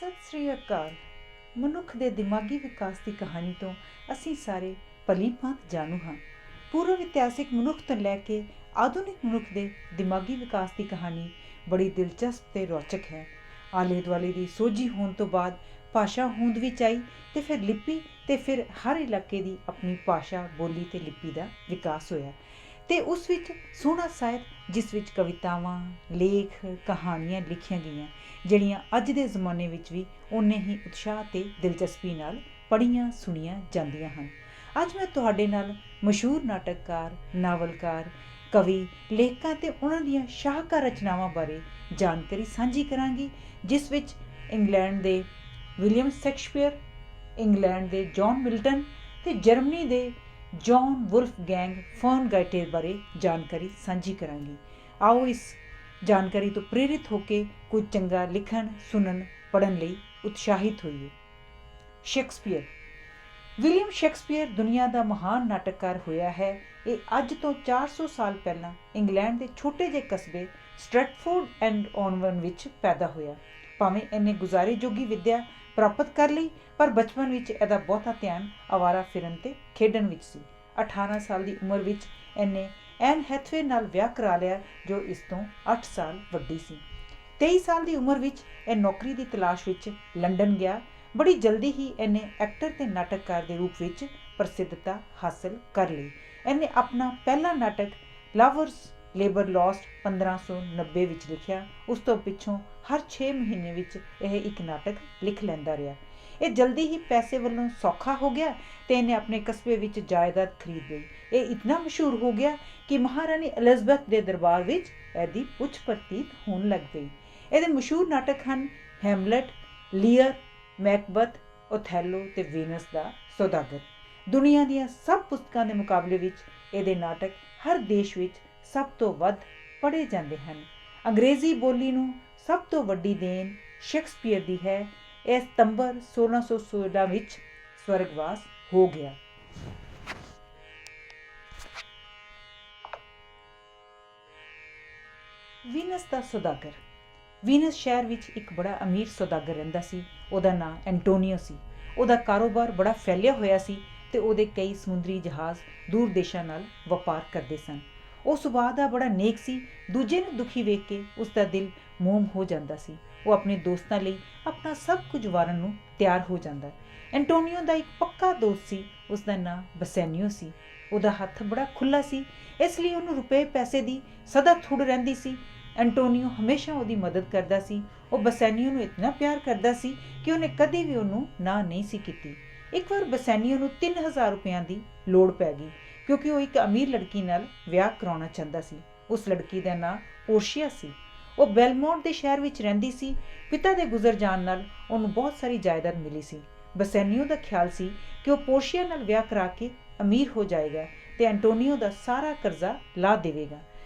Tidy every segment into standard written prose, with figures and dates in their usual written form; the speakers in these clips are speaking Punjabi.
ਸਤਿ ਸ੍ਰੀ ਅਕਾਲ। ਮਨੁੱਖ ਦੇ ਦਿਮਾਗੀ ਵਿਕਾਸ ਦੀ ਕਹਾਣੀ ਤੋਂ ਅਸੀਂ ਸਾਰੇ ਭਲੀ ਭਾਂਤ ਜਾਣੂ ਹਾਂ। ਪੂਰਵ ਇਤਿਹਾਸਿਕ ਮਨੁੱਖ ਤੋਂ ਲੈ ਕੇ ਆਧੁਨਿਕ ਮਨੁੱਖ ਦੇ ਦਿਮਾਗੀ ਵਿਕਾਸ ਦੀ ਕਹਾਣੀ ਬੜੀ ਦਿਲਚਸਪ ਤੇ ਰੌਚਕ ਹੈ। ਆਲੇ ਦੁਆਲੇ ਦੀ ਸੋਝੀ ਹੋਣ ਤੋਂ ਬਾਅਦ ਭਾਸ਼ਾ ਹੋਂਦ ਵਿੱਚ ਆਈ ਤੇ ਫਿਰ ਲਿਪੀ ਤੇ ਫਿਰ ਹਰ ਇਲਾਕੇ ਦੀ ਆਪਣੀ ਭਾਸ਼ਾ, ਬੋਲੀ ਤੇ ਲਿਪੀ ਦਾ ਵਿਕਾਸ ਹੋਇਆ ਤੇ ਉਸ ਵਿੱਚ ਸੋਹਣਾ ਸਾਹਿਤ, ਜਿਸ ਵਿੱਚ ਕਵਿਤਾਵਾਂ, ਲੇਖ, ਕਹਾਣੀਆਂ ਲਿਖੀਆਂ ਗਈਆਂ ਜਿਹੜੀਆਂ ਅੱਜ ਦੇ ਜ਼ਮਾਨੇ ਵਿੱਚ ਵੀ ਓਨੇ ਹੀ ਉਤਸ਼ਾਹ ਤੇ ਦਿਲਚਸਪੀ ਨਾਲ ਪੜ੍ਹੀਆਂ ਸੁਣੀਆਂ ਜਾਂਦੀਆਂ ਹਨ। ਅੱਜ ਮੈਂ ਤੁਹਾਡੇ ਨਾਲ ਮਸ਼ਹੂਰ ਨਾਟਕਕਾਰ, ਨਾਵਲਕਾਰ, ਕਵੀ, ਲੇਖਕਾਂ ਤੇ ਉਹਨਾਂ ਦੀਆਂ ਸ਼ਾਹਕਾਰ ਰਚਨਾਵਾਂ ਬਾਰੇ ਜਾਣਕਾਰੀ ਸਾਂਝੀ ਕਰਾਂਗੀ, ਜਿਸ ਵਿੱਚ ਇੰਗਲੈਂਡ ਦੇ ਵਿਲੀਅਮ ਸ਼ੇਕਸਪੀਅਰ, ਇੰਗਲੈਂਡ ਦੇ ਜੌਨ ਮਿਲਟਨ ਤੇ ਜਰਮਨੀ ਦੇ ਜੌਨ ਵੁਲਫਗੈਂਗ ਫੌਨ ਗਾਇਟੇ ਬਾਰੇ ਜਾਣਕਾਰੀ ਸਾਂਝੀ ਕਰਾਂਗੀ। ਆਓ ਇਸ ਜਾਣਕਾਰੀ ਤੋਂ ਪ੍ਰੇਰਿਤ ਹੋ ਕੇ ਕੁਝ ਚੰਗਾ ਲਿਖਣ, ਸੁਣਨ, ਪੜ੍ਹਨ ਲਈ ਉਤਸ਼ਾਹਿਤ ਹੋਈਏ। ਸ਼ੇਕਸਪੀਅਰ। ਵਿਲੀਅਮ ਸ਼ੇਕਸਪੀਅਰ ਦੁਨੀਆ ਦਾ ਮਹਾਨ ਨਾਟਕਕਾਰ ਹੋਇਆ ਹੈ। ਇਹ ਅੱਜ ਤੋਂ 400 ਸਾਲ ਪਹਿਲਾਂ ਇੰਗਲੈਂਡ ਦੇ ਛੋਟੇ ਜਿਹੇ ਕਸਬੇ ਸਟ੍ਰੈਟਫੋਰਡ ਐਂਡ ਔਨਵਨ ਵਿੱਚ ਪੈਦਾ ਹੋਇਆ। ਭਾਵੇਂ ਇਹਨੇ ਗੁਜ਼ਾਰੇ ਜੋਗੀ ਵਿੱਦਿਆ ਪ੍ਰਾਪਤ ਕਰ ਲਈ, ਪਰ ਬਚਪਨ ਵਿੱਚ ਇਹਦਾ ਬਹੁਤਾ ਧਿਆਨ ਅਵਾਰਾ ਫਿਰਨ ਤੇ ਖੇਡਣ ਵਿੱਚ ਸੀ। 18 ਸਾਲ ਦੀ ਉਮਰ ਵਿੱਚ ਇਹਨੇ ਐਨ ਹੈਥਵੇ ਨਾਲ ਵਿਆਹ ਕਰਾ ਲਿਆ, ਜੋ ਇਸ ਤੋਂ 8 ਸਾਲ ਵੱਡੀ ਸੀ। 23 ਸਾਲ ਦੀ ਉਮਰ ਵਿੱਚ ਇਹ ਨੌਕਰੀ ਦੀ ਤਲਾਸ਼ ਵਿੱਚ ਲੰਡਨ ਗਿਆ। ਬੜੀ ਜਲਦੀ ਹੀ ਇਹਨੇ ਐਕਟਰ ਤੇ ਨਾਟਕਕਾਰ ਦੇ ਰੂਪ ਵਿੱਚ ਪ੍ਰਸਿੱਧਤਾ ਹਾਸਲ ਕਰ ਲਈ। ਇਹਨੇ ਆਪਣਾ ਪਹਿਲਾ ਨਾਟਕ ਲਵਰਸ ਲੇਬਰ ਲੋਸਟ 1590 ਵਿੱਚ ਲਿਖਿਆ। ਉਸ ਤੋਂ ਪਿੱਛੋਂ ਹਰ 6 ਮਹੀਨੇ ਵਿੱਚ ਇਹ ਇੱਕ ਨਾਟਕ ਲਿਖ ਲੈਂਦਾ ਰਿਹਾ। ਇਹ ਜਲਦੀ ਹੀ ਪੈਸੇ ਵੱਲੋਂ ਸੌਖਾ ਹੋ ਗਿਆ ਤੇ ਇਹਨੇ ਆਪਣੇ ਕਸਬੇ ਵਿੱਚ ਜਾਇਦਾਦ ਖਰੀਦ ਲਈ। ਇਹ ਇਤਨਾ ਮਸ਼ਹੂਰ ਹੋ ਗਿਆ ਕਿ ਮਹਾਰਾਣੀ ਐਲਿਜ਼ਬੈਥ ਦੇ ਦਰਬਾਰ ਵਿੱਚ ਇਹਦੀ ਪੁੱਛ ਪ੍ਰਤੀਤ ਹੋਣ ਲੱਗ ਪਈ। ਇਹਦੇ ਮਸ਼ਹੂਰ ਨਾਟਕ ਹਨ ਹੈਮਲਟ, ਲੀਅਰ, ਮੈਕਬਥ, ਓਥੈਲੋ ਤੇ ਵੀਨਸ ਦਾ ਸੌਦਾਗਰ। ਦੁਨੀਆ ਦੀਆਂ ਸਭ ਪੁਸਤਕਾਂ ਦੇ ਮੁਕਾਬਲੇ ਵਿੱਚ ਇਹਦੇ ਨਾਟਕ ਹਰ ਦੇਸ਼ ਵਿੱਚ ਸਭ ਤੋਂ ਵੱਧ ਪੜ੍ਹੇ ਜਾਂਦੇ ਹਨ। ਅੰਗਰੇਜ਼ੀ ਬੋਲੀ ਨੂੰ ਸਭ ਤੋਂ ਵੱਡੀ ਦੇਣ ਸ਼ੇਕਸਪੀਅਰ ਦੀ ਹੈ। ਇਹ ਸਤੰਬਰ 1616 ਵਿੱਚ ਸਵਰਗਵਾਸ ਹੋ ਗਿਆ। ਵੀਨਸ ਦਾ ਸੌਦਾਗਰ। ਵੀਨਸ ਸ਼ਹਿਰ ਵਿੱਚ ਇੱਕ ਬੜਾ ਅਮੀਰ ਸੌਦਾਗਰ ਰਹਿੰਦਾ ਸੀ। ਉਹਦਾ ਨਾਂ ਐਂਟੋਨੀਓ ਸੀ। ਉਹਦਾ ਕਾਰੋਬਾਰ ਬੜਾ ਫੈਲਿਆ ਹੋਇਆ ਸੀ ਤੇ ਉਹਦੇ ਕਈ ਸਮੁੰਦਰੀ ਜਹਾਜ਼ ਦੂਰ ਦੇਸ਼ਾਂ ਨਾਲ ਵਪਾਰ ਕਰਦੇ ਸਨ। ਉਹ ਸੁਭਾਅ ਦਾ ਬੜਾ ਨੇਕ ਸੀ। ਦੂਜੇ ਨੂੰ ਦੁਖੀ ਵੇਖ ਕੇ ਉਸਦਾ ਦਿਲ ਮੋਮ ਹੋ ਜਾਂਦਾ ਸੀ। ਉਹ ਆਪਣੇ ਦੋਸਤਾਂ ਲਈ ਆਪਣਾ ਸਭ ਕੁਝ ਵਾਰਨ ਨੂੰ ਤਿਆਰ ਹੋ ਜਾਂਦਾ। ਐਂਟੋਨੀਓ ਦਾ ਇੱਕ ਪੱਕਾ ਦੋਸਤ ਸੀ। ਉਸਦਾ ਨਾਂ ਬਸੈਨੀਓ ਸੀ। ਉਹਦਾ ਹੱਥ ਬੜਾ ਖੁੱਲ੍ਹਾ ਸੀ, ਇਸ ਲਈ ਉਹਨੂੰ ਰੁਪਏ ਪੈਸੇ ਦੀ ਸਦਾ ਥੁੜ ਰਹਿੰਦੀ ਸੀ। ਐਂਟੋਨੀਓ ਹਮੇਸ਼ਾ ਉਹਦੀ ਮਦਦ ਕਰਦਾ ਸੀ। ਉਹ ਬਸੈਨੀਓ ਨੂੰ ਇਤਨਾ ਪਿਆਰ ਕਰਦਾ ਸੀ ਕਿ ਉਹਨੇ ਕਦੇ ਵੀ ਉਹਨੂੰ ਨਾ ਨਹੀਂ ਸੀ ਕੀਤੀ। ਇੱਕ ਵਾਰ ਬਸੈਨੀਓ ਨੂੰ 3000 ਰੁਪਇਆਂ ਦੀ ਲੋੜ ਪੈ ਗਈ, ਕਿਉਂਕਿ ਉਹ ਇੱਕ ਅਮੀਰ ਲੜਕੀ ਨਾਲ ਵਿਆਹ ਕਰਾਉਣਾ ਚਾਹੁੰਦਾ ਸੀ। ਉਸ ਲੜਕੀ ਦਾ ਨਾਂ ਪੋਰਸ਼ੀਆ ਸੀ। ਉਹ ਬੈਲਮੌਂਟ ਦੇ ਸ਼ਹਿਰ ਵਿੱਚ ਰਹਿੰਦੀ ਸੀ। ਪਿਤਾ ਦੇ ਗੁਜ਼ਰ ਜਾਣ ਨਾਲ ਉਹਨੂੰ ਬਹੁਤ ਸਾਰੀ ਜਾਇਦਾਦ ਮਿਲੀ ਸੀ। ਬਸੈਨੀਓ ਦਾ ਖਿਆਲ ਸੀ ਕਿ ਉਹ ਪੋਰਸ਼ੀਆ ਨਾਲ ਵਿਆਹ ਕਰਾ ਕੇ ਅਮੀਰ ਹੋ ਜਾਏਗਾ ਤੇ ਐਂਟੋਨੀਓ ਦਾ ਸਾਰਾ ਕਰਜ਼ਾ ਲਾਹ ਦੇਵੇਗਾ।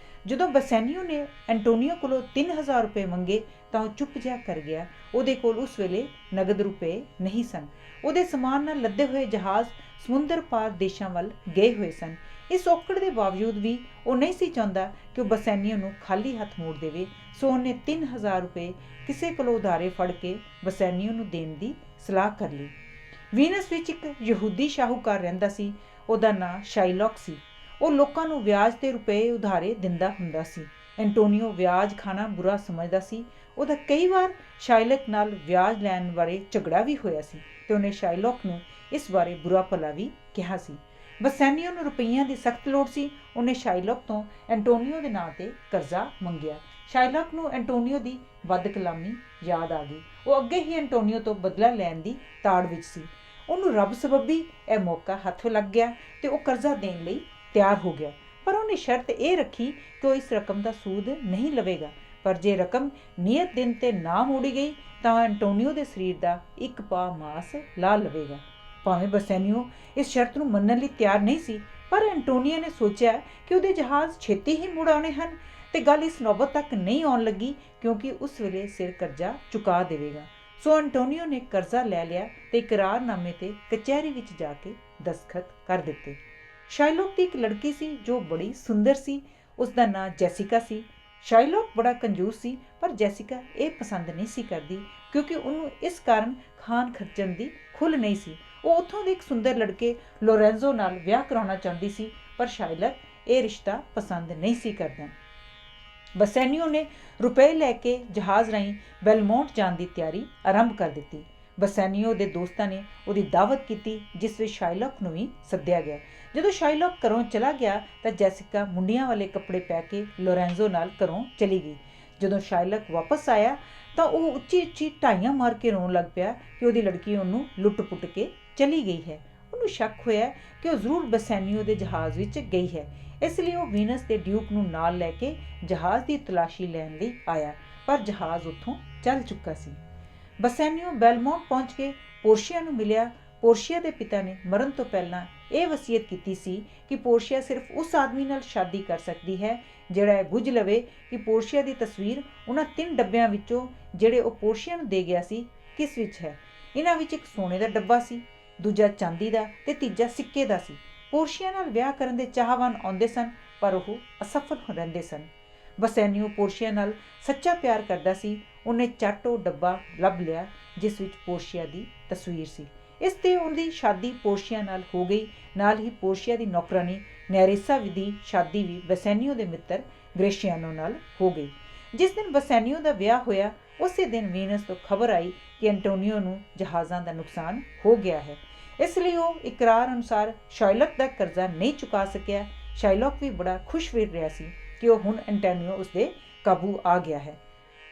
ਜਦੋਂ ਬਸੈਨੀਓ ਨੇ ਐਂਟੋਨੀਓ ਕੋਲੋਂ 3000 ਰੁਪਏ ਮੰਗੇ ਤਾਂ ਉਹ ਚੁੱਪ ਜਿਹਾ ਕਰ ਗਿਆ। ਉਹਦੇ ਕੋਲ ਉਸ ਵੇਲੇ ਨਗਦ ਰੁਪਏ ਨਹੀਂ ਸਨ। ਉਹਦੇ ਸਮਾਨ ਨਾਲ ਲੱਦੇ ਹੋਏ ਜਹਾਜ਼ ਸਮੁੰਦਰ ਪਾਰ ਦੇਸ਼ਾਂ ਵੱਲ ਗਏ ਹੋਏ ਸਨ। ਇਸ ਔਕੜ ਦੇ ਬਾਵਜੂਦ ਵੀ ਉਹ ਨਹੀਂ ਸੀ ਚਾਹੁੰਦਾ ਕਿ ਉਹ ਬਸੈਨੀਓ ਨੂੰ ਖਾਲੀ ਹੱਥ ਮੋੜ ਦੇਵੇ, ਸੋ ਉਹਨੇ 3000 ਰੁਪਏ ਕਿਸੇ ਕੋਲੋਂ ਉਧਾਰੇ ਫੜ ਕੇ ਬਸੈਨੀਓ ਨੂੰ ਦੇਣ ਦੀ ਸਲਾਹ ਕਰ ਲਈ। ਵੀਨਸ ਵਿੱਚ ਇੱਕ ਯਹੂਦੀ ਸ਼ਾਹੂਕਾਰ ਰਹਿੰਦਾ ਸੀ। ਉਹਦਾ ਨਾਂ ਸ਼ਾਈਲੌਕ ਸੀ। ਉਹ ਲੋਕਾਂ ਨੂੰ ਵਿਆਜ ਤੇ ਰੁਪਏ ਉਧਾਰੇ ਦਿੰਦਾ ਹੁੰਦਾ ਸੀ। ਐਂਟੋਨੀਓ ਵਿਆਜ ਖਾਣਾ ਬੁਰਾ ਸਮਝਦਾ ਸੀ। ਉਹਦਾ ਕਈ ਵਾਰ ਸ਼ਾਈਲੌਕ ਨਾਲ ਵਿਆਜ ਲੈਣ ਬਾਰੇ ਝਗੜਾ ਵੀ ਹੋਇਆ ਸੀ ਤੇ ਉਹਨੇ ਸ਼ਾਈਲੌਕ ਨੂੰ ਇਸ ਬਾਰੇ ਬੁਰਾ ਭਲਾ ਵੀ ਕਿਹਾ ਸੀ। ਬਸੈਨੀਓ ਨੂੰ ਰੁਪਈਆਂ ਦੀ ਸਖਤ ਲੋੜ ਸੀ। ਉਹਨੇ ਸ਼ਾਈਲੌਕ ਤੋਂ ਐਂਟੋਨੀਓ ਦੇ ਨਾਂ ਤੇ ਕਰਜ਼ਾ ਮੰਗਿਆ। ਸ਼ਾਈਲੌਕ ਨੂੰ ਐਂਟੋਨੀਓ ਦੀ ਬਦਕਲਾਮੀ ਯਾਦ ਆ ਗਈ। ਉਹ ਅੱਗੇ ਹੀ ਐਂਟੋਨੀਓ ਤੋਂ ਬਦਲਾ ਲੈਣ ਦੀ ਤਾੜ ਵਿੱਚ ਸੀ। ਉਹਨੂੰ ਰੱਬ ਸਬੱਬੀ ਇਹ ਮੌਕਾ ਹੱਥ ਲੱਗ ਗਿਆ ਤੇ ਉਹ ਕਰਜ਼ਾ ਦੇਣ ਲਈ ਤਿਆਰ ਹੋ ਗਿਆ। ਪਰ ਉਹਨੇ ਸ਼ਰਤ ਇਹ ਰੱਖੀ ਕਿ ਉਹ ਇਸ ਰਕਮ ਦਾ ਸੂਦ ਨਹੀਂ ਲਵੇਗਾ, ਪਰ ਜੇ ਰਕਮ ਨਿਯਤ ਦਿਨ ਤੇ ਨਾ ਮੋੜੀ ਗਈ ਤਾਂ ਐਂਟੋਨੀਓ ਦੇ ਸਰੀਰ ਦਾ ਇੱਕ ਪਾ ਮਾਸ ਲਾ ਲਵੇਗਾ। ਭਾਵੇਂ ਬਸੈਨੀਓ ਇਸ ਸ਼ਰਤ ਨੂੰ ਮੰਨਣ ਲਈ ਤਿਆਰ ਨਹੀਂ ਸੀ, ਪਰ ਐਂਟੋਨੀਓ ਨੇ ਸੋਚਿਆ ਕਿ ਉਹਦੇ ਜਹਾਜ਼ ਛੇਤੀ ਹੀ ਮੁੜ ਆਉਣੇ ਹਨ ਤੇ ਗੱਲ ਇਸ ਨੌਬਤ ਤੱਕ ਨਹੀਂ ਆਉਣ ਲੱਗੀ, ਕਿਉਂਕਿ ਉਸ ਵੇਲੇ ਸਿਰ ਕਰਜ਼ਾ ਚੁਕਾ ਦੇਵੇਗਾ। ਸੋ ਐਂਟੋਨੀਓ ਨੇ ਕਰਜ਼ਾ ਲੈ ਲਿਆ ਤੇ ਇਕਰਾਰਨਾਮੇ ਤੇ ਕਚਹਿਰੀ ਵਿੱਚ ਜਾ ਕੇ ਦਸਤਖਤ ਕਰ ਦਿੱਤੇ। ਸ਼ਾਈਲੌਕ ਦੀ ਇੱਕ ਲੜਕੀ ਸੀ ਜੋ ਬੜੀ ਸੁੰਦਰ ਸੀ। ਉਸ ਦਾ ਨਾਂ ਜੈਸਿਕਾ ਸੀ। ਸ਼ਾਇਲੌਕ ਬੜਾ ਕੰਜੂਸ ਸੀ, ਪਰ ਜੈਸਿਕਾ ਇਹ ਪਸੰਦ ਨਹੀਂ ਸੀ ਕਰਦੀ, ਕਿਉਂਕਿ ਉਹਨੂੰ ਇਸ ਕਾਰਨ ਖਾਣ ਖਰਚਣ ਦੀ ਖੁੱਲ੍ਹ ਨਹੀਂ ਸੀ। ਉਹ ਉੱਥੋਂ ਦੇ ਇੱਕ ਸੁੰਦਰ ਲੜਕੇ ਲੋਰੈਂਜ਼ੋ ਨਾਲ ਵਿਆਹ ਕਰਾਉਣਾ ਚਾਹੁੰਦੀ ਸੀ, ਪਰ ਸ਼ਾਇਲਕ ਇਹ ਰਿਸ਼ਤਾ ਪਸੰਦ ਨਹੀਂ ਸੀ ਕਰਦਾ। ਬਸੈਨੀਓ ਨੇ ਰੁਪਏ ਲੈ ਕੇ ਜਹਾਜ਼ ਰਾਹੀਂ ਬੈਲਮੋਂਟ ਜਾਣ ਦੀ ਤਿਆਰੀ ਆਰੰਭ ਕਰ ਦਿੱਤੀ। ਬਸੈਨੀਓ ਦੇ ਦੋਸਤਾਂ ਨੇ ਉਹਦੀ ਦਾਵਤ ਕੀਤੀ, ਜਿਸ ਵਿੱਚ ਸ਼ਾਇਲੌਕ ਨੂੰ ਵੀ ਸੱਦਿਆ ਗਿਆ। ਜਦੋਂ ਸ਼ਾਇਲੌਕ ਘਰੋਂ ਚਲਾ ਗਿਆ ਤਾਂ ਜੈਸਿਕਾ ਮੁੰਡਿਆਂ ਵਾਲੇ ਕੱਪੜੇ ਪਾ ਕੇ ਲੋਰੈਂਜ਼ੋ ਨਾਲ ਘਰੋਂ ਚਲੀ ਗਈ। ਜਦੋਂ ਸ਼ਾਇਲੌਕ ਵਾਪਸ ਆਇਆ ਤਾਂ ਉਹ ਉੱਚੀ ਉੱਚੀ ਢਾਈਆਂ ਮਾਰ ਕੇ ਰੋਣ ਲੱਗ ਪਿਆ ਕਿ ਉਹਦੀ ਲੜਕੀ ਉਹਨੂੰ ਲੁੱਟ-ਪੁੱਟ ਕੇ ਚਲੀ ਗਈ ਹੈ। ਉਹਨੂੰ ਸ਼ੱਕ ਹੋਇਆ ਕਿ ਉਹ ਜ਼ਰੂਰ ਬਸੈਨੀਓ ਦੇ ਜਹਾਜ਼ ਵਿੱਚ ਗਈ ਹੈ, ਇਸ ਲਈ ਉਹ ਵੀਨਸ ਤੇ ਡਿਊਕ ਨੂੰ ਨਾਲ ਲੈ ਕੇ ਜਹਾਜ਼ ਦੀ ਤਲਾਸ਼ੀ ਲੈਣ ਲਈ ਆਇਆ, ਪਰ ਜਹਾਜ਼ ਉੱਥੋਂ ਚੱਲ ਚੁੱਕਾ ਸੀ। ਬਸੈਨੀਓ ਬੈਲਮੋਂਟ ਪਹੁੰਚ ਕੇ ਪੋਰਸ਼ੀਆ ਨੂੰ ਮਿਲਿਆ। ਪੋਰਸ਼ੀਆ ਦੇ ਪਿਤਾ ਨੇ ਮਰਨ ਤੋਂ ਪਹਿਲਾਂ ਇਹ ਵਸੀਅਤ ਕੀਤੀ ਸੀ ਕਿ ਪੋਰਸ਼ੀਆ ਸਿਰਫ ਉਸ ਆਦਮੀ ਨਾਲ ਸ਼ਾਦੀ ਕਰ ਸਕਦੀ ਹੈ ਜਿਹੜਾ ਇਹ ਬੁੱਝ ਲਵੇ ਕਿ ਪੋਰਸ਼ੀਆ ਦੀ ਤਸਵੀਰ ਉਹਨਾਂ 3 ਡੱਬਿਆਂ ਵਿੱਚੋਂ ਜਿਹੜੇ ਉਹ ਪੋਰਸ਼ੀਆ ਨੂੰ ਦੇ ਗਿਆ ਸੀ ਕਿਸ ਵਿੱਚ ਹੈ। ਇਹਨਾਂ ਵਿੱਚ ਇੱਕ ਸੋਨੇ ਦਾ ਡੱਬਾ ਸੀ, ਦੂਜਾ ਚਾਂਦੀ ਦਾ ਤੇ ਤੀਜਾ ਸਿੱਕੇ ਦਾ ਸੀ। ਪੋਰਸ਼ੀਆ ਨਾਲ ਵਿਆਹ ਕਰਨ ਦੇ ਚਾਹਵਾਨ ਆਉਂਦੇ ਸਨ, ਪਰ ਉਹ ਅਸਫਲ ਰਹਿੰਦੇ ਸਨ। ਬਸੈਨੀਓ ਪੋਰਸ਼ੀਆ ਨਾਲ ਸੱਚਾ ਪਿਆਰ ਕਰਦਾ ਸੀ। ਉਹਨੇ ਝੱਟ ਉਹ ਡੱਬਾ ਲੱਭ ਲਿਆ ਜਿਸ ਵਿੱਚ ਪੋਰਸ਼ੀਆ ਦੀ ਤਸਵੀਰ ਸੀ। ਇਸ ਤੇ ਉਹਦੀ ਸ਼ਾਦੀ ਪੋਰਸ਼ੀਆ ਨਾਲ ਹੋ ਗਈ। ਨਾਲ ਹੀ ਪੋਰਸ਼ੀਆ ਦੀ ਨੌਕਰਾਨੀ ਨੈਰੇਸਾ ਦੀ ਸ਼ਾਦੀ ਵੀ ਬਸੈਨੀਓ ਦੇ ਮਿੱਤਰ ਗ੍ਰੇਸ਼ੀਆਨੋ ਨਾਲ ਹੋ ਗਈ। ਜਿਸ ਦਿਨ ਬਸੈਨੀਓ ਦਾ ਵਿਆਹ ਹੋਇਆ, ਉਸੇ ਦਿਨ ਵੀਨਸ ਤੋਂ ਖਬਰ ਆਈ ਕਿ ਐਂਟੋਨੀਓ ਨੂੰ ਜਹਾਜ਼ਾਂ ਦਾ ਨੁਕਸਾਨ ਹੋ ਗਿਆ ਹੈ। ਇਸ ਲਈ ਉਹ ਇਕਰਾਰ ਅਨੁਸਾਰ ਸ਼ਾਇਲਕ ਦਾ ਕਰਜ਼ਾ ਨਹੀਂ ਚੁਕਾ ਸਕਿਆ। ਸ਼ਾਇਲੌਕ ਵੀ ਬੜਾ ਖੁਸ਼ ਫਿਰ ਰਿਹਾ ਸੀ ਕਿ ਉਹ ਹੁਣ ਐਂਟੋਨੀਓ ਉਸਦੇ ਕਾਬੂ ਆ ਗਿਆ ਹੈ।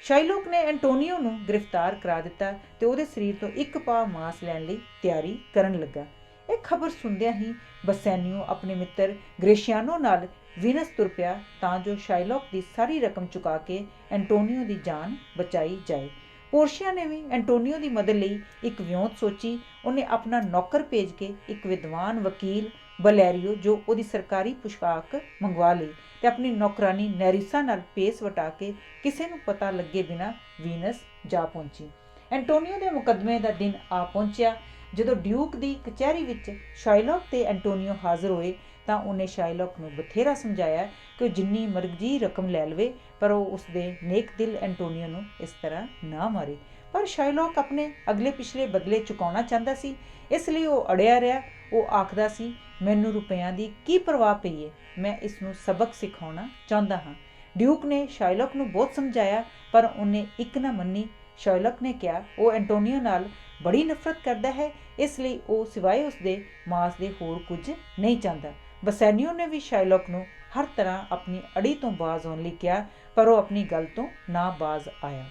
ਸ਼ਾਇਲੌਕ ਨੇ ਐਂਟੋਨੀਓ ਨੂੰ ਗ੍ਰਿਫਤਾਰ ਕਰਾ ਦਿੱਤਾ ਤੇ ਉਹਦੇ ਸਰੀਰ ਤੋਂ ਇੱਕ ਪਾ ਮਾਸ ਲੈਣ ਲਈ ਤਿਆਰੀ ਕਰਨ ਲੱਗਾ। ਇਹ ਖਬਰ ਸੁਣਦਿਆਂ ਹੀ ਬਸੈਨੀਓ ਆਪਣੇ ਮਿੱਤਰ ਗ੍ਰੇਸ਼ੀਆਨੋ ਨਾਲ ਵੀਨਸ ਤੁਰ ਪਿਆ ਤਾਂ ਜੋ ਸ਼ਾਇਲੌਕ ਦੀ ਸਾਰੀ ਰਕਮ ਚੁਕਾ ਕੇ ਐਂਟੋਨੀਓ ਦੀ ਜਾਨ ਬਚਾਈ ਜਾਏ। ਪੋਰਸ਼ੀਆ ਨੇ ਵੀ ਐਂਟੋਨੀਓ ਦੀ ਮਦਦ ਲਈ ਇੱਕ ਵਿਉਂਤ ਸੋਚੀ। ਉਹਨੇ ਆਪਣਾ ਨੌਕਰ ਭੇਜ ਕੇ ਇੱਕ ਵਿਦਵਾਨ ਵਕੀਲ ਬਲੈਰੀਓ ਜੋ ਉਹਦੀ ਸਰਕਾਰੀ ਪੁਸ਼ਾਕ ਮੰਗਵਾ ਲਈ ਤੇ ਆਪਣੀ ਨੌਕਰਾਨੀ ਨੈਰੀਸਾ ਨਾਲ ਭੇਸ ਵਟਾ ਕੇ ਕਿਸੇ ਨੂੰ ਪਤਾ ਲੱਗੇ ਬਿਨਾਂ ਵੀਨਸ ਜਾ ਪਹੁੰਚੀ। ਐਂਟੋਨੀਓ ਦੇ ਮੁਕੱਦਮੇ ਦਾ ਦਿਨ ਆ ਪਹੁੰਚਿਆ। ਜਦੋਂ ਡਿਊਕ ਦੀ ਕਚਹਿਰੀ ਵਿੱਚ ਸ਼ਾਇਲੌਕ ਤੇ ਐਂਟੋਨੀਓ ਹਾਜ਼ਰ ਹੋਏ ਤਾਂ ਉਹਨੇ ਸ਼ਾਇਲੌਕ ਨੂੰ ਬਥੇਰਾ ਸਮਝਾਇਆ ਕਿ ਉਹ ਜਿੰਨੀ ਮਰਜ਼ੀ ਰਕਮ ਲੈ ਲਵੇ, ਪਰ ਉਹ ਉਸਦੇ ਨੇਕ ਦਿਲ ਐਂਟੋਨੀਓ ਨੂੰ ਇਸ ਤਰ੍ਹਾਂ ਨਾ ਮਾਰੇ। ਪਰ ਸ਼ਾਇਲੌਕ ਆਪਣੇ ਅਗਲੇ ਪਿਛਲੇ ਬਦਲੇ ਚੁਕਾਉਣਾ ਚਾਹੁੰਦਾ ਸੀ, ਇਸ ਲਈ ਉਹ ਅੜਿਆ ਰਿਹਾ। ਉਹ ਆਖਦਾ ਸੀ, ਮੈਨੂੰ ਰੁਪਇਆਂ ਦੀ ਕੀ ਪਰਵਾਹ ਪਈ ਹੈ, ਮੈਂ ਇਸ ਨੂੰ ਸਬਕ ਸਿਖਾਉਣਾ ਚਾਹੁੰਦਾ ਹਾਂ। ਡਿਊਕ ਨੇ ਸ਼ਾਇਲੌਕ ਨੂੰ ਬਹੁਤ ਸਮਝਾਇਆ, ਪਰ ਉਹਨੇ ਇੱਕ ਨਾ ਮੰਨੀ। ਸ਼ਾਇਲੌਕ ਨੇ ਕਿਹਾ ਉਹ ਐਂਟੋਨੀਓ ਨਾਲ ਬੜੀ ਨਫ਼ਰਤ ਕਰਦਾ ਹੈ, ਇਸ ਲਈ ਉਹ ਸਿਵਾਏ ਉਸਦੇ ਮਾਸ ਦੇ ਹੋਰ ਕੁਝ ਨਹੀਂ ਚਾਹੁੰਦਾ। ਬਸੈਨੀਓ ਨੇ ਵੀ ਸ਼ਾਇਲੌਕ ਨੂੰ ਹਰ ਤਰ੍ਹਾਂ ਆਪਣੀ ਅੜੀ ਤੋਂ ਬਾਜ਼ ਆਉਣ ਲਈ ਕਿਹਾ, ਪਰ ਉਹ ਆਪਣੀ ਗੱਲ ਤੋਂ ਨਾ ਬਾਜ਼ ਆਇਆ।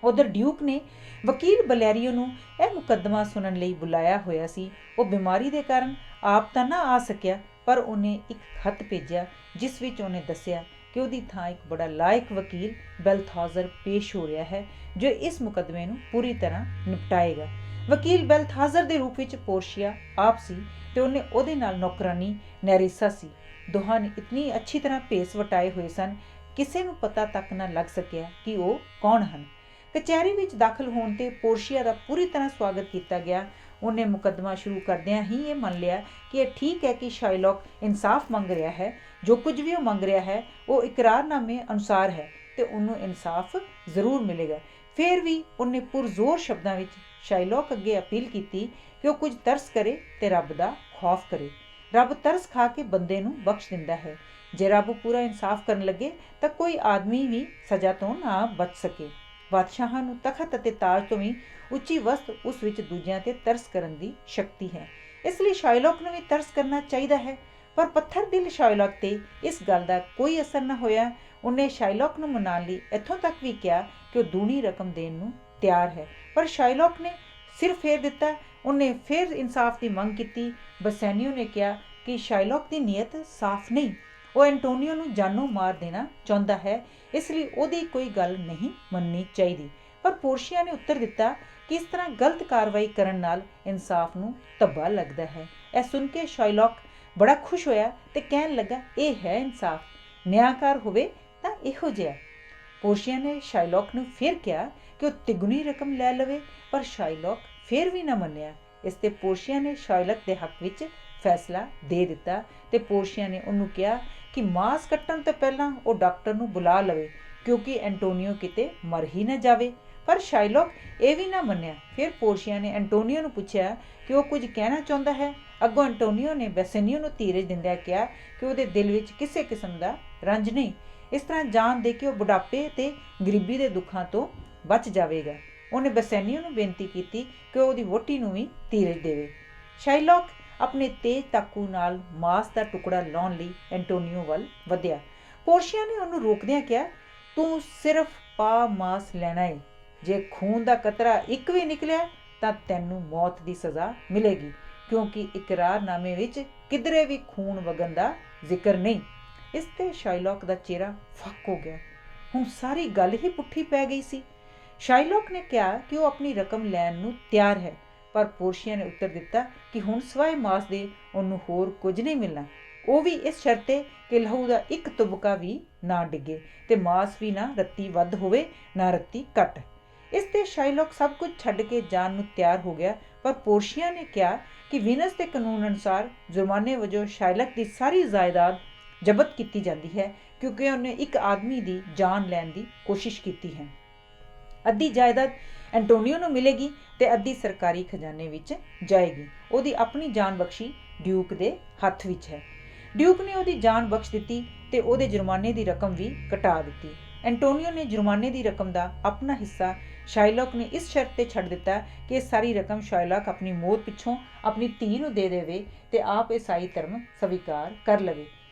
ਉਧਰ ਡਿਊਕ ਨੇ ਵਕੀਲ ਬਲੈਰੀਓ ਨੂੰ ਇਹ ਮੁਕੱਦਮਾ ਸੁਣਨ ਲਈ ਬੁਲਾਇਆ ਹੋਇਆ ਸੀ। ਉਹ ਬਿਮਾਰੀ ਦੇ ਕਾਰਨ ਆਪ ਤਾਂ ਨਾ ਆ ਸਕਿਆ, ਪਰ ਉਹਨੇ ਇੱਕ ਖੱਤ ਭੇਜਿਆ ਜਿਸ ਵਿੱਚ ਉਹਨੇ ਦੱਸਿਆ ਕਿ ਉਹਦੀ ਥਾਂ ਇੱਕ ਬੜਾ ਲਾਇਕ ਵਕੀਲ ਬੈਲਥਾਜ਼ਰ ਪੇਸ਼ ਹੋ ਰਿਹਾ ਹੈ ਜੋ ਇਸ ਮੁਕੱਦਮੇ ਨੂੰ ਪੂਰੀ ਤਰ੍ਹਾਂ ਨਿਪਟਾਏਗਾ। ਵਕੀਲ ਬੈਲਥਾਜ਼ਰ ਦੇ ਰੂਪ ਵਿੱਚ ਪੋਰਸ਼ੀਆ ਆਪ ਸੀ ਤੇ ਉਹਨੇ ਉਹਦੇ ਨਾਲ ਨੌਕਰਾਨੀ ਨੈਰੀਸਾ ਸੀ। ਦੋਹਾਂ ਨੇ ਇਤਨੀ ਅੱਛੀ ਤਰ੍ਹਾਂ ਭੇਸ ਵਟਾਏ ਹੋਏ ਸਨ, ਕਿਸੇ ਨੂੰ ਪਤਾ ਤੱਕ ਨਾ ਲੱਗ ਸਕਿਆ ਕਿ ਉਹ ਕੌਣ ਹਨ। ਕਚਹਿਰੀ ਵਿੱਚ ਦਾਖਲ ਹੋਣ ਤੇ ਪੋਰਸ਼ੀਆ ਦਾ ਪੂਰੀ ਤਰ੍ਹਾਂ ਸਵਾਗਤ ਕੀਤਾ ਗਿਆ। ਉਹਨੇ ਮੁਕੱਦਮਾ ਸ਼ੁਰੂ ਕਰਦਿਆਂ ਹੀ ਇਹ ਮੰਨ ਲਿਆ ਕਿ ਇਹ ਠੀਕ ਹੈ ਕਿ ਸ਼ਾਇਲੌਕ ਇਨਸਾਫ ਮੰਗ ਰਿਹਾ ਹੈ। ਜੋ ਕੁਝ ਵੀ ਉਹ ਮੰਗ ਰਿਹਾ ਹੈ ਉਹ ਇਕਰਾਰਨਾਮੇ ਅਨੁਸਾਰ ਹੈ ਤੇ ਉਹਨੂੰ ਇਨਸਾਫ ਜ਼ਰੂਰ ਮਿਲੇਗਾ। ਫਿਰ ਵੀ ਉਹਨੇ ਪੁਰਜ਼ੋਰ ਸ਼ਬਦਾਂ ਵਿੱਚ ਸ਼ਾਇਲੌਕ ਅੱਗੇ ਅਪੀਲ ਕੀਤੀ ਕਿ ਉਹ ਕੁਝ ਤਰਸ ਕਰੇ ਤੇ ਰੱਬ ਦਾ ਖੌਫ ਕਰੇ। ਰੱਬ ਤਰਸ ਖਾ ਕੇ ਬੰਦੇ ਨੂੰ ਬਖਸ਼ ਦਿੰਦਾ ਹੈ। ਜੇ ਰੱਬ ਪੂਰਾ ਇਨਸਾਫ ਕਰਨ ਲੱਗੇ ਤਾਂ ਕੋਈ ਆਦਮੀ ਵੀ ਸਜ਼ਾ ਤੋਂ ਨਾ ਬਚ ਸਕੇ। ਬਾਦਸ਼ਾਹਾਂ ਨੂੰ ਤਖਤ ਅਤੇ ਤਾਜ ਤੋਂ ਵੀ ਉੱਚੀ ਵਸਤ ਉਸ ਵਿੱਚ ਦੂਜਿਆਂ ਤੇ ਤਰਸ ਕਰਨ ਦੀ ਸ਼ਕਤੀ ਹੈ, ਇਸ ਲਈ ਸ਼ਾਇਲੌਕ ਨੂੰ ਵੀ ਤਰਸ ਕਰਨਾ ਚਾਹੀਦਾ ਹੈ। ਪਰ ਪੱਥਰ ਦਿਲ ਸ਼ਾਇਲੌਕ ਤੇ ਇਸ ਗੱਲ ਦਾ ਕੋਈ ਅਸਰ ਨਾ ਹੋਇਆ। ਉਹਨੇ ਸ਼ਾਇਲੌਕ ਨੂੰ ਮਨਾਉਣ ਲਈ ਇੱਥੋਂ ਤੱਕ ਵੀ ਕਿਹਾ ਕਿ ਉਹ ਦੂਣੀ ਰਕਮ ਦੇਣ ਨੂੰ ਤਿਆਰ ਹੈ, ਪਰ ਸ਼ਾਇਲੌਕ ਨੇ ਸਿਰ ਫੇਰ ਦਿੱਤਾ। ਉਹਨੇ ਫਿਰ ਇਨਸਾਫ ਦੀ ਮੰਗ ਕੀਤੀ। ਬਸੈਨੀਓ ਨੇ ਕਿਹਾ ਕਿ ਸ਼ਾਇਲੌਕ ਦੀ ਨੀਅਤ ਸਾਫ਼ ਨਹੀਂ, ਉਹ ਐਂਟੋਨੀਓ ਨੂੰ ਜਾਨੋਂ ਮਾਰ ਦੇਣਾ ਚਾਹੁੰਦਾ ਹੈ, ਇਸ ਲਈ ਉਹਦੀ ਕੋਈ ਗੱਲ ਨਹੀਂ ਮੰਨਣੀ ਚਾਹੀਦੀ। ਪਰ ਪੋਰਸ਼ੀਆ ਨੇ ਉੱਤਰ ਦਿੱਤਾ ਕਿ ਇਸ ਤਰ੍ਹਾਂ ਗਲਤ ਕਾਰਵਾਈ ਕਰਨ ਨਾਲ ਇਨਸਾਫ ਨੂੰ ਧੱਬਾ ਲੱਗਦਾ ਹੈ। ਇਹ ਸੁਣ ਕੇ ਸ਼ਾਇਲੌਕ ਬੜਾ ਖੁਸ਼ ਹੋਇਆ ਤੇ ਕਹਿਣ ਲੱਗਾ, ਇਹ ਹੈ ਇਨਸਾਫ, ਨਿਆਂਕਾਰ ਹੋਵੇ ਤਾਂ ਇਹੋ ਜਿਹਾ। ਪੋਰਸ਼ੀਆ ਨੇ ਸ਼ਾਇਲੌਕ ਨੂੰ ਫਿਰ ਕਿਹਾ ਕਿ ਉਹ ਤਿਗੁਣੀ ਰਕਮ ਲੈ ਲਵੇ, ਪਰ ਸ਼ਾਇਲੌਕ ਫਿਰ ਵੀ ਨਾ ਮੰਨਿਆ। ਇਸ ਤੇ ਪੋਰਸ਼ੀਆ ਨੇ ਸ਼ਾਇਲੌਕ ਦੇ ਹੱਕ ਵਿੱਚ ਫੈਸਲਾ ਦੇ ਦਿੱਤਾ ਤੇ ਪੋਰਸ਼ੀਆ ਨੇ ਉਹਨੂੰ ਕਿਹਾ ਕਿ ਮਾਸ ਕੱਟਣ ਤੋਂ ਪਹਿਲਾਂ ਉਹ ਡਾਕਟਰ ਨੂੰ ਬੁਲਾ ਲਵੇ, ਕਿਉਂਕਿ ਐਂਟੋਨੀਓ ਕਿਤੇ ਮਰ ਹੀ ਨਾ ਜਾਵੇ। ਪਰ ਸ਼ਾਇਲੋਕ ਇਹ ਵੀ ਨਾ ਮੰਨਿਆ। ਫਿਰ ਪੋਰਸ਼ੀਆ ਨੇ ਐਂਟੋਨੀਓ ਨੂੰ ਪੁੱਛਿਆ ਕਿ ਉਹ ਕੁਝ ਕਹਿਣਾ ਚਾਹੁੰਦਾ ਹੈ। ਅੱਗੋਂ ਐਂਟੋਨੀਓ ਨੇ ਬੈਸੈਨੀਓ ਨੂੰ ਧੀਰਜ ਦਿੰਦਿਆਂ ਕਿਹਾ ਕਿ ਉਹਦੇ ਦਿਲ ਵਿੱਚ ਕਿਸੇ ਕਿਸਮ ਦਾ ਰੰਜ ਨਹੀਂ। ਇਸ ਤਰ੍ਹਾਂ ਜਾਣ ਦੇ ਕੇ ਉਹ ਬੁਢਾਪੇ ਅਤੇ ਗਰੀਬੀ ਦੇ ਦੁੱਖਾਂ ਤੋਂ ਬਚ ਜਾਵੇਗਾ। ਉਹਨੇ ਬੈਸੈਨੀਓ ਨੂੰ ਬੇਨਤੀ ਕੀਤੀ ਕਿ ਉਹ ਉਹਦੀ ਵਹੁਟੀ ਨੂੰ ਵੀ ਧੀਰਜ ਦੇਵੇ। ਸ਼ਾਇਲੋਕ ਆਪਣੇ ਤੇਜ਼ ਚਾਕੂ ਨਾਲ ਮਾਸ ਦਾ ਟੁਕੜਾ ਲਾਉਣ ਲਈ ਐਂਟੋਨੀਓ ਵੱਲ ਵਧਿਆ। ਪੋਰਸ਼ੀਆ ਨੇ ਉਹਨੂੰ ਰੋਕਦਿਆਂ ਕਿਹਾ, ਤੂੰ ਸਿਰਫ ਪਾ ਮਾਸ ਲੈਣਾ ਏ। ਜੇ ਖੂਨ ਦਾ ਕਤਰਾ ਇੱਕ ਵੀ ਨਿਕਲਿਆ ਤਾਂ ਤੈਨੂੰ ਮੌਤ ਦੀ ਸਜ਼ਾ ਮਿਲੇਗੀ, ਕਿਉਂਕਿ ਇਕਰਾਰਨਾਮੇ ਵਿੱਚ ਕਿਧਰੇ ਵੀ ਖੂਨ ਵਗਣ ਦਾ ਜ਼ਿਕਰ ਨਹੀਂ। ਇਸ 'ਤੇ ਸ਼ਾਇਲੋਕ ਦਾ ਚਿਹਰਾ ਫੱਕ ਹੋ ਗਿਆ। ਹੁਣ ਸਾਰੀ ਗੱਲ ਹੀ ਪੁੱਠੀ ਪੈ ਗਈ ਸੀ। ਸ਼ਾਇਲੋਕ ਨੇ ਕਿਹਾ ਕਿ ਉਹ ਆਪਣੀ ਰਕਮ ਲੈਣ ਨੂੰ ਤਿਆਰ ਹੈ, ਪਰ ਪੋਰਸ਼ੀਆ ਨੇ ਉੱਤਰ ਦਿੱਤਾ ਕਿ ਹੁਣ ਸਿਵਾਏ ਮਾਸ ਦੇ ਉਹਨੂੰ ਹੋਰ ਕੁਝ ਨਹੀਂ ਮਿਲਣਾ, ਉਹ ਵੀ ਇਸ ਸ਼ਰਤ 'ਤੇ ਕਿ ਲਹੂ ਦਾ ਇੱਕ ਤੁਬਕਾ ਵੀ ਨਾ ਡਿੱਗੇ ਤੇ ਮਾਸ ਵੀ ਨਾ ਰੱਤੀ ਵੱਧ ਹੋਵੇ ਨਾ ਰੱਤੀ ਘੱਟ। ਇਸ 'ਤੇ ਸ਼ਾਇਲੋਕ ਸਭ ਕੁਝ ਛੱਡ ਕੇ ਜਾਣ ਨੂੰ ਤਿਆਰ ਹੋ ਗਿਆ, ਪਰ ਪੋਰਸ਼ੀਆ ਨੇ ਕਿਹਾ ਕਿ ਵੀਨਸ ਦੇ ਕਾਨੂੰਨ ਅਨੁਸਾਰ ਜੁਰਮਾਨੇ ਵਜੋਂ ਸ਼ਾਇਲੋਕ ਦੀ ਸਾਰੀ ਜਾਇਦਾਦ ਜ਼ਬਤ ਕੀਤੀ ਜਾਂਦੀ ਹੈ, ਕਿਉਂਕਿ ਉਹਨੇ ਇੱਕ ਆਦਮੀ ਦੀ ਜਾਨ ਲੈਣ ਦੀ ਕੋਸ਼ਿਸ਼ ਕੀਤੀ ਹੈ। ਅੱਧੀ ਜਾਇਦਾਦ ਐਂਟੋਨੀਓ ਨੂੰ ਮਿਲੇਗੀ ਤੇ ਅੱਧੀ ਸਰਕਾਰੀ ਖਜ਼ਾਨੇ ਵਿੱਚ ਜਾਏਗੀ। ਉਹਦੀ ਆਪਣੀ ਜਾਨ ਬਖਸ਼ੀ ਡਿਊਕ ਦੇ ਹੱਥ ਵਿੱਚ ਹੈ। ਡਿਊਕ ਨੇ ਉਹਦੀ ਜਾਨ ਬਖਸ਼ ਦਿੱਤੀ ਤੇ ਉਹਦੇ ਜੁਰਮਾਨੇ ਦੀ ਰਕਮ ਵੀ ਘਟਾ ਦਿੱਤੀ। ਐਂਟੋਨੀਓ ਨੇ ਜੁਰਮਾਨੇ ਦੀ ਰਕਮ ਦਾ ਆਪਣਾ ਹਿੱਸਾ ਸ਼ਾਇਲੋਕ ਨੇ ਇਸ ਸ਼ਰਤ 'ਤੇ ਛੱਡ ਦਿੱਤਾ ਕਿ ਇਹ ਸਾਰੀ ਰਕਮ ਸ਼ਾਇਲੋਕ ਆਪਣੀ ਮੌਤ ਪਿੱਛੋਂ ਆਪਣੀ ਧੀ ਨੂੰ ਦੇ ਦੇਵੇ ਤੇ ਆਪ ਈਸਾਈ ਧਰਮ ਸਵੀਕਾਰ ਕਰ ਲਵੇ।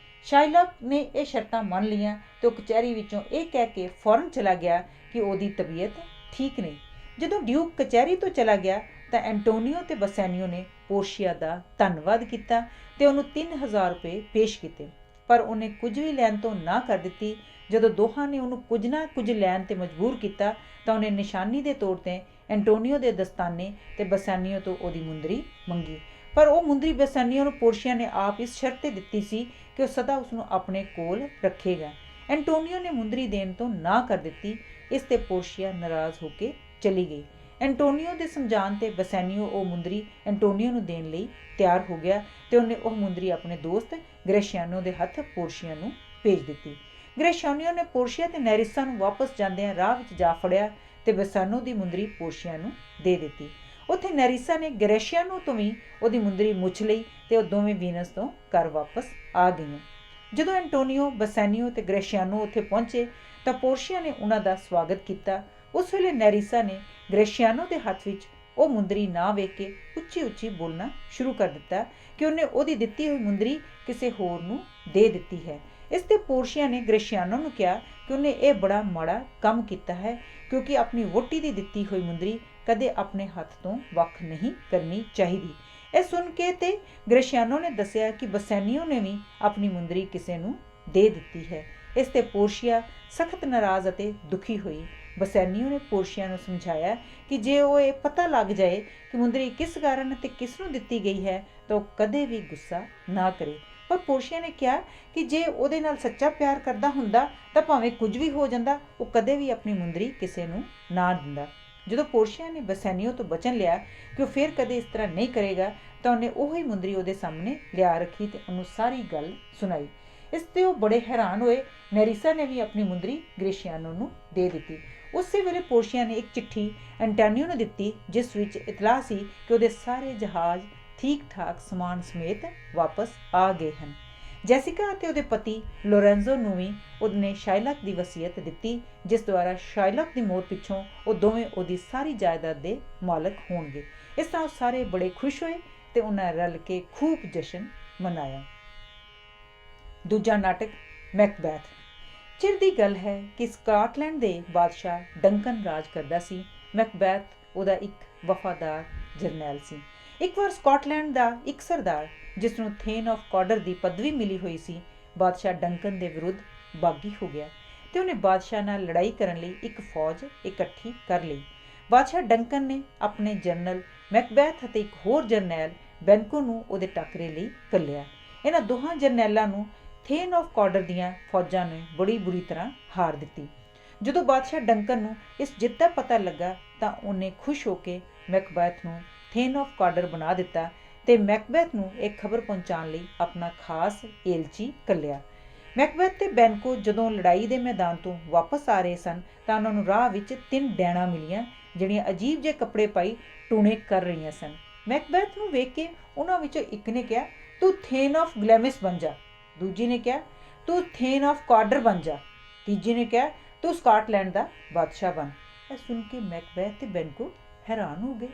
ਸ਼ਾਇਲੋਕ ਨੇ ਇਹ ਸ਼ਰਤਾਂ ਮੰਨ ਲਈਆਂ ਤੇ ਉਹ ਕਚਹਿਰੀ ਵਿੱਚੋਂ ਇਹ ਕਹਿ ਕੇ ਫੌਰਨ ਚਲਾ ਗਿਆ ਕਿ ਉਹਦੀ ਤਬੀਅਤ ਠੀਕ ਨਹੀਂ। ਜਦੋਂ ਡਿਊਕ ਕਚਹਿਰੀ ਤੋਂ ਚਲਾ ਗਿਆ ਤਾਂ ਐਂਟੋਨੀਓ ਤੇ ਬਸੈਨੀਓ ਨੇ ਪੋਰਸ਼ੀਆ ਦਾ ਧੰਨਵਾਦ ਕੀਤਾ ਤੇ ਉਹਨੂੰ 3000 ਰੁਪਏ ਪੇਸ਼ ਕੀਤੇ, ਪਰ ਉਹਨੇ ਕੁਝ ਵੀ ਲੈਣ ਤੋਂ ਨਾ ਕਰ ਦਿੱਤੀ। ਜਦੋਂ ਦੋਹਾਂ ਨੇ ਉਹਨੂੰ ਕੁਝ ਨਾ ਕੁਝ ਲੈਣ ਤੇ ਮਜਬੂਰ ਕੀਤਾ ਤਾਂ ਉਹਨੇ ਨਿਸ਼ਾਨੀ ਦੇ ਤੌਰ 'ਤੇ ਐਂਟੋਨੀਓ ਦੇ ਦਸਤਾਨੇ ਤੇ ਬਸੈਨੀਓ ਤੋਂ ਉਹਦੀ ਮੁੰਦਰੀ ਮੰਗੀ, ਪਰ ਉਹ ਮੁੰਦਰੀ ਬਸੈਨੀਓ ਨੂੰ ਪੋਰਸ਼ੀਆ ਨੇ ਆਪ ਇਸ ਸ਼ਰਤ 'ਤੇ ਦਿੱਤੀ ਸੀ ਕਿ ਉਹ ਸਦਾ ਉਸਨੂੰ ਆਪਣੇ ਕੋਲ ਰੱਖੇਗਾ। ਐਂਟੋਨੀਓ ਨੇ ਮੁੰਦਰੀ ਦੇਣ ਤੋਂ ਨਾ ਕਰ ਦਿੱਤੀ। ਇਸ 'ਤੇ ਪੋਰਸ਼ੀਆ ਨਾਰਾਜ਼ ਹੋ ਕੇ ਚਲੀ ਗਈ। ਐਂਟੋਨੀਓ ਦੇ ਸਮਝਾਉਣ 'ਤੇ ਬਸੈਨੀਓ ਉਹ ਮੁੰਦਰੀ ਐਂਟੋਨੀਓ ਨੂੰ ਦੇਣ ਲਈ ਤਿਆਰ ਹੋ ਗਿਆ ਤੇ ਉਹਨੇ ਉਹ ਮੁੰਦਰੀ ਆਪਣੇ ਦੋਸਤ ਗ੍ਰੇਸ਼ੀਆਨੋ ਦੇ ਹੱਥ ਪੋਰਸ਼ੀਆ ਨੂੰ ਭੇਜ ਦਿੱਤੀ। ਗ੍ਰੇਸ਼ੀਆਨੋ ਨੇ ਪੋਰਸ਼ੀਆ ਤੇ ਨੈਰਿਸਾ ਨੂੰ ਵਾਪਸ ਜਾਂਦਿਆਂ ਰਾਹ ਵਿੱਚ ਜਾ ਫੜਿਆ ਤੇ ਬਸੈਨੋ ਦੀ ਮੁੰਦਰੀ ਪੋਰਸ਼ੀਆ ਨੂੰ ਦੇ ਦਿੱਤੀ। ਉੱਥੇ ਨੈਰਿਸਾ ਨੇ ਗ੍ਰੇਸ਼ੀਆਨੋ ਤੋਂ ਵੀ ਉਹਦੀ ਮੁੰਦਰੀ ਮੁੱਛ ਲਈ ਤੇ ਉਹ ਦੋਵੇਂ ਵੀਨਸ ਤੋਂ ਘਰ ਵਾਪਸ ਆ ਗਈਆਂ। ਜਦੋਂ ਐਂਟੋਨੀਓ, ਬਸੈਨੀਓ ਤੇ ਗ੍ਰੇਸ਼ੀਆਨੋ ਉੱਥੇ ਪਹੁੰਚੇ ਤਾਂ ਪੋਰਸ਼ੀਆ ਨੇ ਉਹਨਾਂ ਦਾ ਸਵਾਗਤ ਕੀਤਾ। ਉਸ ਵੇਲੇ ਨੈਰਿਸਾ ਨੇ ਗ੍ਰੇਸ਼ੀਆਨੋ ਦੇ ਹੱਥ ਵਿੱਚ ਉਹ ਮੁੰਦਰੀ ਨਾ ਵੇਖ ਕੇ ਉੱਚੀ ਉੱਚੀ ਬੋਲਣਾ ਸ਼ੁਰੂ ਕਰ ਦਿੱਤਾ ਕਿ ਉਹਨੇ ਉਹਦੀ ਦਿੱਤੀ ਹੋਈ ਮੁੰਦਰੀ ਕਿਸੇ ਹੋਰ ਨੂੰ ਦੇ ਦਿੱਤੀ ਹੈ। ਇਸ 'ਤੇ ਪੋਰਸ਼ੀਆ ਨੇ ਗ੍ਰੇਸ਼ੀਆਨੋ ਨੂੰ ਕਿਹਾ ਕਿ ਉਹਨੇ ਇਹ ਬੜਾ ਮਾੜਾ ਕੰਮ ਕੀਤਾ ਹੈ, ਕਿਉਂਕਿ ਆਪਣੀ ਵਹੁਟੀ ਦੀ ਦਿੱਤੀ ਹੋਈ ਮੁੰਦਰੀ ਕਦੇ ਆਪਣੇ ਹੱਥ ਤੋਂ ਵੱਖ ਨਹੀਂ ਕਰਨੀ ਚਾਹੀਦੀ। ਇਹ ਸੁਣ ਕੇ ਤੇ ਗ੍ਰੇਸ਼ੀਆਨੋ ਨੇ ਦੱਸਿਆ ਕਿ ਬਸੈਨੀਓ ਨੇ ਵੀ ਆਪਣੀ ਮੁੰਦਰੀ ਕਿਸੇ ਨੂੰ ਦੇ ਦਿੱਤੀ ਹੈ। ਇਸ 'ਤੇ ਪੋਰਸ਼ੀਆ ਸਖਤ ਨਾਰਾਜ਼ ਅਤੇ ਦੁਖੀ ਹੋਈ। ਬਸੈਨੀਓ ਨੇ ਪੋਰਸ਼ੀਆ ਨੂੰ ਸਮਝਾਇਆ ਕਿ ਜੇ ਉਹ ਇਹ ਪਤਾ ਲੱਗ ਜਾਏ ਕਿ ਮੁੰਦਰੀ ਕਿਸ ਕਾਰਨ ਅਤੇ ਕਿਸ ਨੂੰ ਦਿੱਤੀ ਗਈ ਹੈ ਤਾਂ ਉਹ ਕਦੇ ਵੀ ਗੁੱਸਾ ਨਾ ਕਰੇ। ਪਰ ਪੋਰਸ਼ੀਆ ਨੇ ਕਿਹਾ ਕਿ ਜੇ ਉਹਦੇ ਨਾਲ ਸੱਚਾ ਪਿਆਰ ਕਰਦਾ ਹੁੰਦਾ ਤਾਂ ਭਾਵੇਂ ਕੁਝ ਵੀ ਹੋ ਜਾਂਦਾ, ਉਹ ਕਦੇ ਵੀ ਆਪਣੀ ਮੁੰਦਰੀ ਕਿਸੇ ਨੂੰ ਨਾ ਦਿੰਦਾ। ਜਦੋਂ ਪੋਰਸ਼ੀਆ ਨੇ ਬਸੈਨੀਓ ਤੋਂ ਬਚਨ ਲਿਆ ਕਿ ਉਹ ਫਿਰ ਕਦੇ ਇਸ ਤਰ੍ਹਾਂ ਨਹੀਂ ਕਰੇਗਾ ਤਾਂ ਉਹਨੇ ਉਹੀ ਮੁੰਦਰੀ ਉਹਦੇ ਸਾਹਮਣੇ ਲਿਆ ਰੱਖੀ ਤੇ ਉਹਨੂੰ ਸਾਰੀ ਗੱਲ ਸੁਣਾਈ। ਇਸ 'ਤੇ ਉਹ ਬੜੇ ਹੈਰਾਨ ਹੋਏ। ਨੈਰਿਸਾ ਨੇ ਵੀ ਆਪਣੀ ਮੁੰਦਰੀ ਗ੍ਰੇਸ਼ੀਆਨੋ ਨੂੰ ਦੇ ਦਿੱਤੀ। ਉਸੇ ਵੇਲੇ ਪੋਰਸ਼ੀਆ ਨੇ ਇੱਕ ਚਿੱਠੀ ਐਂਟੋਨੀਓ ਨੂੰ ਦਿੱਤੀ, ਜਿਸ ਵਿੱਚ ਇਤਲਾਹ ਸੀ ਕਿ ਉਹਦੇ ਸਾਰੇ ਜਹਾਜ਼ ਠੀਕ ਠਾਕ ਸਮਾਨ ਸਮੇਤ ਵਾਪਸ ਆ ਗਏ ਹਨ। ਜੈਸਿਕਾ ਅਤੇ ਉਹਦੇ ਪਤੀ ਲੋਰੈਂਜ਼ੋ ਨੂੰ ਵੀ ਉਹਨੇ ਸ਼ਾਇਲੋਕ ਦੀ ਵਸੀਅਤ ਦਿੱਤੀ, ਜਿਸ ਦੁਆਰਾ ਸ਼ਾਇਲੋਕ ਦੀ ਮੌਤ ਪਿੱਛੋਂ ਉਹ ਦੋਵੇਂ ਉਹਦੀ ਸਾਰੀ ਜਾਇਦਾਦ ਦੇ ਮਾਲਕ ਹੋਣਗੇ। ਇਸ ਤਰ੍ਹਾਂ ਉਹ ਸਾਰੇ ਬੜੇ ਖੁਸ਼ ਹੋਏ ਤੇ ਉਹਨਾਂ ਰਲ ਕੇ ਖੂਬ ਜਸ਼ਨ ਮਨਾਇਆ। ਦੂਜਾ ਨਾਟਕ ਮੈਕਬੈਥ। ਚਿਰ ਦੀ ਗੱਲ ਹੈ ਕਿ ਸਕਾਟਲੈਂਡ ਦੇ ਬਾਦਸ਼ਾਹ ਡੰਕਨ ਰਾਜ ਕਰਦਾ ਸੀ। ਮੈਕਬੈਥ ਉਹਦਾ ਇੱਕ ਵਫਾਦਾਰ ਜਰਨੈਲ ਸੀ। ਇੱਕ ਵਾਰ ਸਕਾਟਲੈਂਡ ਦਾ ਇੱਕ ਸਰਦਾਰ, ਜਿਸ ਨੂੰ ਥੇਨ ਆਫ ਕਾਡਰ ਦੀ ਪਦਵੀ ਮਿਲੀ ਹੋਈ ਸੀ, ਬਾਦਸ਼ਾਹ ਡੰਕਨ ਦੇ ਵਿਰੁੱਧ ਬਾਗੀ ਹੋ ਗਿਆ ਤੇ ਉਹਨੇ ਬਾਦਸ਼ਾਹ ਨਾਲ ਲੜਾਈ ਕਰਨ ਲਈ ਇੱਕ ਫੌਜ ਇਕੱਠੀ ਕਰ ਲਈ। ਬਾਦਸ਼ਾਹ ਡੰਕਨ ਨੇ ਆਪਣੇ ਜਨਰਲ ਮੈਕਬੈਥ ਅਤੇ ਇੱਕ ਹੋਰ ਜਰਨੈਲ ਬੈਨਕੋ ਨੂੰ ਉਹਦੇ ਟਾਕਰੇ ਲਈ ਘੱਲਿਆ। ਇਹਨਾਂ ਦੋਹਾਂ ਜਰਨੈਲਾਂ ਨੂੰ ਥੇਨ ਆਫ ਕਾਡਰ ਦੀਆਂ ਫੌਜਾਂ ਨੇ ਬੜੀ ਬੁਰੀ ਤਰ੍ਹਾਂ ਹਾਰ ਦਿੱਤੀ। ਜਦੋਂ ਬਾਦਸ਼ਾਹ ਡੰਕਨ ਨੂੰ ਇਸ ਜਿੱਤ ਦਾ ਪਤਾ ਲੱਗਾ ਤਾਂ ਉਹਨੇ ਖੁਸ਼ ਹੋ ਕੇ ਮੈਕਬੈਥ ਨੂੰ ਥੇਨ ਆਫ ਕਾਡਰ ਬਣਾ ਦਿੱਤਾ ਤੇ ਮੈਕਬੈਥ ਨੂੰ ਇਹ ਖਬਰ ਪਹੁੰਚਾਉਣ ਲਈ ਆਪਣਾ ਖਾਸ ਏਲਚੀ ਘੱਲਿਆ। ਮੈਕਬੈਥ ਤੇ ਬੈਨਕੋ ਜਦੋਂ ਲੜਾਈ ਦੇ ਮੈਦਾਨ ਤੋਂ ਵਾਪਸ ਆ ਰਹੇ ਸਨ ਤਾਂ ਉਹਨਾਂ ਨੂੰ ਰਾਹ ਵਿੱਚ 3 ਡੈਣਾ ਮਿਲੀਆਂ ਜਿਹੜੀਆਂ ਅਜੀਬ ਜਿਹੇ ਕੱਪੜੇ ਪਾਈ ਟੂਣੇ ਕਰ ਰਹੀਆਂ ਸਨ। ਮੈਕਬੈਥ ਨੂੰ ਵੇਖ ਕੇ ਉਹਨਾਂ ਵਿੱਚੋਂ ਇੱਕ ਨੇ ਕਿਹਾ, ਤੂੰ ਥੇਨ ਆਫ ਗਲੈਮਿਸ ਬਣ ਜਾ। ਦੂਜੀ ਨੇ ਕਿਹਾ, ਤੂੰ ਥੇਨ ਆਫ ਕਾਡਰ ਬਣ ਜਾ। ਤੀਜੀ ਨੇ ਕਿਹਾ, ਤੂੰ ਸਕਾਟਲੈਂਡ ਦਾ ਬਾਦਸ਼ਾਹ ਬਣ। ਇਹ ਸੁਣ ਕੇ ਮੈਕਬੈਥ ਤੇ ਬੈਨਕੋ ਹੈਰਾਨ ਹੋ ਗਏ।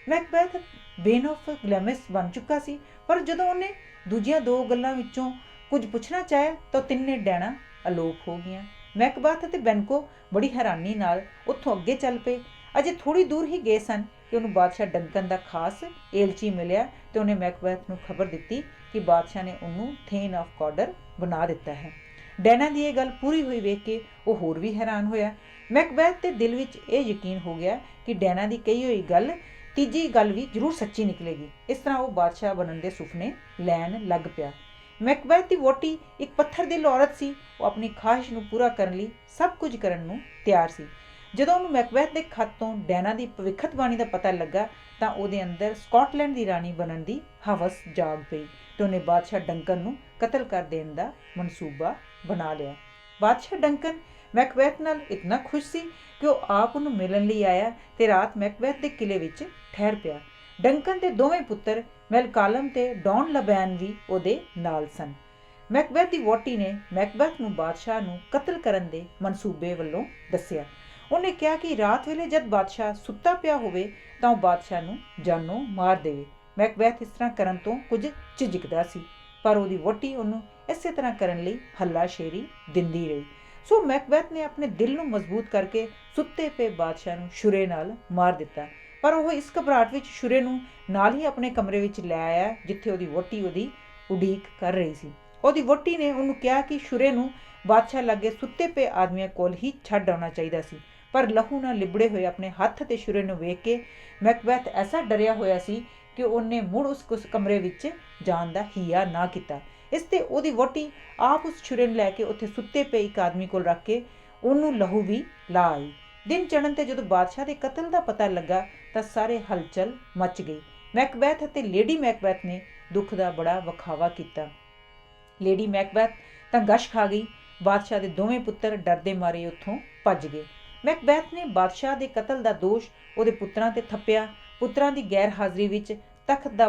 ਮੈਕਬੈਥ ਵੇਨ ਆਫ ਗਲੈਮਿਸ ਬਣ ਚੁੱਕਾ ਸੀ, ਪਰ ਜਦੋਂ ਉਹਨੇ ਦੂਜੀਆਂ 2 ਗੱਲਾਂ ਵਿੱਚੋਂ ਕੁਝ ਪੁੱਛਣਾ ਚਾਹਿਆ ਤਾਂ 3 ਡੈਣਾ ਅਲੋਪ ਹੋ ਗਈਆਂ। ਮੈਕਬੈਥ ਅਤੇ ਬੈਨਕੋ ਬੜੀ ਹੈਰਾਨੀ ਨਾਲ ਉੱਥੋਂ ਅੱਗੇ ਚੱਲ ਪਏ। ਅਜੇ ਥੋੜ੍ਹੀ ਦੂਰ ਹੀ ਗਏ ਸਨ ਕਿ ਉਹਨੂੰ ਬਾਦਸ਼ਾਹ ਡੰਕਨ ਦਾ ਖਾਸ ਏਲਚੀ ਮਿਲਿਆ ਤੇ ਉਹਨੇ ਮੈਕਬੈਥ ਨੂੰ ਖਬਰ ਦਿੱਤੀ ਕਿ ਬਾਦਸ਼ਾਹ ਨੇ ਉਹਨੂੰ ਥੇਨ ਆਫ ਕਾਡਰ ਬਣਾ ਦਿੱਤਾ ਹੈ। ਡੈਨਾ ਦੀ ਇਹ ਗੱਲ ਪੂਰੀ ਹੋਈ ਵੇਖ ਕੇ ਉਹ ਹੋਰ ਵੀ ਹੈਰਾਨ ਹੋਇਆ। ਮੈਕਬੈਥ ਦੇ ਦਿਲ ਵਿੱਚ ਇਹ ਯਕੀਨ ਹੋ ਗਿਆ ਕਿ ਡੈਨਾ ਦੀ ਕਹੀ ਹੋਈ ਗੱਲ ਤੀਜੀ ਗੱਲ ਵੀ ਜ਼ਰੂਰ ਸੱਚੀ ਨਿਕਲੇਗੀ। ਇਸ ਤਰ੍ਹਾਂ ਉਹ ਬਾਦਸ਼ਾਹ ਬਣਨ ਦੇ ਸੁਪਨੇ ਲੈਣ ਲੱਗ ਪਿਆ। ਮੈਕਬੈਥ ਦੀ ਵਹੁਟੀ ਇੱਕ ਪੱਥਰ ਦਿਲ ਔਰਤ ਸੀ। ਉਹ ਆਪਣੀ ਖਾਹਿਸ਼ ਨੂੰ ਪੂਰਾ ਕਰਨ ਲਈ ਸਭ ਕੁਝ ਕਰਨ ਨੂੰ ਤਿਆਰ ਸੀ। ਜਦੋਂ ਉਹਨੂੰ ਮੈਕਬੈਥ ਦੇ ਖੱਤ ਤੋਂ ਡੈਨਾ ਦੀ ਭਵਿੱਖਤਬਾਣੀ ਦਾ ਪਤਾ ਲੱਗਾ ਤਾਂ ਉਹਦੇ ਅੰਦਰ ਸਕਾਟਲੈਂਡ ਦੀ ਰਾਣੀ ਬਣਨ ਦੀ ਹਵਸ ਜਾਗ ਪਈ ਤੇ ਉਹਨੇ ਬਾਦਸ਼ਾਹ ਡੰਕਨ ਨੂੰ ਕਤਲ ਕਰ ਦੇਣ ਦਾ ਮਨਸੂਬਾ ਬਣਾ ਲਿਆ। ਬਾਦਸ਼ਾਹ ਡੰਕਨ ਮੈਕਬੈਥ ਨਾਲ ਇਤਨਾ ਖੁਸ਼ ਸੀ ਕਿ ਉਹ ਆਪ ਉਹਨੂੰ ਮਿਲਣ ਲਈ ਆਇਆ ਤੇ ਰਾਤ ਮੈਕਬੈਥ ਦੇ ਕਿਲੇ ਵਿੱਚ ਠਹਿਰ ਪਿਆ। ਡੰਕਨ ਦੇ ਦੋਵੇਂ ਪੁੱਤਰ ਮੈਲਕਾਲਮ ਤੇ ਡੌਨ ਲਬੈਨ ਵੀ ਉਹਦੇ ਨਾਲ ਸਨ। ਮੈਕਬੈਥ ਦੀ ਵਹੁਟੀ ਨੇ ਮੈਕਬੈਥ ਨੂੰ ਬਾਦਸ਼ਾਹ ਨੂੰ ਕਤਲ ਕਰਨ ਦੇ ਮਨਸੂਬੇ ਵੱਲੋਂ ਦੱਸਿਆ। ਉਹਨੇ ਕਿਹਾ ਕਿ ਰਾਤ ਵੇਲੇ ਜਦ ਬਾਦਸ਼ਾਹ ਸੁੱਤਾ ਪਿਆ ਹੋਵੇ ਤਾਂ ਉਹ ਬਾਦਸ਼ਾਹ ਨੂੰ ਜਾਨੋਂ ਮਾਰ ਦੇਵੇ। ਮੈਕਬੈਥ ਇਸ ਤਰ੍ਹਾਂ ਕਰਨ ਤੋਂ ਕੁਝ ਝਿਜਕਦਾ ਸੀ, ਪਰ ਉਹਦੀ ਵਹੁਟੀ ਉਹਨੂੰ ਇਸੇ ਤਰ੍ਹਾਂ ਕਰਨ ਲਈ ਹੱਲਾਸ਼ੇਰੀ ਦਿੰਦੀ ਰਹੀ। ਸੋ ਮੈਕਬੈਥ ਨੇ ਆਪਣੇ ਦਿਲ ਨੂੰ ਮਜ਼ਬੂਤ ਕਰਕੇ ਸੁੱਤੇ ਪਏ ਬਾਦਸ਼ਾਹ ਨੂੰ ਛੁਰੇ ਨਾਲ ਮਾਰ ਦਿੱਤਾ। ਪਰ ਉਹ ਇਸ ਘਬਰਾਹਟ ਵਿੱਚ ਛੁਰੇ ਨੂੰ ਨਾਲ ਹੀ ਆਪਣੇ ਕਮਰੇ ਵਿੱਚ ਲੈ ਆਇਆ ਜਿੱਥੇ ਉਹਦੀ ਵਹੁਟੀ ਉਹਦੀ ਉਡੀਕ ਕਰ ਰਹੀ ਸੀ। ਉਹਦੀ ਵਹੁਟੀ ਨੇ ਉਹਨੂੰ ਕਿਹਾ ਕਿ ਛੁਰੇ ਨੂੰ ਬਾਦਸ਼ਾਹ ਲਾਗੇ ਸੁੱਤੇ ਪਏ ਆਦਮੀਆਂ ਕੋਲ ਹੀ ਛੱਡ ਆਉਣਾ ਚਾਹੀਦਾ ਸੀ। ਪਰ ਲਹੂ ਨਾਲ ਲਿਬੜੇ ਹੋਏ ਆਪਣੇ ਹੱਥ ਤੇ ਛੁਰੇ ਨੂੰ ਵੇਖ ਕੇ ਮੈਕਬੈਥ ਐਸਾ ਡਰਿਆ ਹੋਇਆ ਸੀ ਕਿ ਉਹਨੇ ਮੁੜ ਉਸ ਕਮਰੇ ਵਿੱਚ ਜਾਣ ਦਾ ਹੀਆ ਨਾ ਕੀਤਾ। ਇਸ ਤੇ ਉਹਦੀ ਵਹੁਟੀ ਆਪ ਉਸ ਛੁਰੇ ਨੂੰ ਲੈ ਕੇ ਉੱਥੇ ਸੁੱਤੇ ਪਏ ਇੱਕ ਆਦਮੀ ਕੋਲ ਰੱਖ ਕੇ ਉਹਨੂੰ ਲਹੂ ਵੀ ਲਾ ਆਈ। ਦਿਨ ਚੜ੍ਹਨ ਤੇ ਜਦੋਂ ਬਾਦਸ਼ਾਹ ਦੇ ਕਤਲ ਦਾ ਪਤਾ ਲੱਗਾ ਤਾਂ ਸਾਰੇ ਹਲਚਲ ਮਚ ਗਈ। ਮੈਕਬੈਥ ਅਤੇ ਲੇਡੀ ਮੈਕਬੈਥ ਨੇ ਦੁੱਖ ਦਾ ਬੜਾ ਵਿਖਾਵਾ ਕੀਤਾ। ਲੇਡੀ ਮੈਕਬੈਥ ਤਾਂ ਗਸ਼ ਖਾ ਗਈ। ਬਾਦਸ਼ਾਹ ਦੇ ਦੋਵੇਂ ਪੁੱਤਰ ਡਰਦੇ ਮਾਰੇ ਉੱਥੋਂ ਭੱਜ ਗਏ। ਮੈਕਬੈਥ ਨੇ ਬਾਦਸ਼ਾਹ ਦੇ ਕਤਲ ਦਾ ਦੋਸ਼ ਉਹਦੇ ਪੁੱਤਰਾਂ ਤੇ ਥੱਪਿਆ। ਪੁੱਤਰਾਂ ਦੀ ਗੈਰ ਹਾਜ਼ਰੀ ਵਿੱਚ ਤਖਤ ਦਾ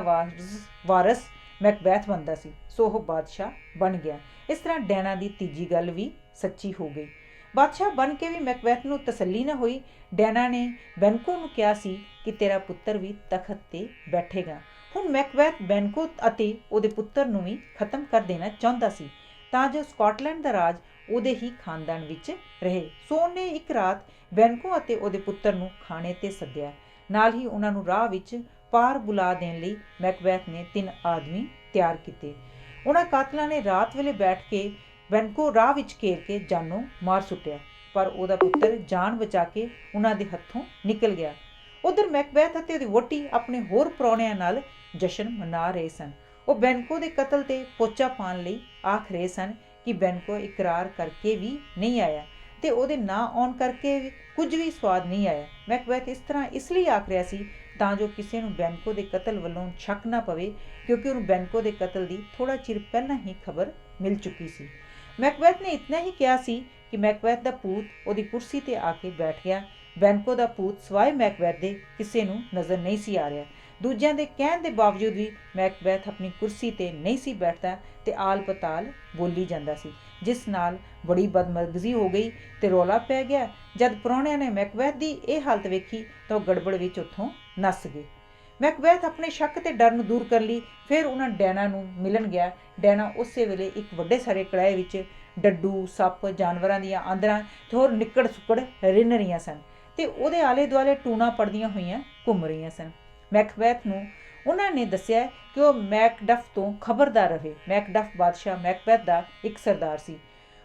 ਵਾਰਸ ਮੈਕਬੈਥ ਬਣਦਾ ਸੀ, ਸੋ ਉਹ ਬਾਦਸ਼ਾਹ ਬਣ ਗਿਆ। ਇਸ ਤਰ੍ਹਾਂ ਡੈਨਾ ਦੀ ਤੀਜੀ ਗੱਲ ਵੀ ਸੱਚੀ ਹੋ ਗਈ। ਬਾਦਸ਼ਾਹ ਬਣ ਕੇ ਵੀ ਮੈਕਬੈਥ ਨੂੰ ਤਸੱਲੀ ਨਾ ਹੋਈ। ਡੈਨਾ ਨੇ ਬੈਨਕੋ ਨੂੰ ਕਿਹਾ ਸੀ ਕਿ ਤੇਰਾ ਪੁੱਤਰ ਵੀ ਤਖਤ ਤੇ ਬੈਠੇਗਾ। ਹੁਣ ਮੈਕਬੈਥ ਬੈਨਕੋ ਅਤੇ ਉਹਦੇ ਪੁੱਤਰ ਨੂੰ ਵੀ ਖਤਮ ਕਰ ਦੇਣਾ ਚਾਹੁੰਦਾ ਸੀ ਤਾਂ ਜੋ ਸਕਾਟਲੈਂਡ ਦਾ ਰਾਜ ਉਹਦੇ ਹੀ ਖਾਨਦਾਨ ਵਿੱਚ ਰਹੇ। ਸੋ ਉਹਨੇ ਇੱਕ ਰਾਤ ਬੈਨਕੋ ਅਤੇ ਉਹਦੇ ਪੁੱਤਰ ਨੂੰ ਖਾਣੇ ਤੇ ਸੱਦਿਆ। ਨਾਲ ਹੀ ਉਹਨਾਂ ਨੂੰ ਰਾਹ ਵਿੱਚ ਪਾਰ ਬੁਲਾ ਦੇਣ ਲਈ ਮੈਕਬੈਥ ਨੇ 3 ਆਦਮੀ ਤਿਆਰ ਕੀਤੇ। ਉਹਨਾਂ ਕਾਤਲਾਂ ਨੇ ਰਾਤ ਵੇਲੇ ਬੈਠ ਕੇ ਬੈਨਕੋ ਰਾਹ ਵਿੱਚ ਘੇਰ ਕੇ ਜਾਨੋਂ ਮਾਰ ਸੁੱਟਿਆ, ਪਰ ਉਹਦਾ ਪੁੱਤਰ ਜਾਨ ਬਚਾ ਕੇ ਉਹਨਾਂ ਦੇ ਹੱਥੋਂ ਨਿਕਲ ਗਿਆ। ਉਧਰ ਮੈਕਬੈਥ ਅਤੇ ਉਹਦੀ ਵਹੁਟੀ ਆਪਣੇ ਹੋਰ ਪ੍ਰਾਹੁਣਿਆਂ ਨਾਲ ਜਸ਼ਨ ਮਨਾ ਰਹੇ ਸਨ। ਉਹ ਬੈਨਕੋ ਦੇ ਕਤਲ ਤੇ ਪੋਚਾ ਪਾਉਣ ਲਈ ਆਖ ਰਹੇ ਸਨ ਕਿ ਬੈਨਕੋ ਇਕਰਾਰ ਕਰਕੇ ਵੀ ਨਹੀਂ ਆਇਆ ਤੇ ਉਹਦੇ ਨਾ ਆਉਣ ਕਰਕੇ ਵੀ ਕੁਝ ਵੀ ਸਵਾਦ ਨਹੀਂ ਆਇਆ। ਮੈਕਬੈਥ ਇਸ ਤਰ੍ਹਾਂ ਇਸ ਲਈ ਆਖ ਰਿਹਾ ਸੀ ਤਾਂ ਜੋ ਕਿਸੇ ਨੂੰ ਬੈਨਕੋ ਦੇ ਕਤਲ ਵੱਲੋਂ ਸ਼ੱਕ ਨਾ ਪਵੇ, ਕਿਉਂਕਿ ਉਹਨੂੰ ਬੈਨਕੋ ਦੇ ਕਤਲ ਦੀ ਥੋੜਾ ਚਿਰ ਪਹਿਲਾਂ ਹੀ ਖਬਰ ਮਿਲ ਚੁੱਕੀ ਸੀ। ਮੈਕਬੈਥ ਨੇ ਇਤਨਾ ਹੀ ਕਿਹਾ ਸੀ ਕਿ ਮੈਕਬੈਥ ਦਾ ਭੂਤ ਉਹਦੀ ਕੁਰਸੀ ਤੇ ਆ ਕੇ ਬੈਠ ਗਿਆ। ਬੈਨਕੋ ਦਾ ਭੂਤ ਸਿਵਾਏ ਮੈਕਬੈਥ ਦੇ ਕਿਸੇ ਨੂੰ ਨਜ਼ਰ ਨਹੀਂ ਸੀ ਆ ਰਿਹਾ। ਦੂਜਿਆਂ ਦੇ ਕਹਿਣ ਦੇ ਬਾਵਜੂਦ ਵੀ ਮੈਕਬੈਥ ਆਪਣੀ ਕੁਰਸੀ ਤੇ ਨਹੀਂ ਸੀ ਬੈਠਦਾ ਤੇ ਆਲ ਪਤਾਲ ਬੋਲੀ ਜਾਂਦਾ ਸੀ, ਜਿਸ ਨਾਲ ਬੜੀ ਬਦਮਜ਼ਗੀ ਹੋ ਗਈ ਤੇ ਰੌਲਾ ਪੈ ਗਿਆ। ਜਦ ਪ੍ਰਾਹੁਣਿਆਂ ਨੇ ਮੈਕਬੈਥ ਦੀ ਇਹ ਹਾਲਤ ਵੇਖੀ ਤਾਂ ਉਹ ਗੜਬੜ ਵਿੱਚ ਉੱਥੋਂ ਨੱਸ ਗਏ। ਮੈਕਬੈਥ ਆਪਣੇ ਸ਼ੱਕ ਤੇ ਡਰ ਨੂੰ ਦੂਰ ਕਰਨ ਲਈ ਫਿਰ ਉਹਨਾਂ ਡੈਨਾ ਨੂੰ ਮਿਲਣ ਗਿਆ। ਡੈਨਾ ਉਸੇ ਵੇਲੇ ਇੱਕ ਵੱਡੇ ਸਾਰੇ ਕੜਾਹੇ ਵਿੱਚ ਡੱਡੂ, ਸੱਪ, ਜਾਨਵਰਾਂ ਦੀਆਂ ਆਂਦਰਾਂ ਤੇ ਹੋਰ ਨਿੱਕੜ ਸੁੱਕੜ ਰਿੰਨ ਰਹੀਆਂ ਸਨ ਤੇ ਉਹਦੇ ਆਲੇ ਦੁਆਲੇ ਟੂਣਾ ਪੜਦੀਆਂ ਹੋਈਆਂ ਘੁੰਮ ਰਹੀਆਂ ਸਨ। ਮੈਕਬੈਥ ਨੂੰ ਉਹਨਾਂ ਨੇ ਦੱਸਿਆ ਕਿ ਉਹ ਮੈਕਡਫ ਤੋਂ ਖਬਰਦਾਰ ਰਹੇ। ਮੈਕਡਫ ਬਾਦਸ਼ਾਹ ਮੈਕਬੈਥ ਦਾ ਇੱਕ ਸਰਦਾਰ ਸੀ।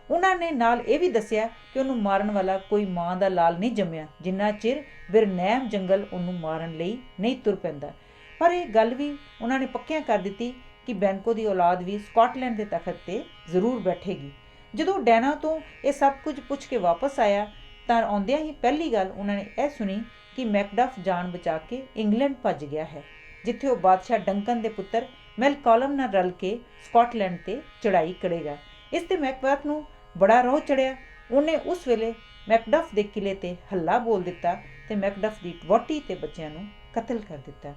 ਉਹਨਾਂ ਨੇ ਨਾਲ ਇਹ ਵੀ ਦੱਸਿਆ ਕਿ ਉਹਨੂੰ ਮਾਰਨ ਵਾਲਾ ਕੋਈ ਮਾਂ ਦਾ ਲਾਲ ਨਹੀਂ ਜੰਮਿਆ ਜਿੰਨਾ ਚਿਰ ਬਿਰਨੈਮ ਜੰਗਲ ਉਹਨੂੰ ਮਾਰਨ ਲਈ ਨਹੀਂ ਤੁਰ ਪੈਂਦਾ। ਪਰ ਇਹ ਗੱਲ ਵੀ ਉਹਨਾਂ ਨੇ ਪੱਕਿਆਂ ਕਰ ਦਿੱਤੀ ਕਿ ਬੈਨਕੋ ਦੀ ਔਲਾਦ ਵੀ ਸਕਾਟਲੈਂਡ ਦੇ ਤਖਤ ਤੇ ਜ਼ਰੂਰ ਬੈਠੇਗੀ। ਜਦੋਂ ਡੈਨਾ ਤੋਂ ਇਹ ਸਭ ਕੁਝ ਪੁੱਛ ਕੇ ਵਾਪਸ ਆਇਆ ਤਾਂ ਆਉਂਦਿਆਂ ਹੀ ਪਹਿਲੀ ਗੱਲ ਉਹਨਾਂ ਨੇ ਇਹ ਸੁਣੀ ਕਿ ਮੈਕਡਫ ਜਾਨ ਬਚਾ ਕੇ ਇੰਗਲੈਂਡ ਭੱਜ ਗਿਆ ਹੈ। जिथे वो बादशाह डंकन के पुत्र मैलकॉलम नाल रल के स्कॉटलैंड ते चढ़ाई करेगा। इस ते मैकबेथ नूं बड़ा रोह चढ़िया। उन्हें उस वेले मैकडफ के किले ते हल्ला बोल दिता ते मैकडफ की वोटी ते बच्चों नूं कतल कर दिता।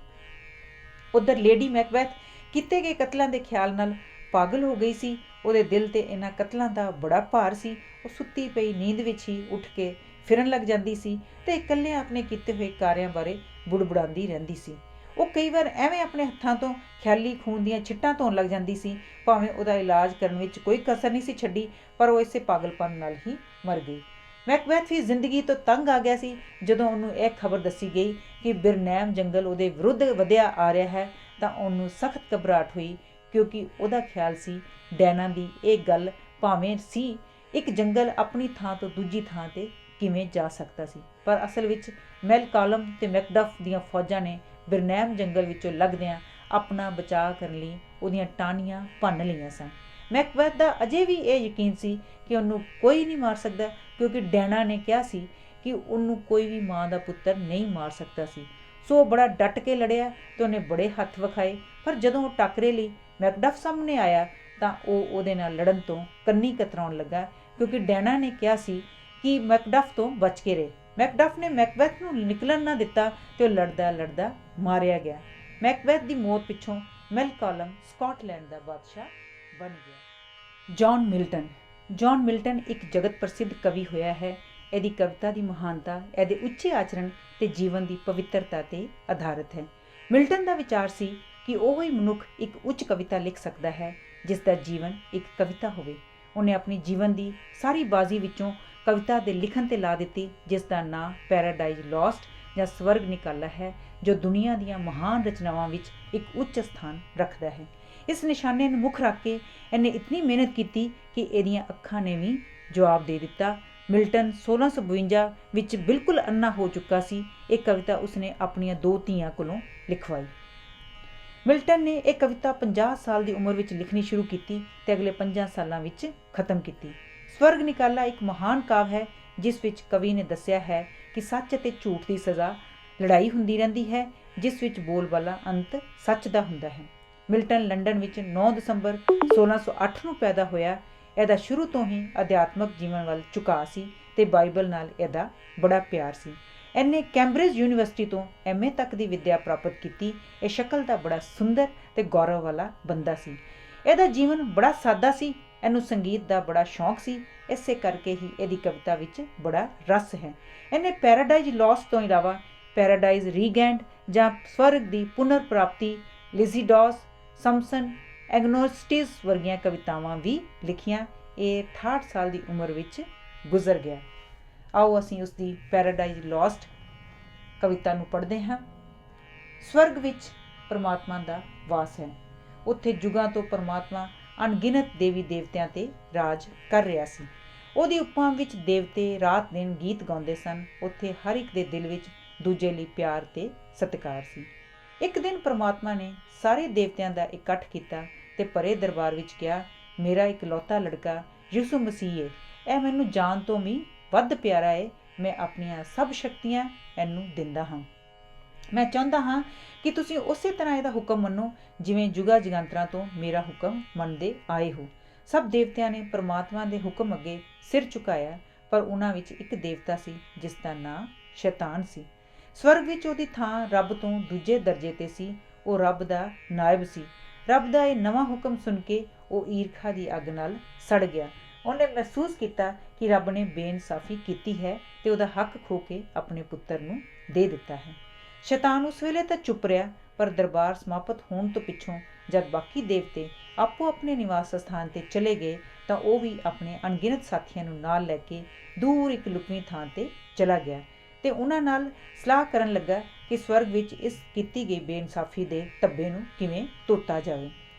उधर लेडी मैकबेथ किते गए कतलों के ख्याल नाल पागल हो गई सी। ਉਹਦੇ दिल ते इन्हां कतलों का बड़ा भार सी। वो सुत्ती पई नींद विच ही उठ के फिरन लग जाती सी ते इकल्ले अपने किते हुए कार्यां बारे बुड़बुड़ाती रहंदी सी। वो कई बार एवें अपने हत्थां तो ख्याली खून दीयां छिट्टां धोण लग जाती सी। भावें ਉਹਦਾ इलाज करन विच कोई कसर नहीं सी छड्डी, पर वो इसे पागलपन नाल ही मर गई। मैकबेथ भी जिंदगी तो तंग आ गया सी जदों ਉਹਨੂੰ ਇਹ खबर दसी गई कि बिरनैम जंगल ਉਹਦੇ विरुद्ध वधिया आ रहा है। तां ਉਹਨੂੰ सख्त घबराहट हुई, क्योंकि ਉਹਦਾ ख्याल सी डैना की एक गल भावें सी एक जंगल अपनी थां तो दूजी थां ते किवें जा सकता सी, पर असल विच मैलकॉलम ते मैकडफ दीयां फौजां ने बिरनैम जंगल विचों लगदियां अपना बचाव करने लई ਉਹਦੀਆਂ टाहनियां भन्न लईआं सन। मैकबेथ दा अजे भी ये यकीन सी कि ਉਹਨੂੰ कोई नहीं मार सकता, क्योंकि डैना ने कहा सी कि ਉਹਨੂੰ कोई भी मां दा पुत्तर नहीं मार सकता सी। सो बड़ा डट के लड़िया तो उन्हें बड़े हथ विखाए, पर जदों वो टाकरे लई मैकडफ सामने आया ਤਾਂ ਉਹ ਉਹਦੇ ਨਾਲ ਲੜਨ ਤੋਂ ਕੰਨੀ ਕਤਰਾਉਣ ਲੱਗਾ, ਕਿਉਂਕਿ ਡੈਨਾ ਨੇ ਕਿਹਾ ਸੀ ਕਿ ਮੈਕਡਫ ਤੋਂ ਬਚ ਕੇ ਰਹੇ। ਮੈਕਡਫ ਨੇ ਮੈਕਬੈਥ ਨੂੰ ਨਿਕਲਣ ਨਾ ਦਿੱਤਾ ਤੇ ਉਹ ਲੜਦਾ ਲੜਦਾ ਮਾਰਿਆ ਗਿਆ। ਮੈਕਬੈਥ ਦੀ ਮੌਤ ਪਿੱਛੋਂ ਮੈਲਕॉलम ਸਕਾਟਲੈਂਡ ਦਾ ਬਾਦਸ਼ਾਹ ਬਣ ਗਿਆ। ਜੌਨ ਮਿਲਟਨ ਇੱਕ ਜਗਤ ਪ੍ਰਸਿੱਧ ਕਵੀ ਹੋਇਆ ਹੈ। ਇਹਦੀ ਕਵਿਤਾ ਦੀ ਮਹਾਨਤਾ ਇਹਦੇ ਉੱਚੇ ਆਚਰਣ ਤੇ ਜੀਵਨ ਦੀ ਪਵਿੱਤਰਤਾ ਤੇ ਆਧਾਰਿਤ ਹੈ। ਮਿਲਟਨ ਦਾ ਵਿਚਾਰ ਸੀ ਕਿ ਉਹ ਹੀ ਮਨੁੱਖ ਇੱਕ ਉੱਚ ਕਵਿਤਾ ਲਿਖ ਸਕਦਾ ਹੈ जिस दा जीवन एक कविता होवे। उन्हें अपनी जीवन की सारी बाजी विचों कविता के लिखण ते ला दिती, जिस दा नां पैराडाइज लॉस्ट या स्वर्ग निकाला है, जो दुनिया दीयां महान रचनावां विच एक उच्च स्थान रखदा है। इस निशाने नूं मुख रख के इन्हें इतनी मेहनत की कि इहदियां अखां ने भी जवाब दे दिता। मिल्टन 1652 विच बिल्कुल अन्ना हो चुका सी। एक कविता उसने अपनियां 2 धीआं कोलों लिखवाई। मिल्टन ने एक कविता 50 साल की उम्र विच लिखनी शुरू की ते अगले 5 सालों विच खत्म की। स्वर्ग निकाला एक महान काव्य है, जिस विच कवि ने दस्सिया है कि सच ते झूठ की सज़ा लड़ाई हुंदी रहिंदी है, जिस विच बोलबाला अंत सच दा हुंदा है। मिल्टन लंडन विच 9 दसंबर 1608 नूं पैदा होया। इहदा शुरू तो ही अध्यात्मक जीवन वाल झुकाव सी ते बाइबल नाल इहदा बड़ा प्यार सी। इन्हें कैंब्रिज यूनीवर्सिटी तो MA तक की विद्या प्राप्त की। यह शक्ल का बड़ा सुंदर ते गौरव वाला बंदा सी। इहदा जीवन बड़ा सादा सी। इनू संगीत का बड़ा शौक सी, इसे करके ही इहदी कविता विच बड़ा रस है। इन्हें पैराडाइज लॉस्ट तो इलावा पैराडाइज रीगैंड जां स्वर्ग की पुनर्प्राप्ति, लिजिडॉस, समसन, एग्नोस्टिस वर्गियां कवितावां भी लिखियां। ये 68 साल की उम्र विच गुजर गया। आओ असीं उसकी पैराडाइज लॉस्ट कविता नूं पढ़दे हां। स्वर्ग विच परमात्मा दा वास है। उत्थे जुगां तो परमात्मा अनगिनत देवी देवतियां ते राज कर रहा सी। ਉਹਦੀ ਉਪਮਾ ਵਿੱਚ देवते रात दिन गीत गाउंदे सन। उत्थे हर एक दे दिल विच दूजे लई प्यार ते सत्कार सी। एक दिन परमात्मा ने सारे देवतियां दा इकट्ठ कीता ते परे दरबार विच कहा, मेरा इकलौता लड़का यीशु मसीह है। ਇਹ ਮੈਨੂੰ जान तो भी ਵੱਧ ਪਿਆਰਾ ਹੈ। मैं ਆਪਣੀਆਂ ਸਭ ਸ਼ਕਤੀਆਂ ਇਹਨੂੰ ਦਿੰਦਾ ਹਾਂ। मैं ਚਾਹੁੰਦਾ ਹਾਂ ਕਿ ਤੁਸੀਂ ਉਸੇ ਤਰ੍ਹਾਂ ਇਹਦਾ ਹੁਕਮ ਮੰਨੋ ਜਿਵੇਂ ਜੁਗਾ ਜਗੰਤਰਾਂ ਤੋਂ ਮੇਰਾ ਹੁਕਮ ਮੰਨਦੇ ਆਏ ਹੋ। ਸਭ ਦੇਵਤਿਆਂ ਨੇ ਪਰਮਾਤਮਾ ਦੇ ਹੁਕਮ ਅੱਗੇ ਸਿਰ ਝੁਕਾਇਆ, ਪਰ ਉਹਨਾਂ ਵਿੱਚ ਇੱਕ ਦੇਵਤਾ ਸੀ ਜਿਸ ਦਾ ਨਾਂ ਸ਼ੈਤਾਨ ਸੀ। ਸਵਰਗ ਵਿੱਚ ਉਹਦੀ ਥਾਂ ਰੱਬ ਤੋਂ ਦੂਜੇ ਦਰਜੇ ਤੇ ਸੀ। ਉਹ ਰੱਬ ਦਾ ਨਾਇਬ ਸੀ। ਰੱਬ ਦਾ ਇਹ ਨਵਾਂ ਹੁਕਮ ਸੁਣ ਕੇ ਉਹ ਈਰਖਾ ਦੀ ਅੱਗ ਨਾਲ ਸੜ ਗਿਆ। ਉਹਨੇ ਮਹਿਸੂਸ ਕੀਤਾ ਕਿ ਰੱਬ ਨੇ ਬੇਇਨਸਾਫੀ ਕੀਤੀ ਹੈ ਤੇ ਉਹਦਾ ਹੱਕ ਖੋ ਕੇ ਆਪਣੇ ਪੁੱਤਰ ਨੂੰ ਦੇ ਦਿੱਤਾ ਹੈ। ਸ਼ੈਤਾਨ ਉਸ ਵੇਲੇ ਤਾਂ ਚੁੱਪ ਰਿਹਾ, ਪਰ ਦਰਬਾਰ ਸਮਾਪਤ ਹੋਣ ਤੋਂ ਪਿੱਛੋਂ ਜਦ ਬਾਕੀ ਦੇਵਤੇ ਆਪੋ ਆਪਣੇ ਨਿਵਾਸ ਸਥਾਨ ਤੇ ਚਲੇ ਗਏ ਤਾਂ ਉਹ ਵੀ ਆਪਣੇ ਅਣਗਿਣਤ ਸਾਥੀਆਂ ਨੂੰ ਨਾਲ ਲੈ ਕੇ ਦੂਰ ਇੱਕ ਲੁਕਵੀਂ ਥਾਂ ਤੇ ਚਲਾ ਗਿਆ ਤੇ ਉਹਨਾਂ ਨਾਲ ਸਲਾਹ ਕਰਨ ਲੱਗਾ ਕਿ ਸਵਰਗ ਵਿੱਚ ਇਸ ਕੀਤੀ ਗਈ ਬੇਇਨਸਾਫੀ ਦੇ ਧੱਬੇ ਨੂੰ ਕਿਵੇਂ ਧੋਤਾ ਜਾਵੇ।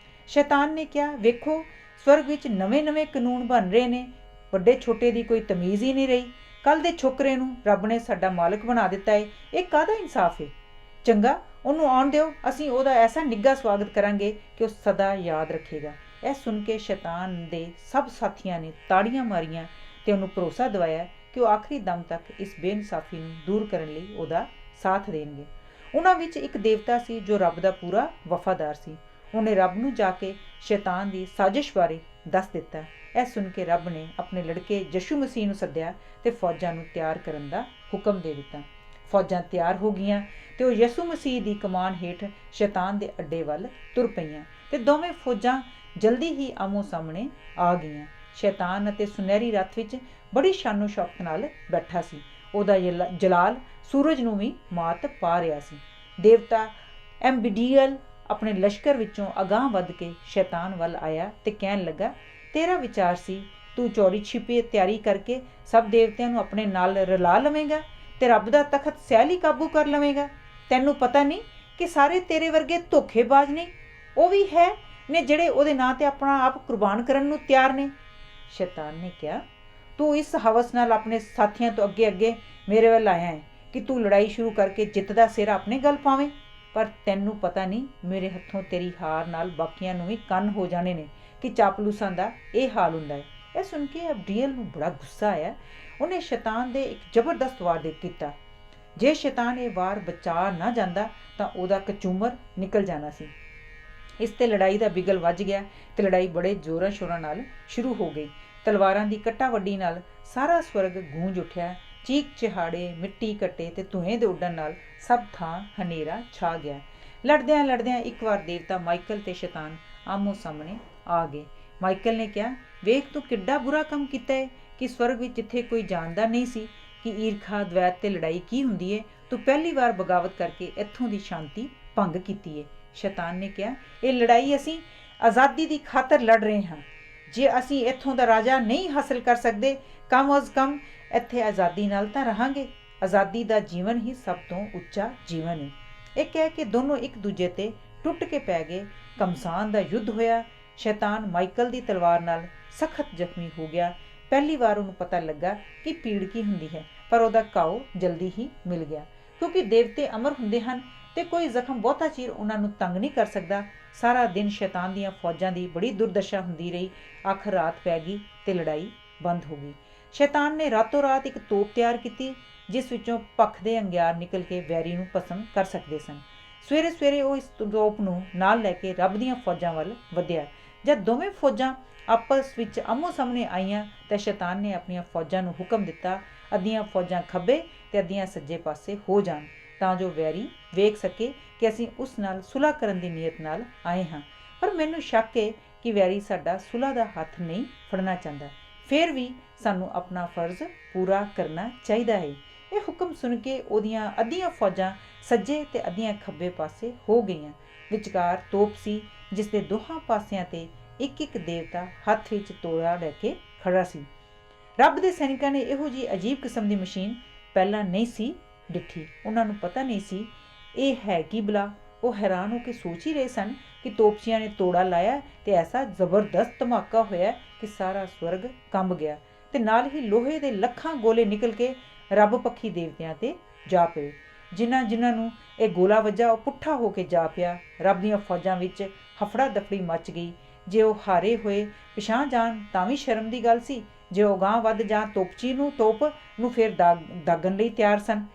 ਸ਼ੈਤਾਨ ਨੇ ਕਿਹਾ, ਵੇਖੋ ਸਵਰਗ ਵਿੱਚ ਨਵੇਂ-ਨਵੇਂ ਕਾਨੂੰਨ ਬਣ ਰਹੇ ਨੇ, ਵੱਡੇ ਛੋਟੇ ਦੀ ਕੋਈ ਤਮੀਜ਼ ਹੀ ਨਹੀਂ ਰਹੀ। ਕੱਲ੍ਹ ਦੇ ਛੋਕਰੇ ਨੂੰ ਰੱਬ ਨੇ ਸਾਡਾ ਮਾਲਕ ਬਣਾ ਦਿੱਤਾ ਏ, ਇਹ ਕਾਹਦਾ ਇਨਸਾਫ ਏ। ਚੰਗਾ, ਉਹਨੂੰ ਆਉਣ ਦਿਓ, ਅਸੀਂ ਉਹਦਾ ਐਸਾ ਨਿੱਘਾ ਸਵਾਗਤ ਕਰਾਂਗੇ ਕਿ ਉਹ ਸਦਾ ਯਾਦ ਰੱਖੇਗਾ। ਇਹ ਸੁਣ ਕੇ ਸ਼ੈਤਾਨ ਦੇ ਸਭ ਸਾਥੀਆਂ ਨੇ ਤਾੜੀਆਂ ਮਾਰੀਆਂ ਤੇ ਉਹਨੂੰ ਭਰੋਸਾ ਦਿਵਾਇਆ ਕਿ ਉਹ ਆਖਰੀ ਦਮ ਤੱਕ ਇਸ ਬੇਇਨਸਾਫੀ ਨੂੰ ਦੂਰ ਕਰਨ ਲਈ ਉਹਦਾ ਸਾਥ ਦੇਣਗੇ। ਉਹਨਾਂ ਵਿੱਚ ਇੱਕ ਦੇਵਤਾ ਸੀ ਜੋ ਰੱਬ ਦਾ ਪੂਰਾ ਵਫਾਦਾਰ ਸੀ। ਉਹਨੇ ਰੱਬ ਨੂੰ ਜਾ ਕੇ ਸ਼ੈਤਾਨ ਦੀ ਸਾਜ਼ਿਸ਼ ਬਾਰੇ ਦੱਸ ਦਿੱਤਾ। ਇਹ ਸੁਣ ਕੇ ਰੱਬ ਨੇ ਆਪਣੇ ਲੜਕੇ ਯਿਸੂ ਮਸੀਹ ਨੂੰ ਸੱਦਿਆ ਤੇ ਫੌਜਾਂ ਨੂੰ ਤਿਆਰ ਕਰਨ ਦਾ ਹੁਕਮ ਦੇ ਦਿੱਤਾ। ਫੌਜਾਂ ਤਿਆਰ ਹੋ ਗਈਆਂ ਤੇ ਉਹ ਯਿਸੂ ਮਸੀਹ ਦੀ ਕਮਾਨ ਹੇਠ ਸ਼ੈਤਾਨ ਦੇ ਅੱਡੇ ਵੱਲ ਤੁਰ ਪਈਆਂ ਤੇ ਦੋਵੇਂ ਫੌਜਾਂ ਜਲਦੀ ਹੀ ਆਮੋ ਸਾਹਮਣੇ ਆ ਗਈਆਂ। ਸ਼ੈਤਾਨ ਅਤੇ ਸੁਨਹਿਰੀ ਰੱਥ ਵਿੱਚ ਬੜੀ ਸ਼ਾਨੋ ਸ਼ੌਕਤ ਨਾਲ ਬੈਠਾ ਸੀ। ਉਹਦਾ ਜਲਾਲ ਸੂਰਜ ਨੂੰ ਵੀ ਮਾਤ ਪਾ ਰਿਹਾ ਸੀ। ਦੇਵਤਾ ਐਮਬੀਡੀਅਲ ਆਪਣੇ ਲਸ਼ਕਰ ਵਿੱਚੋਂ ਅਗਾਂਹ ਵੱਧ ਕੇ ਸ਼ੈਤਾਨ ਵੱਲ ਆਇਆ ਤੇ ਕਹਿਣ ਲੱਗਾ, ਤੇਰਾ ਵਿਚਾਰ ਸੀ ਤੂੰ ਚੋਰੀ ਛਿਪੇ ਤਿਆਰੀ ਕਰਕੇ ਸਭ ਦੇਵਤਿਆਂ ਨੂੰ ਆਪਣੇ ਨਾਲ ਰਲਾ ਲਵੇਂਗਾ ਤੇ ਰੱਬ ਦਾ ਤਖਤ ਸਹਿਲੀ ਕਾਬੂ ਕਰ ਲਵੇਂਗਾ। ਤੈਨੂੰ ਪਤਾ ਨਹੀਂ ਕਿ ਸਾਰੇ ਤੇਰੇ ਵਰਗੇ ਧੋਖੇਬਾਜ਼ ਨੇ, ਉਹ ਵੀ ਹੈ ਨੇ ਜਿਹੜੇ ਉਹਦੇ ਨਾਂ ਤੇ ਆਪਣਾ ਆਪ ਕੁਰਬਾਨ ਕਰਨ ਨੂੰ ਤਿਆਰ ਨੇ। ਸ਼ੈਤਾਨ ਨੇ ਕਿਹਾ, ਤੂੰ ਇਸ ਹਵਸ ਨਾਲ ਆਪਣੇ ਸਾਥੀਆਂ ਤੋਂ ਅੱਗੇ ਅੱਗੇ ਮੇਰੇ ਵੱਲ ਆਇਆ ਹੈ ਕਿ ਤੂੰ ਲੜਾਈ ਸ਼ੁਰੂ ਕਰਕੇ ਜਿੱਤ ਦਾ ਸਿਹਰਾ ਆਪਣੇ ਗਲ ਪਾਵੇਂ, ਪਰ ਤੈਨੂੰ ਪਤਾ ਨਹੀਂ ਮੇਰੇ ਹੱਥੋਂ ਤੇਰੀ ਹਾਰ ਨਾਲ ਬਾਕੀਆਂ ਨੂੰ ਵੀ ਕੰਨ ਹੋ ਜਾਣੇ ਨੇ ਕਿ ਚਾਪਲੂਸਾਂ ਦਾ ਇਹ ਹਾਲ ਹੁੰਦਾ ਹੈ। ਇਹ ਸੁਣ ਕੇ ਅਬਦੀਅਲ ਨੂੰ ਬੜਾ ਗੁੱਸਾ ਆਇਆ। ਉਹਨੇ ਸ਼ੈਤਾਨ ਦੇ ਇੱਕ ਜ਼ਬਰਦਸਤ ਵਾਰ ਕੀਤਾ। ਜੇ ਸ਼ੈਤਾਨ ਇਹ ਵਾਰ ਬਚਾ ਨਾ ਜਾਂਦਾ ਤਾਂ ਉਹਦਾ ਕਚੂਮਰ ਨਿਕਲ ਜਾਣਾ ਸੀ। ਇਸ ਤੇ ਲੜਾਈ ਦਾ ਬਿਗਲ ਵੱਜ ਗਿਆ ਤੇ ਲੜਾਈ ਬੜੇ ਜ਼ੋਰਾਂ ਸ਼ੋਰਾਂ ਨਾਲ ਸ਼ੁਰੂ ਹੋ ਗਈ। ਤਲਵਾਰਾਂ ਦੀ ਕੱਟਾ ਵੱਡੀ ਨਾਲ ਸਾਰਾ ਸਵਰਗ ਗੂੰਜ ਉੱਠਿਆ। ਚੀਕ ਚਿਹਾੜੇ, ਮਿੱਟੀ ਕੱਟੇ ਤੇ ਧੂਏ ਦੇ ਉੱਡਣ ਨਾਲ ਸਭ ਥਾਂ ਹਨੇਰਾ ਛਾ ਗਿਆ। ਲੜਦਿਆਂ ਲੜਦਿਆਂ ਇੱਕ ਵਾਰ ਦੇਵਤਾ ਮਾਈਕਲ ਤੇ ਸ਼ੈਤਾਨ ਆਮੋ ਸਾਹਮਣੇ ਆ ਗਏ। ਮਾਈਕਲ ਨੇ ਕਿਹਾ, ਵੇਖ ਤੂੰ ਕਿੱਡਾ ਬੁਰਾ ਕੰਮ ਕੀਤਾ ਹੈ ਕਿ ਸਵਰਗ ਵਿੱਚ ਜਿੱਥੇ ਕੋਈ ਜਾਣਦਾ ਨਹੀਂ ਸੀ ਕਿ ਈਰਖਾ, ਦਵੈਤ ਤੇ ਲੜਾਈ ਕੀ ਹੁੰਦੀ ਹੈ, ਤੂੰ ਪਹਿਲੀ ਵਾਰ ਬਗਾਵਤ ਕਰਕੇ ਇੱਥੋਂ ਦੀ ਸ਼ਾਂਤੀ ਭੰਗ ਕੀਤੀ ਹੈ। ਸ਼ੈਤਾਨ ਨੇ ਕਿਹਾ, ਇਹ ਲੜਾਈ ਅਸੀਂ ਆਜ਼ਾਦੀ ਦੀ ਖਾਤਰ ਲੜ ਰਹੇ ਹਾਂ। ਜੇ ਅਸੀਂ ਇੱਥੋਂ ਦਾ ਰਾਜਾ ਨਹੀਂ ਹਾਸਲ ਕਰ ਸਕਦੇ, ਕਮ ਅਜ਼ ਕਮ ਇੱਥੇ ਆਜ਼ਾਦੀ ਨਾਲ ਤਾਂ ਰਹਾਂਗੇ। ਆਜ਼ਾਦੀ ਦਾ ਜੀਵਨ ਹੀ ਸਭ ਤੋਂ ਉੱਚਾ ਜੀਵਨ ਹੈ। ਇਹ ਕਹਿ ਕੇ ਦੋਨੋਂ ਇੱਕ ਦੂਜੇ ਤੇ ਟੁੱਟ ਕੇ ਪੈ ਗਏ। ਘਮਸਾਨ ਦਾ ਯੁੱਧ ਹੋਇਆ। ਸ਼ੈਤਾਨ ਮਾਈਕਲ ਦੀ ਤਲਵਾਰ ਨਾਲ ਸਖਤ ਜ਼ਖਮੀ ਹੋ ਗਿਆ। ਪਹਿਲੀ ਵਾਰ ਉਹਨੂੰ ਪਤਾ ਲੱਗਾ ਕਿ ਪੀੜ ਕੀ ਹੁੰਦੀ ਹੈ, ਪਰ ਉਹਦਾ ਘਾਉ ਜਲਦੀ ਹੀ ਮਿਲ ਗਿਆ। ਕਿਉਂਕਿ ਦੇਵਤੇ ਅਮਰ ਹੁੰਦੇ ਹਨ ਤੇ ਕੋਈ ਜ਼ਖਮ ਬਹੁਤਾ ਚਿਰ ਉਹਨਾਂ ਨੂੰ ਤੰਗ ਨਹੀਂ ਕਰ ਸਕਦਾ। ਸਾਰਾ ਦਿਨ ਸ਼ੈਤਾਨ ਦੀਆਂ ਫੌਜਾਂ ਦੀ ਬੜੀ ਦੁਰਦਸ਼ਾ ਹੁੰਦੀ ਰਹੀ। ਆਖਰ ਰਾਤ ਪੈ ਗਈ ਤੇ ਲੜਾਈ ਬੰਦ ਹੋ ਗਈ। ਸ਼ੈਤਾਨ ਨੇ ਰਾਤੋਂ ਰਾਤ ਇੱਕ ਤੋਪ ਤਿਆਰ ਕੀਤੀ ਜਿਸ ਵਿੱਚੋਂ ਭਖਦੇ ਅੰਗਿਆਰ ਨਿਕਲ ਕੇ ਵੈਰੀ ਨੂੰ ਭਸਮ ਕਰ ਸਕਦੇ ਸਨ। ਸਵੇਰੇ ਸਵੇਰੇ ਉਹ ਇਸ ਤੋਪ ਨੂੰ ਨਾਲ ਲੈ ਕੇ ਰੱਬ ਦੀਆਂ ਫੌਜਾਂ ਵੱਲ ਵਧਿਆ। ਜਦ ਦੋਵੇਂ ਫੌਜਾਂ ਆਪਸ ਵਿੱਚ ਆਮੋ ਸਾਹਮਣੇ ਆਈਆਂ ਤਾਂ ਸ਼ੈਤਾਨ ਨੇ ਆਪਣੀਆਂ ਫੌਜਾਂ ਨੂੰ ਹੁਕਮ ਦਿੱਤਾ, ਅੱਧੀਆਂ ਫੌਜਾਂ ਖੱਬੇ ਤੇ ਅੱਧੀਆਂ ਸੱਜੇ ਪਾਸੇ ਹੋ ਜਾਣ, ਤਾਂ ਜੋ ਵੈਰੀ ਵੇਖ ਸਕੇ ਕਿ ਅਸੀਂ ਉਸ ਨਾਲ ਸੁਲ੍ਹਾ ਕਰਨ ਦੀ ਨੀਅਤ ਨਾਲ ਆਏ ਹਾਂ। ਪਰ ਮੈਨੂੰ ਸ਼ੱਕ ਹੈ ਕਿ ਵੈਰੀ ਸਾਡਾ ਸੁਲ੍ਹਾ ਦਾ ਹੱਥ ਨਹੀਂ ਫੜਨਾ ਚਾਹੁੰਦਾ। ਫਿਰ ਵੀ ਸਾਨੂੰ ਆਪਣਾ ਫਰਜ਼ ਪੂਰਾ ਕਰਨਾ ਚਾਹੀਦਾ ਹੈ। ਇਹ ਹੁਕਮ ਸੁਣ ਕੇ ਉਹਦੀਆਂ ਅੱਧੀਆਂ ਫੌਜਾਂ ਸੱਜੇ ਤੇ ਅੱਧੀਆਂ ਖੱਬੇ ਪਾਸੇ ਹੋ ਗਈਆਂ। ਵਿਚਕਾਰ ਤੋਪ ਸੀ ਜਿਸ ਦੇ ਦੋਹਾਂ ਪਾਸਿਆਂ ਤੇ ਇੱਕ ਇੱਕ ਦੇਵਤਾ ਹੱਥ ਵਿੱਚ ਤੋੜਾ ਲੈ ਕੇ ਖੜਾ ਸੀ। ਰੱਬ ਦੇ ਸੈਨਿਕਾਂ ਨੇ ਇਹੋ ਜਿਹੀ ਅਜੀਬ ਕਿਸਮ ਦੀ ਮਸ਼ੀਨ ਪਹਿਲਾਂ ਨਹੀਂ ਸੀ ਡਿੱਠੀ। ਉਹਨਾਂ ਨੂੰ ਪਤਾ ਨਹੀਂ ਸੀ ਇਹ ਹੈ ਕੀ ਬਲਾ। ਉਹ ਹੈਰਾਨ ਹੋ ਕੇ ਸੋਚ ਹੀ ਰਹੇ ਸਨ ਕਿ ਤੋਪਚੀਆਂ ਨੇ ਤੋੜਾ ਲਾਇਆ ਤੇ ਐਸਾ ਜ਼ਬਰਦਸਤ ਧਮਾਕਾ ਹੋਇਆ ਕਿ ਸਾਰਾ ਸਵਰਗ ਕੰਬ ਗਿਆ ਤੇ ਨਾਲ ਹੀ ਲੋਹੇ ਦੇ ਲੱਖਾਂ ਗੋਲੇ ਨਿਕਲ ਕੇ ਰੱਬ ਪੱਖੀ ਦੇਵਤਿਆਂ ਤੇ ਜਾ ਪਏ। ਜਿਨ੍ਹਾਂ ਨੂੰ ਇਹ ਗੋਲਾ ਵੱਜਾ ਉਹ ਪੁੱਠਾ ਹੋ ਕੇ ਜਾ ਪਿਆ। ਰੱਬ ਦੀਆਂ ਫੌਜਾਂ ਵਿੱਚ ਹਫੜਾ ਦਫੜੀ ਮਚ ਗਈ। ਜੇ ਉਹ ਹਾਰੇ ਹੋਏ ਪਿਛਾਂਹ ਜਾਣ ਤਾਂ ਵੀ ਸ਼ਰਮ ਦੀ ਗੱਲ ਸੀ। ਜੇ ਉਹ ਗਾਂਹ ਵੱਧ ਜਾਂ ਤੋਪਚੀ ਨੂੰ ਤੋਪ ਨੂੰ ਫਿਰ ਦਾਗਣ ਲਈ ਤਿਆਰ ਸਨ।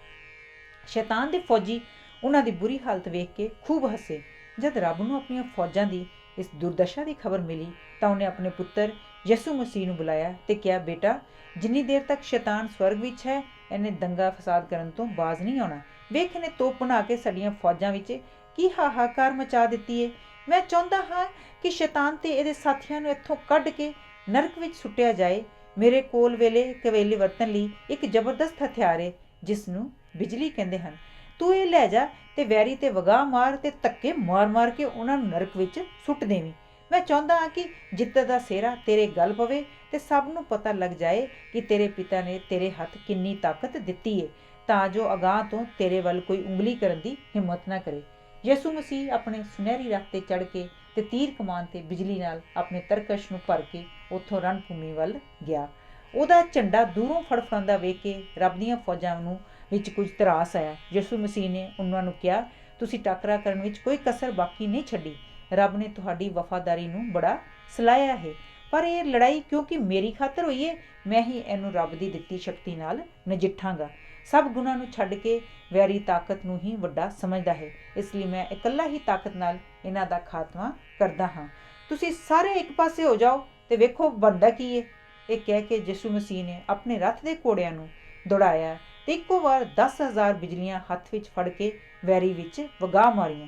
ਸ਼ੈਤਾਨ ਦੇ ਫੌਜੀ ਉਹਨਾਂ ਦੀ ਬੁਰੀ ਹਾਲਤ ਵੇਖ ਕੇ ਖੂਬ ਹੱਸੇ। ਜਦ ਰੱਬ ਨੂੰ ਆਪਣੀਆਂ ਫੌਜਾਂ ਦੀ ਇਸ ਦੁਰਦਸ਼ਾ ਦੀ ਖਬਰ ਮਿਲੀ ਤਾਂ ਉਹਨੇ ਆਪਣੇ ਪੁੱਤਰ ਯਿਸੂ ਮਸੀਹ ਨੂੰ ਬੁਲਾਇਆ ਤੇ ਕਿਹਾ, ਬੇਟਾ, ਜਿੰਨੀ ਦੇਰ ਤੱਕ ਸ਼ੈਤਾਨ ਸਵਰਗ ਵਿੱਚ ਹੈ ਇਹਨੇ ਦੰਗਾ ਫਸਾਦ ਕਰਨ ਤੋਂ ਬਾਜ਼ ਨਹੀਂ ਆਉਣਾ। ਵੇਖ ਇਹਨੇ ਤੋਪ ਬਣਾ ਕੇ ਸਾਡੀਆਂ ਫੌਜਾਂ ਵਿੱਚ ਕੀ ਹਾਹਾਕਾਰ ਮਚਾ ਦਿੱਤੀ ਏ। ਮੈਂ ਚਾਹੁੰਦਾ ਹਾਂ ਕਿ ਸ਼ੈਤਾਨ ਤੇ ਇਹਦੇ ਸਾਥੀਆਂ ਨੂੰ ਇੱਥੋਂ ਕੱਢ ਕੇ ਨਰਕ ਵਿੱਚ ਸੁੱਟਿਆ ਜਾਏ। ਮੇਰੇ ਕੋਲ ਕਵੇਲੇ ਵਰਤਣ ਲਈ ਇੱਕ ਜ਼ਬਰਦਸਤ ਹਥਿਆਰ ਏ ਜਿਸ ਨੂੰ ਬਿਜਲੀ ਕਹਿੰਦੇ ਹਨ। ਤੂੰ ਇਹ ਲੈ ਜਾ ਤੇ ਵੈਰੀ ਤੇ ਵਗਾਹ ਮਾਰ ਤੇ ਧੱਕੇ ਮਾਰ ਕੇ ਉਹਨਾਂ ਨੂੰ ਨਰਕ ਵਿੱਚ ਸੁੱਟ ਦੇਵੀਂ। ਮੈਂ ਚਾਹੁੰਦਾ ਹਾਂ ਕਿ ਜਿੱਤ ਦਾ ਸਿਹਰਾ ਤੇਰੇ ਗਲ ਪਵੇ ਤੇ ਸਭ ਨੂੰ ਪਤਾ ਲੱਗ ਜਾਏ ਕਿ ਤੇਰੇ ਪਿਤਾ ਨੇ ਤੇਰੇ ਹੱਥ ਕਿੰਨੀ ਤਾਕਤ ਦਿੱਤੀ ਏ, ਤਾਂ ਜੋ ਅਗਾਂਹ ਤੋਂ ਤੇਰੇ ਵੱਲ ਕੋਈ ਉਂਗਲੀ ਕਰਨ ਦੀ ਹਿੰਮਤ ਨਾ ਕਰੇ। ਯਿਸੂ ਮਸੀਹ ਆਪਣੇ ਸੁਨਹਿਰੀ ਰੱਥ ਤੇ ਚੜ੍ਹ ਕੇ ਤੇ ਤੀਰ ਕਮਾਨ ਤੇ ਬਿਜਲੀ ਨਾਲ ਆਪਣੇ ਤਰਕਸ਼ ਨੂੰ ਭਰ ਕੇ ਉੱਥੋਂ ਰਣਭੂਮੀ ਵੱਲ ਗਿਆ। ਉਹਦਾ ਝੰਡਾ ਦੂਰੋਂ ਫੜਫੜਾਉਂਦਾ ਵੇਖ ਕੇ ਰੱਬ ਦੀਆਂ ਫੌਜਾਂ ਨੂੰ ਵਿੱਚ ਕੁਝ ਤਰਾਸ ਆਇਆ। ਯਿਸੂ ਮਸੀਹ ਨੇ ਉਹਨਾਂ ਨੂੰ ਕਿਹਾ, ਤੁਸੀਂ ਟਾਕਰਾ ਕਰਨ ਵਿੱਚ ਕੋਈ ਕਸਰ ਬਾਕੀ ਨਹੀਂ ਛੱਡੀ। ਰੱਬ ਨੇ ਤੁਹਾਡੀ ਵਫਾਦਾਰੀ ਨੂੰ ਬੜਾ ਸਲਾਹਿਆ ਹੈ, ਪਰ ਇਹ ਲੜਾਈ ਕਿਉਂਕਿ ਮੇਰੀ ਖਾਤਰ ਹੋਈ ਹੈ, ਮੈਂ ਹੀ ਇਹਨੂੰ ਰੱਬ ਦੀ ਦਿੱਤੀ ਸ਼ਕਤੀ ਨਾਲ ਨਜਿੱਠਾਂਗਾ। सब गुणां नूं छड्ड के वैरी ताकत नूं ही वड्डा समझदा है। इसलिए मैं इकल्ला ही ताकत नाल इन्हां दा खात्मा करदा हां। तुसीं सारे एक पासे हो जाओ ते वेखो बनदा की है। ਇਹ ਕਹਿ ਕੇ ਯਿਸੂ ਮਸੀਹ ਨੇ ਆਪਣੇ ਰੱਥ ਦੇ ਘੋੜਿਆਂ ਨੂੰ ਦੌੜਾਇਆ ਤੇ ਇੱਕੋ ਵਾਰ 10,000 ਬਿਜਲੀਆਂ ਹੱਥ ਵਿੱਚ ਫੜ ਕੇ ਵੈਰੀ ਵਿੱਚ ਵਗਾਹ ਮਾਰੀਆਂ।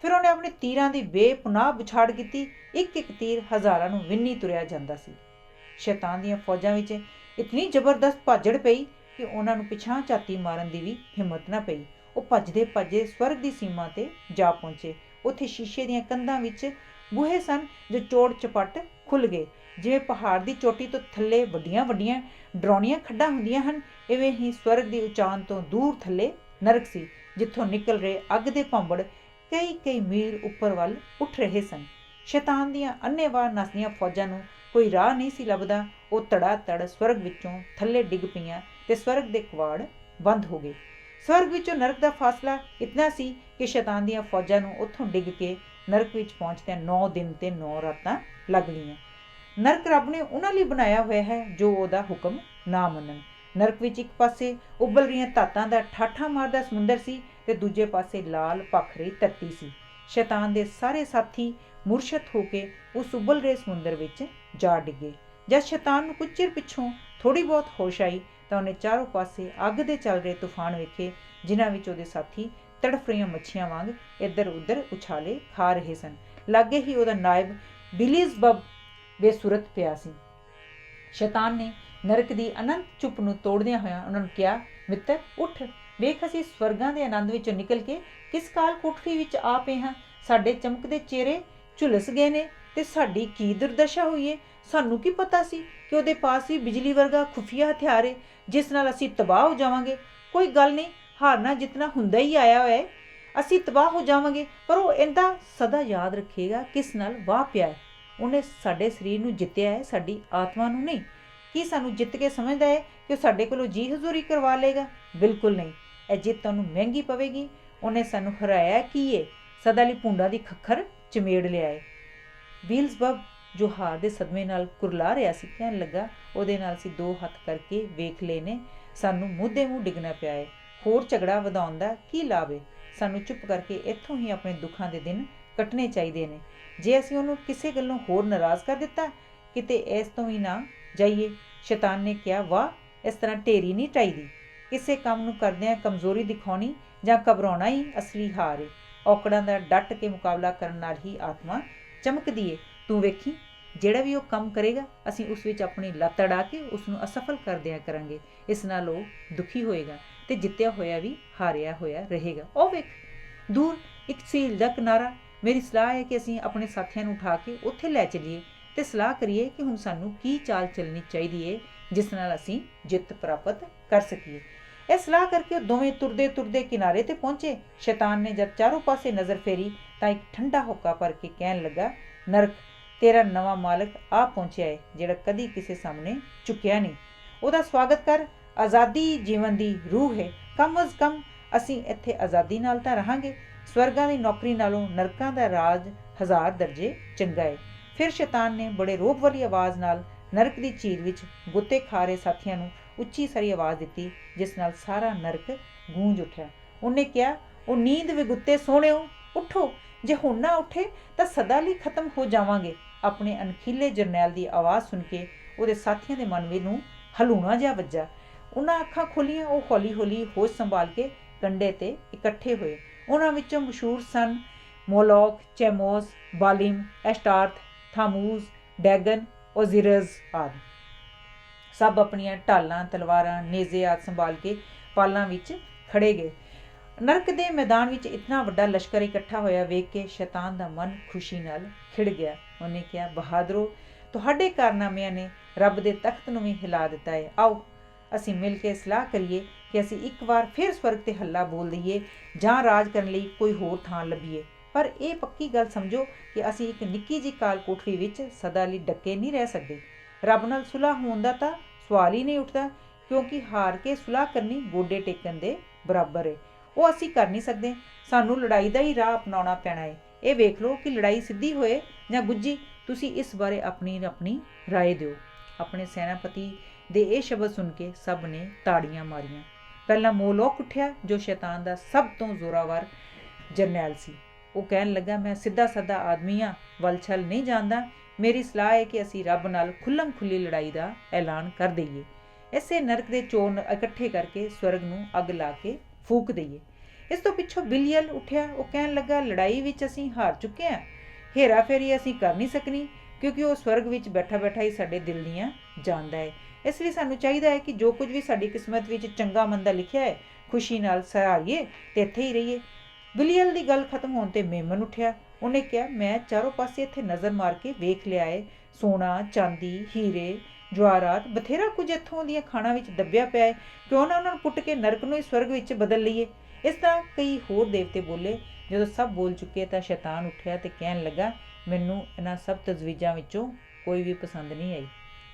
ਫਿਰ ਉਹਨੇ ਆਪਣੇ ਤੀਰਾਂ ਦੀ ਬੇਪਨਾਹ ਵਿਛਾੜ ਕੀਤੀ। ਇੱਕ ਇੱਕ ਤੀਰ ਹਜ਼ਾਰਾਂ ਨੂੰ ਵਿੰਨੀ ਤੁਰਿਆ ਜਾਂਦਾ ਸੀ। ਸ਼ੈਤਾਨ ਦੀਆਂ ਫੌਜਾਂ ਵਿੱਚ ਇਤਨੀ ਜ਼ਬਰਦਸਤ ਭਾਜੜ ਪਈ ਕਿ ਉਹਨਾਂ ਨੂੰ ਪਿਛਾਂਹ ਝਾਤੀ ਮਾਰਨ ਦੀ ਵੀ ਹਿੰਮਤ ਨਾ ਪਈ। ਉਹ ਭੱਜਦੇ ਭੱਜਦੇ ਸਵਰਗ ਦੀ ਸੀਮਾ 'ਤੇ ਜਾ ਪਹੁੰਚੇ। ਉੱਥੇ ਸ਼ੀਸ਼ੇ ਦੀਆਂ ਕੰਧਾਂ ਵਿੱਚ ਬੂਹੇ ਸਨ ਜੋ ਚੋੜ ਚਪੱਟ ਖੁੱਲ੍ਹ ਗਏ। ਜਿਵੇਂ ਪਹਾੜ ਦੀ ਚੋਟੀ ਤੋਂ ਥੱਲੇ ਵੱਡੀਆਂ ਵੱਡੀਆਂ ਡਰਾਉਣੀਆਂ ਖੱਡਾਂ ਹੁੰਦੀਆਂ ਹਨ, ਇਵੇਂ ਹੀ ਸਵਰਗ ਦੀ ਉਚਾਨ ਤੋਂ ਦੂਰ ਥੱਲੇ ਨਰਕ ਸੀ, ਜਿੱਥੋਂ ਨਿਕਲ ਰਹੇ ਅੱਗ ਦੇ ਭੰਬੜ ਕਈ ਕਈ ਮੀਲ ਉੱਪਰ ਵੱਲ ਉੱਠ ਰਹੇ ਸਨ। ਸ਼ੈਤਾਨ ਦੀਆਂ ਅੰਨ੍ਹੇਵਾਹ ਨੱਸਦੀਆਂ ਫੌਜਾਂ ਨੂੰ ਕੋਈ ਰਾਹ ਨਹੀਂ ਸੀ ਲੱਭਦਾ। ਉਹ ਧੜਾ ਧੜ ਸਵਰਗ ਵਿੱਚੋਂ ਥੱਲੇ ਡਿੱਗ ਪਈਆਂ ਤੇ ਸਵਰਗ ਦੇ ਕਵਾੜ ਬੰਦ ਹੋ ਗਏ। ਸਵਰਗ ਵਿੱਚੋਂ ਨਰਕ ਦਾ ਫਾਸਲਾ ਇਤਨਾ ਸੀ ਕਿ ਸ਼ੈਤਾਨ ਦੀਆਂ ਫੌਜਾਂ ਨੂੰ ਉੱਥੋਂ ਡਿੱਗ ਕੇ ਨਰਕ ਵਿੱਚ ਪਹੁੰਚਦਿਆਂ 9 ਦਿਨ ਤੇ 9 ਰਾਤਾਂ ਲੱਗ ਗਈਆਂ। ਨਰਕ ਰੱਬ ਨੇ ਉਹਨਾਂ ਲਈ ਬਣਾਇਆ ਹੋਇਆ ਹੈ ਜੋ ਉਹਦਾ ਹੁਕਮ ਨਾ ਮੰਨਣ। ਨਰਕ ਵਿੱਚ ਇੱਕ ਪਾਸੇ ਉਬਲ ਰਹੀਆਂ ਧਾਤਾਂ ਦਾ ਠਾਠਾ ਮਾਰਦਾ ਸਮੁੰਦਰ ਸੀ ਤੇ ਦੂਜੇ ਪਾਸੇ ਲਾਲ ਭਖ ਰਹੀ ਧਰਤੀ ਸੀ। ਸ਼ੈਤਾਨ ਦੇ ਸਾਰੇ ਸਾਥੀ ਮੁਰਸ਼ਦ ਹੋ ਕੇ ਉਸ ਉਬਲ ਰਹੇ ਸਮੁੰਦਰ ਵਿੱਚ ਜਾ ਡਿੱਗੇ। ਜਦ ਸ਼ੈਤਾਨ ਨੂੰ ਕੁਝ ਚਿਰ ਪਿੱਛੋਂ ਥੋੜ੍ਹੀ ਬਹੁਤ ਹੋਸ਼ ਆਈ ਤਾਂ ਉਹਨੇ ਚਾਰੋਂ ਪਾਸੇ ਅੱਗ ਦੇ ਚੱਲ ਰਹੇ ਤੂਫਾਨ ਵੇਖੇ, ਜਿਨ੍ਹਾਂ ਵਿੱਚ ਉਹਦੇ ਸਾਥੀ ਤੜਫ ਰਹੀਆਂ ਮੱਛੀਆਂ ਵਾਂਗ ਇੱਧਰ ਉੱਧਰ ਉਛਾਲੇ ਖਾ ਰਹੇ ਸਨ। ਲਾਗੇ ਹੀ ਉਹਦਾ ਨਾਇਬ ਬਿਲੀਜ਼ਬਬ ਬੇਸੁਰਤ ਪਿਆ ਸੀ। ਸ਼ੈਤਾਨ ਨੇ ਨਰਕ ਦੀ ਅਨੰਤ ਚੁੱਪ ਨੂੰ ਤੋੜਦਿਆਂ ਹੋਇਆਂ ਉਹਨਾਂ ਨੂੰ ਕਿਹਾ, ਮਿੱਤਰ ਉੱਠ, ਵੇਖ ਅਸੀਂ ਸਵਰਗਾਂ ਦੇ ਆਨੰਦ ਵਿੱਚੋਂ ਨਿਕਲ ਕੇ ਕਿਸ ਕਾਲ ਕੋਠੜੀ ਵਿੱਚ ਆ ਪਏ ਹਾਂ। ਸਾਡੇ ਚਮਕਦੇ ਚਿਹਰੇ ਝੁਲਸ ਗਏ ਨੇ ਤੇ ਸਾਡੀ ਕੀ ਦੁਰਦਸ਼ਾ ਹੋਈ ਏ। ਸਾਨੂੰ ਕੀ ਪਤਾ ਸੀ ਕਿ ਉਹਦੇ ਪਾਸ ਵੀ ਬਿਜਲੀ ਵਰਗਾ ਖੁਫੀਆ ਹਥਿਆਰ ਏ ਜਿਸ ਨਾਲ ਅਸੀਂ ਤਬਾਹ ਹੋ ਜਾਵਾਂਗੇ। ਕੋਈ ਗੱਲ ਨਹੀਂ, ਹਾਰਨਾ ਜਿੱਤਣਾ ਹੁੰਦਾ ਹੀ ਆਇਆ ਹੋਇਆ ਹੈ। ਅਸੀਂ ਤਬਾਹ ਹੋ ਜਾਵਾਂਗੇ, ਪਰ ਉਹ ਇਹਦਾ ਸਦਾ ਯਾਦ ਰੱਖੇਗਾ ਕਿਸ ਨਾਲ ਵਾਹ ਪਿਆ ਹੈ। ਉਹਨੇ ਸਾਡੇ ਸਰੀਰ ਨੂੰ ਜਿੱਤਿਆ ਹੈ, ਸਾਡੀ ਆਤਮਾ ਨੂੰ ਨਹੀਂ। ਕੀ ਸਾਨੂੰ ਜਿੱਤ ਕੇ ਸਮਝਦਾ ਹੈ ਕਿ ਉਹ ਸਾਡੇ ਕੋਲੋਂ ਜੀ ਹਜ਼ੂਰੀ ਕਰਵਾ ਲਏਗਾ? ਬਿਲਕੁਲ ਨਹੀਂ। ਇਹ ਜਿੱਤ ਤੁਹਾਨੂੰ ਮਹਿੰਗੀ ਪਵੇਗੀ। ਉਹਨੇ ਸਾਨੂੰ ਹਰਾਇਆ ਕੀ ਏ? ਸਦਾ ਲਈ ਭੁੰਡਾ ਦੀ ਖੱਖਰ ਚਮੇੜ ਲਿਆ ਏ। ਬੀਲਜ਼ਬਬ ਜੋ ਹਾਰ ਦੇ ਸਦਮੇ ਨਾਲ ਕੁਰਲਾ ਰਿਹਾ ਸੀ ਕਹਿਣ ਲੱਗਾ, ਉਹਦੇ ਨਾਲ ਅਸੀਂ 2 ਹੱਥ ਕਰਕੇ ਵੇਖ ਲਏ ਨੇ। ਸਾਨੂੰ ਮੂੰਹ ਦੇ ਮੂੰਹ ਡਿੱਗਣਾ ਪਿਆ ਏ। ਹੋਰ ਝਗੜਾ ਵਧਾਉਣ ਦਾ ਕੀ ਲਾਭ ਏ? ਸਾਨੂੰ ਚੁੱਪ ਕਰਕੇ ਇੱਥੋਂ ਹੀ ਆਪਣੇ ਦੁੱਖਾਂ ਦੇ ਦਿਨ ਕੱਟਣੇ ਚਾਹੀਦੇ ਨੇ। ਜੇ ਅਸੀਂ ਉਹਨੂੰ ਕਿਸੇ ਗੱਲੋਂ ਹੋਰ ਨਾਰਾਜ਼ ਕਰ ਦਿੱਤਾ, ਕਿਤੇ ਇਸ ਤੋਂ ਵੀ ਨਾ ਜਾਈਏ। ਸ਼ੈਤਾਨ ਨੇ ਕਿਹਾ, ਵਾਹ, ਇਸ ਤਰ੍ਹਾਂ ਢੇਰੀ ਨਹੀਂ ਟਾਈਦੀ। ਕਿਸੇ ਕੰਮ ਨੂੰ ਕਰਦਿਆਂ ਕਮਜ਼ੋਰੀ ਦਿਖਾਉਣੀ ਜਾਂ ਘਬਰਾਉਣਾ ਹੀ ਅਸਲੀ ਹਾਰ ਏ। ਔਕੜਾਂ ਦਾ ਡਟ ਕੇ ਮੁਕਾਬਲਾ ਕਰਨ ਨਾਲ ਹੀ ਆਤਮਾ ਚਮਕਦੀ ਏ। ਤੂੰ ਵੇਖੀ, ਜਿਹੜਾ ਵੀ ਉਹ ਕੰਮ ਕਰੇਗਾ ਅਸੀਂ ਉਸ ਵਿੱਚ ਆਪਣੀ ਲੱਤ ਅੜਾ ਕੇ ਉਸ ਨੂੰ ਅਸਫਲ ਕਰ ਦਿਆ ਕਰਾਂਗੇ। ਇਸ ਨਾਲ ਉਹ ਦੁਖੀ ਹੋਏਗਾ ਤੇ ਜਿੱਤਿਆ ਹੋਇਆ ਵੀ ਹਾਰਿਆ ਹੋਇਆ ਰਹੇਗਾ। ਉਹ ਵੇਖ, ਦੂਰ ਇੱਕ ਝੀਲ ਦਾ ਕਿਨਾਰਾ। ਮੇਰੀ ਸਲਾਹ ਹੈ ਕਿ ਅਸੀਂ ਆਪਣੇ ਸਾਥੀਆਂ ਨੂੰ ਉਠਾ ਕੇ ਉੱਥੇ ਲੈ ਚੱਲੀਏ ਤੇ ਸਲਾਹ ਕਰੀਏ ਕਿ ਹੁਣ ਸਾਨੂੰ ਕੀ ਚਾਲ ਚੱਲਣੀ ਚਾਹੀਦੀ ਏ ਜਿਸ ਨਾਲ ਅਸੀਂ ਜਿੱਤ ਪ੍ਰਾਪਤ ਕਰ ਸਕੀਏ। ਇਹ ਸਲਾਹ ਕਰਕੇ ਉਹ ਦੋਵੇਂ ਤੁਰਦੇ ਤੁਰਦੇ ਕਿਨਾਰੇ ਤੇ ਪਹੁੰਚੇ। ਸ਼ੈਤਾਨ ਨੇ ਜਦ ਚਾਰੋਂ ਪਾਸੇ ਨਜ਼ਰ ਫੇਰੀ ਤਾਂ ਇੱਕ ਠੰਡਾ ਹੋਕਾ ਭਰ ਕੇ ਕਹਿਣ ਲੱਗਾ, ਨਰਕ, ਤੇਰਾ ਨਵਾਂ ਮਾਲਕ ਆ ਪਹੁੰਚਿਆ ਏ ਜਿਹੜਾ ਕਦੀ ਕਿਸੇ ਸਾਹਮਣੇ ਝੁਕਿਆ ਨਹੀਂ। ਉਹਦਾ ਸਵਾਗਤ ਕਰ। ਆਜ਼ਾਦੀ ਜੀਵਨ ਦੀ ਰੂਹ ਹੈ। ਕਮ ਅਜ਼ ਕਮ ਅਸੀਂ ਇੱਥੇ ਆਜ਼ਾਦੀ ਨਾਲ ਤਾਂ ਰਹਾਂਗੇ। ਸਵਰਗਾਂ ਦੀ ਨੌਕਰੀ ਨਾਲੋਂ ਨਰਕਾਂ ਦਾ ਰਾਜ 1000 ਦਰਜੇ ਚੰਗਾ ਏ। ਫਿਰ ਸ਼ੈਤਾਨ ਨੇ ਬੜੇ ਰੋਬ ਵਾਲੀ ਆਵਾਜ਼ ਨਾਲ ਨਰਕ ਦੀ ਝੀਲ ਵਿੱਚ ਗੁੱਤੇ ਖਾ ਰਹੇ ਸਾਥੀਆਂ ਨੂੰ ਉੱਚੀ ਸਾਰੀ ਆਵਾਜ਼ ਦਿੱਤੀ, ਜਿਸ ਨਾਲ ਸਾਰਾ ਨਰਕ ਗੂੰਜ ਉੱਠਿਆ। ਉਹਨੇ ਕਿਹਾ, ਉਹ ਨੀਂਦ ਵਿਗੁੱਤੇ ਸੋਹਣਿਓ, ਉੱਠੋ। ਜੇ ਹੁਣ ਨਾ ਉੱਠੇ ਤਾਂ ਸਦਾ ਲਈ ਖਤਮ ਹੋ ਜਾਵਾਂਗੇ। ਆਪਣੇ ਅਣਖੀਲੇ ਜਰਨੈਲ ਦੀ ਆਵਾਜ਼ ਸੁਣ ਕੇ ਉਹਦੇ ਸਾਥੀਆਂ ਦੇ ਮਨ ਵਿੱਚ ਨੂੰ ਹਲੂਣਾ ਜਿਹਾ ਵੱਜਾ। ਉਹਨਾਂ ਅੱਖਾਂ ਖੋਲ੍ਹੀਆਂ। ਉਹ ਹੌਲੀ ਹੌਲੀ ਹੋਸ਼ ਸੰਭਾਲ ਕੇ ਕੰਢੇ ਤੇ ਇਕੱਠੇ ਹੋਏ। ਉਹਨਾਂ ਵਿੱਚੋਂ ਮਸ਼ਹੂਰ ਸਨ ਮੋਲੋਕ, ਚੈਮੋਸ, ਬਾਲਿਮ, ਐਸਟਾਰਥ, ਥਾਮੂਜ਼, ਡੈਗਨ, ਓਜ਼ਿਰਸ ਆਦਿ। ਸਭ ਆਪਣੀਆਂ ਢਾਲਾਂ, ਤਲਵਾਰਾਂ, ਨੇਜ਼ੇ ਆਦਿ ਸੰਭਾਲ ਕੇ ਪਾਲਾਂ ਵਿੱਚ ਖੜੇ ਗਏ। ਨਰਕ ਦੇ ਮੈਦਾਨ ਵਿੱਚ ਇਤਨਾ ਵੱਡਾ ਲਸ਼ਕਰ ਇਕੱਠਾ ਹੋਇਆ ਵੇਖ ਕੇ ਸ਼ੈਤਾਨ ਦਾ ਮਨ ਖੁਸ਼ੀ ਨਾਲ ਖਿੜ ਗਿਆ। ਉਹਨੇ ਕਿਹਾ, ਬਹਾਦਰੋ, ਤੁਹਾਡੇ ਕਾਰਨਾਮਿਆਂ ਨੇ ਰੱਬ ਦੇ ਤਖਤ ਨੂੰ ਵੀ ਹਿਲਾ ਦਿੱਤਾ ਹੈ। ਆਓ ਅਸੀਂ ਮਿਲ ਕੇ ਸਲਾਹ ਕਰੀਏ ਕਿ ਅਸੀਂ ਇੱਕ ਵਾਰ ਫਿਰ ਸਵਰਗ ਤੇ ਹੱਲਾ ਬੋਲ ਦਈਏ ਜਾਂ ਰਾਜ ਕਰਨ ਲਈ ਕੋਈ ਹੋਰ ਥਾਂ ਲੱਭੀਏ। ਪਰ ਇਹ ਪੱਕੀ ਗੱਲ ਸਮਝੋ ਕਿ ਅਸੀਂ ਇੱਕ ਨਿੱਕੀ ਜਿਹੀ ਕਾਲ ਕੋਠੜੀ ਵਿੱਚ ਸਦਾ ਲਈ ਡੱਕੇ ਨਹੀਂ ਰਹਿ ਸਕਦੇ। ਰੱਬ ਨਾਲ ਸੁਲਾਹ ਹੋਣ ਦਾ ਤਾਂ ਸਵਾਲ ਹੀ ਨਹੀਂ ਉੱਠਦਾ, ਕਿਉਂਕਿ ਹਾਰ ਕੇ ਸੁਲਾਹ ਕਰਨੀ ਗੋਡੇ ਟੇਕਣ ਦੇ ਬਰਾਬਰ ਹੈ। ਉਹ ਅਸੀਂ ਕਰ ਨਹੀਂ ਸਕਦੇ। ਸਾਨੂੰ ਲੜਾਈ ਦਾ ਹੀ ਰਾਹ ਅਪਣਾਉਣਾ ਪੈਣਾ ਹੈ। ਇਹ ਵੇਖ ਲਓ ਕਿ ਲੜਾਈ ਸਿੱਧੀ ਹੋਏ ਜਾਂ ਗੁੱਝੀ। ਤੁਸੀਂ ਇਸ ਬਾਰੇ ਆਪਣੀ ਰਾਏ ਦਿਓ। ਆਪਣੇ ਸੈਨਾਪਤੀ ਦੇ ਇਹ ਸ਼ਬਦ ਸੁਣ ਕੇ ਸਭ ਨੇ ਤਾੜੀਆਂ ਮਾਰੀਆਂ। ਪਹਿਲਾਂ ਮੋਲੋਕ ਉੱਠਿਆ ਜੋ ਸ਼ੈਤਾਨ ਦਾ ਸਭ ਤੋਂ ਜ਼ੋਰਾਵਰ ਜਰਨੈਲ ਸੀ। ਉਹ ਕਹਿਣ ਲੱਗਾ, ਮੈਂ ਸਿੱਧਾ ਸਾਦਾ ਆਦਮੀ ਹਾਂ, ਵੱਲ ਛਲ ਨਹੀਂ ਜਾਣਦਾ। ਮੇਰੀ ਸਲਾਹ ਹੈ ਕਿ ਅਸੀਂ ਰੱਬ ਨਾਲ ਖੁੱਲ੍ਹਮ ਖੁੱਲ੍ਹੀ ਲੜਾਈ ਦਾ ਐਲਾਨ ਕਰ ਦਈਏ। ਇਸੇ ਨਰਕ ਦੇ ਚੋਰ ਇਕੱਠੇ ਕਰਕੇ ਸਵਰਗ ਨੂੰ ਅੱਗ ਲਾ ਕੇ ਫੂਕ ਦਈਏ। ਇਸ ਤੋਂ ਪਿੱਛੋਂ ਬਿਲੀਅਲ ਉੱਠਿਆ। ਉਹ ਕਹਿਣ ਲੱਗਾ, ਲੜਾਈ ਵਿੱਚ ਅਸੀਂ ਹਾਰ ਚੁੱਕੇ ਹਾਂ, ਹੇਰਾ ਫੇਰੀ ਅਸੀਂ ਕਰ ਨਹੀਂ ਸਕਣੀ, ਕਿਉਂਕਿ ਉਹ ਸਵਰਗ ਵਿੱਚ ਬੈਠਾ ਬੈਠਾ ਹੀ ਸਾਡੇ ਦਿਲ ਦੀਆਂ ਜਾਣਦਾ ਹੈ। ਇਸ ਲਈ ਸਾਨੂੰ ਚਾਹੀਦਾ ਹੈ ਕਿ ਜੋ ਕੁਝ ਵੀ ਸਾਡੀ ਕਿਸਮਤ ਵਿੱਚ ਚੰਗਾ ਮੰਦਾ ਲਿਖਿਆ ਹੈ, ਖੁਸ਼ੀ ਨਾਲ ਸਹਾਰੀਏ ਤੇ ਇੱਥੇ ਹੀ ਰਹੀਏ। ਬਿਲੀਅਲ ਦੀ ਗੱਲ ਖਤਮ ਹੋਣ ਤੇ ਮੇਮਨ ਉੱਠਿਆ। ਉਹਨੇ ਕਿਹਾ, ਮੈਂ ਚਾਰੋਂ ਪਾਸੇ ਇੱਥੇ ਨਜ਼ਰ ਮਾਰ ਕੇ ਵੇਖ ਲਿਆ ਹੈ। ਸੋਨਾ, ਚਾਂਦੀ, ਹੀਰੇ, ਜਵਾਹਰਾਤ, ਬਥੇਰਾ ਕੁਝ ਇੱਥੋਂ ਦੀਆਂ ਖਾਣਾਂ ਵਿੱਚ ਦੱਬਿਆ ਪਿਆ ਹੈ। ਕਿਉਂ ਨਾ ਉਹਨਾਂ ਨੂੰ ਪੁੱਟ ਕੇ ਨਰਕ ਨੂੰ ਹੀ ਸਵਰਗ ਵਿੱਚ ਬਦਲ ਲਈਏ। ਇਸ ਤਰ੍ਹਾਂ ਕਈ ਹੋਰ ਦੇਵਤੇ ਬੋਲੇ। ਜਦੋਂ ਸਭ ਬੋਲ ਚੁੱਕੇ ਤਾਂ ਸ਼ੈਤਾਨ ਉੱਠਿਆ ਤੇ ਕਹਿਣ ਲੱਗਾ, ਮੈਨੂੰ ਇਹਨਾਂ ਸਭ ਤਜਵੀਜ਼ਾਂ ਵਿੱਚੋਂ ਕੋਈ ਵੀ ਪਸੰਦ ਨਹੀਂ ਆਈ।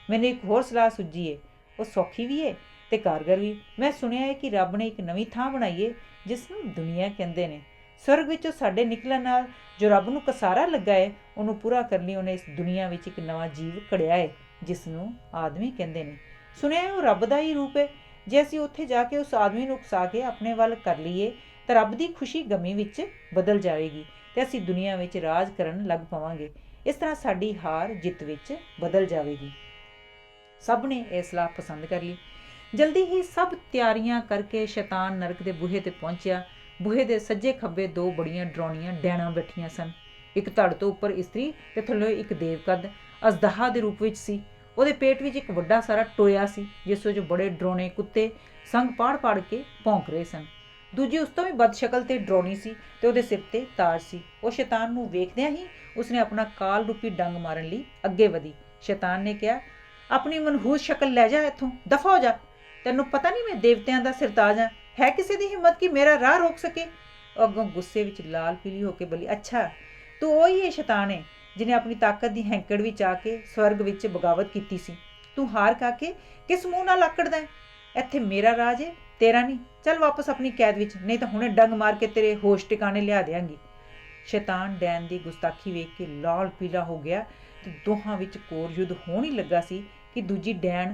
ਮੈਨੂੰ ਇੱਕ ਹੋਰ ਸਲਾਹ ਸੁੱਝੀ ਏ, ਉਹ ਸੌਖੀ ਵੀ ਏ ਤੇ ਕਾਰਗਰ ਵੀ। ਮੈਂ ਸੁਣਿਆ ਹੈ ਕਿ ਰੱਬ ਨੇ ਇੱਕ ਨਵੀਂ ਥਾਂ ਬਣਾਈ ਏ ਜਿਸ ਨੂੰ ਦੁਨੀਆ ਕਹਿੰਦੇ ਨੇ। ਸਵਰਗ ਵਿੱਚੋਂ ਸਾਡੇ ਨਿਕਲਣ ਨਾਲ ਜੋ ਰੱਬ ਨੂੰ ਕਸਾਰਾ ਲੱਗਾ ਹੈ, ਉਹਨੂੰ ਪੂਰਾ ਕਰਨ ਲਈ ਉਹਨੇ ਇਸ ਦੁਨੀਆ ਵਿੱਚ ਇੱਕ ਨਵਾਂ ਜੀਵ ਘੜਿਆ ਹੈ ਜਿਸ ਨੂੰ ਆਦਮੀ ਕਹਿੰਦੇ ਨੇ। ਸੁਣਿਆ ਹੈ ਉਹ ਰੱਬ ਦਾ ਹੀ ਰੂਪ ਹੈ। ਜੇ ਅਸੀਂ ਉੱਥੇ ਜਾ ਕੇ ਉਸ ਆਦਮੀ ਨੂੰ ਉਕਸਾ ਕੇ ਆਪਣੇ ਵੱਲ ਕਰ ਲਈਏ ਤਾਂ ਰੱਬ ਦੀ ਖੁਸ਼ੀ ਗਮੀ ਵਿੱਚ ਬਦਲ ਜਾਵੇਗੀ ਤੇ ਅਸੀਂ ਦੁਨੀਆ ਵਿੱਚ ਰਾਜ ਕਰਨ ਲੱਗ ਪਵਾਂਗੇ। ਇਸ ਤਰ੍ਹਾਂ ਸਾਡੀ ਹਾਰ ਜਿੱਤ ਵਿੱਚ ਬਦਲ ਜਾਵੇਗੀ। ਸਭ ਨੇ ਇਹ ਸਲਾਹ ਪਸੰਦ ਕਰ ਲਈ। ਜਲਦੀ ਹੀ ਸਭ ਤਿਆਰੀਆਂ ਕਰਕੇ ਸ਼ੈਤਾਨ ਨਰਕ ਦੇ ਬੂਹੇ ਤੇ ਪਹੁੰਚਿਆ। ਬੂਹੇ ਦੇ ਸੱਜੇ ਖੱਬੇ ਦੋ ਬੜੀਆਂ ਡਰਾਉਣੀਆਂ ਡੈਣਾਂ ਬੈਠੀਆਂ ਸਨ। ਇੱਕ ਧੜ ਤੋਂ ਉੱਪਰ ਇਸਤਰੀ ਤੇ ਥੱਲੇ ਇੱਕ ਦੇਵਕਦ ਅਜ਼ਦਹਾ ਦੇ ਰੂਪ ਵਿੱਚ ਸੀ। ਉਹਦੇ ਪੇਟ ਵਿੱਚ ਇੱਕ ਵੱਡਾ ਸਾਰਾ ਟੋਇਆ ਸੀ ਜਿਸ ਵਿੱਚ ਬੜੇ ਡਰਾਉਣੇ ਕੁੱਤੇ ਸੰਗ ਪਾੜ ਪਾੜ ਕੇ ਭੌਂਕ ਰਹੇ ਸਨ। ਦੂਜੀ ਉਸ ਤੋਂ ਵੀ ਬਦਸ਼ਕਲ ਤੇ ਡਰਾਉਣੀ ਸੀ ਤੇ ਉਹਦੇ ਸਿਰ ਤੇ ਤਾਜ ਸੀ। ਉਹ ਸ਼ੈਤਾਨ ਨੂੰ ਵੇਖਦਿਆਂ ਹੀ ਉਸਨੇ ਆਪਣਾ ਕਾਲ ਰੂਪੀ ਡੰਗ ਮਾਰਨ ਲਈ ਅੱਗੇ ਵਧੀ। ਸ਼ੈਤਾਨ ਨੇ ਕਿਹਾ, ਆਪਣੀ ਮਨਹੂਸ ਸ਼ਕਲ ਲੈ ਜਾ ਇੱਥੋਂ, ਦਫਾ ਹੋ ਜਾ। ਤੈਨੂੰ ਪਤਾ ਨਹੀਂ ਮੈਂ ਦੇਵਤਿਆਂ ਦਾ ਸਿਰਤਾਜ ਹਾਂ? ਹੈ ਕਿਸੇ ਦੀ ਹਿੰਮਤ ਕਿ ਮੇਰਾ ਰਾਹ ਰੋਕ ਸਕੇ? ਉਹ ਅੱਗੋਂ ਗੁੱਸੇ ਵਿੱਚ ਲਾਲ ਪੀਲੀ ਹੋ ਕੇ ਬੋਲੀ, ਅੱਛਾ ਤੂੰ ਉਹੀ ਹੈ ਸ਼ੈਤਾਨ ਹੈ ਜਿਹਨੇ ਆਪਣੀ ਤਾਕਤ ਦੀ ਹੈਂਕੜ ਵਿੱਚ ਆ ਕੇ ਸਵਰਗ ਵਿੱਚ ਬਗਾਵਤ ਕੀਤੀ ਸੀ। ਤੂੰ ਹਾਰ ਖਾ ਕੇ ਕਿਸ ਮੂੰਹ ਨਾਲ ਆਕੜਦਾ ਹੈ? ਇੱਥੇ ਮੇਰਾ ਰਾਜ ਹੈ, ਤੇਰਾ ਨਹੀਂ। ਚੱਲ ਵਾਪਸ ਆਪਣੀ ਕੈਦ ਵਿੱਚ, ਨਹੀਂ ਤਾਂ ਹੁਣੇ ਡੰਗ ਮਾਰ ਕੇ ਤੇਰੇ ਹੋਸ਼ ਟਿਕਾਣੇ ਲਿਆ ਦਿਆਂਗੀ। ਸ਼ੈਤਾਨ ਡੈਨ ਦੀ ਗੁਸਤਾਖੀ ਵੇਖ ਕੇ ਲਾਲ ਪੀਲਾ ਹੋ ਗਿਆ ਤੇ ਦੋਹਾਂ ਵਿੱਚ ਕੋਰ ਯੁੱਧ ਹੋਣ ਹੀ ਲੱਗਾ ਸੀ ਕਿ ਦੂਜੀ ਡੈਣ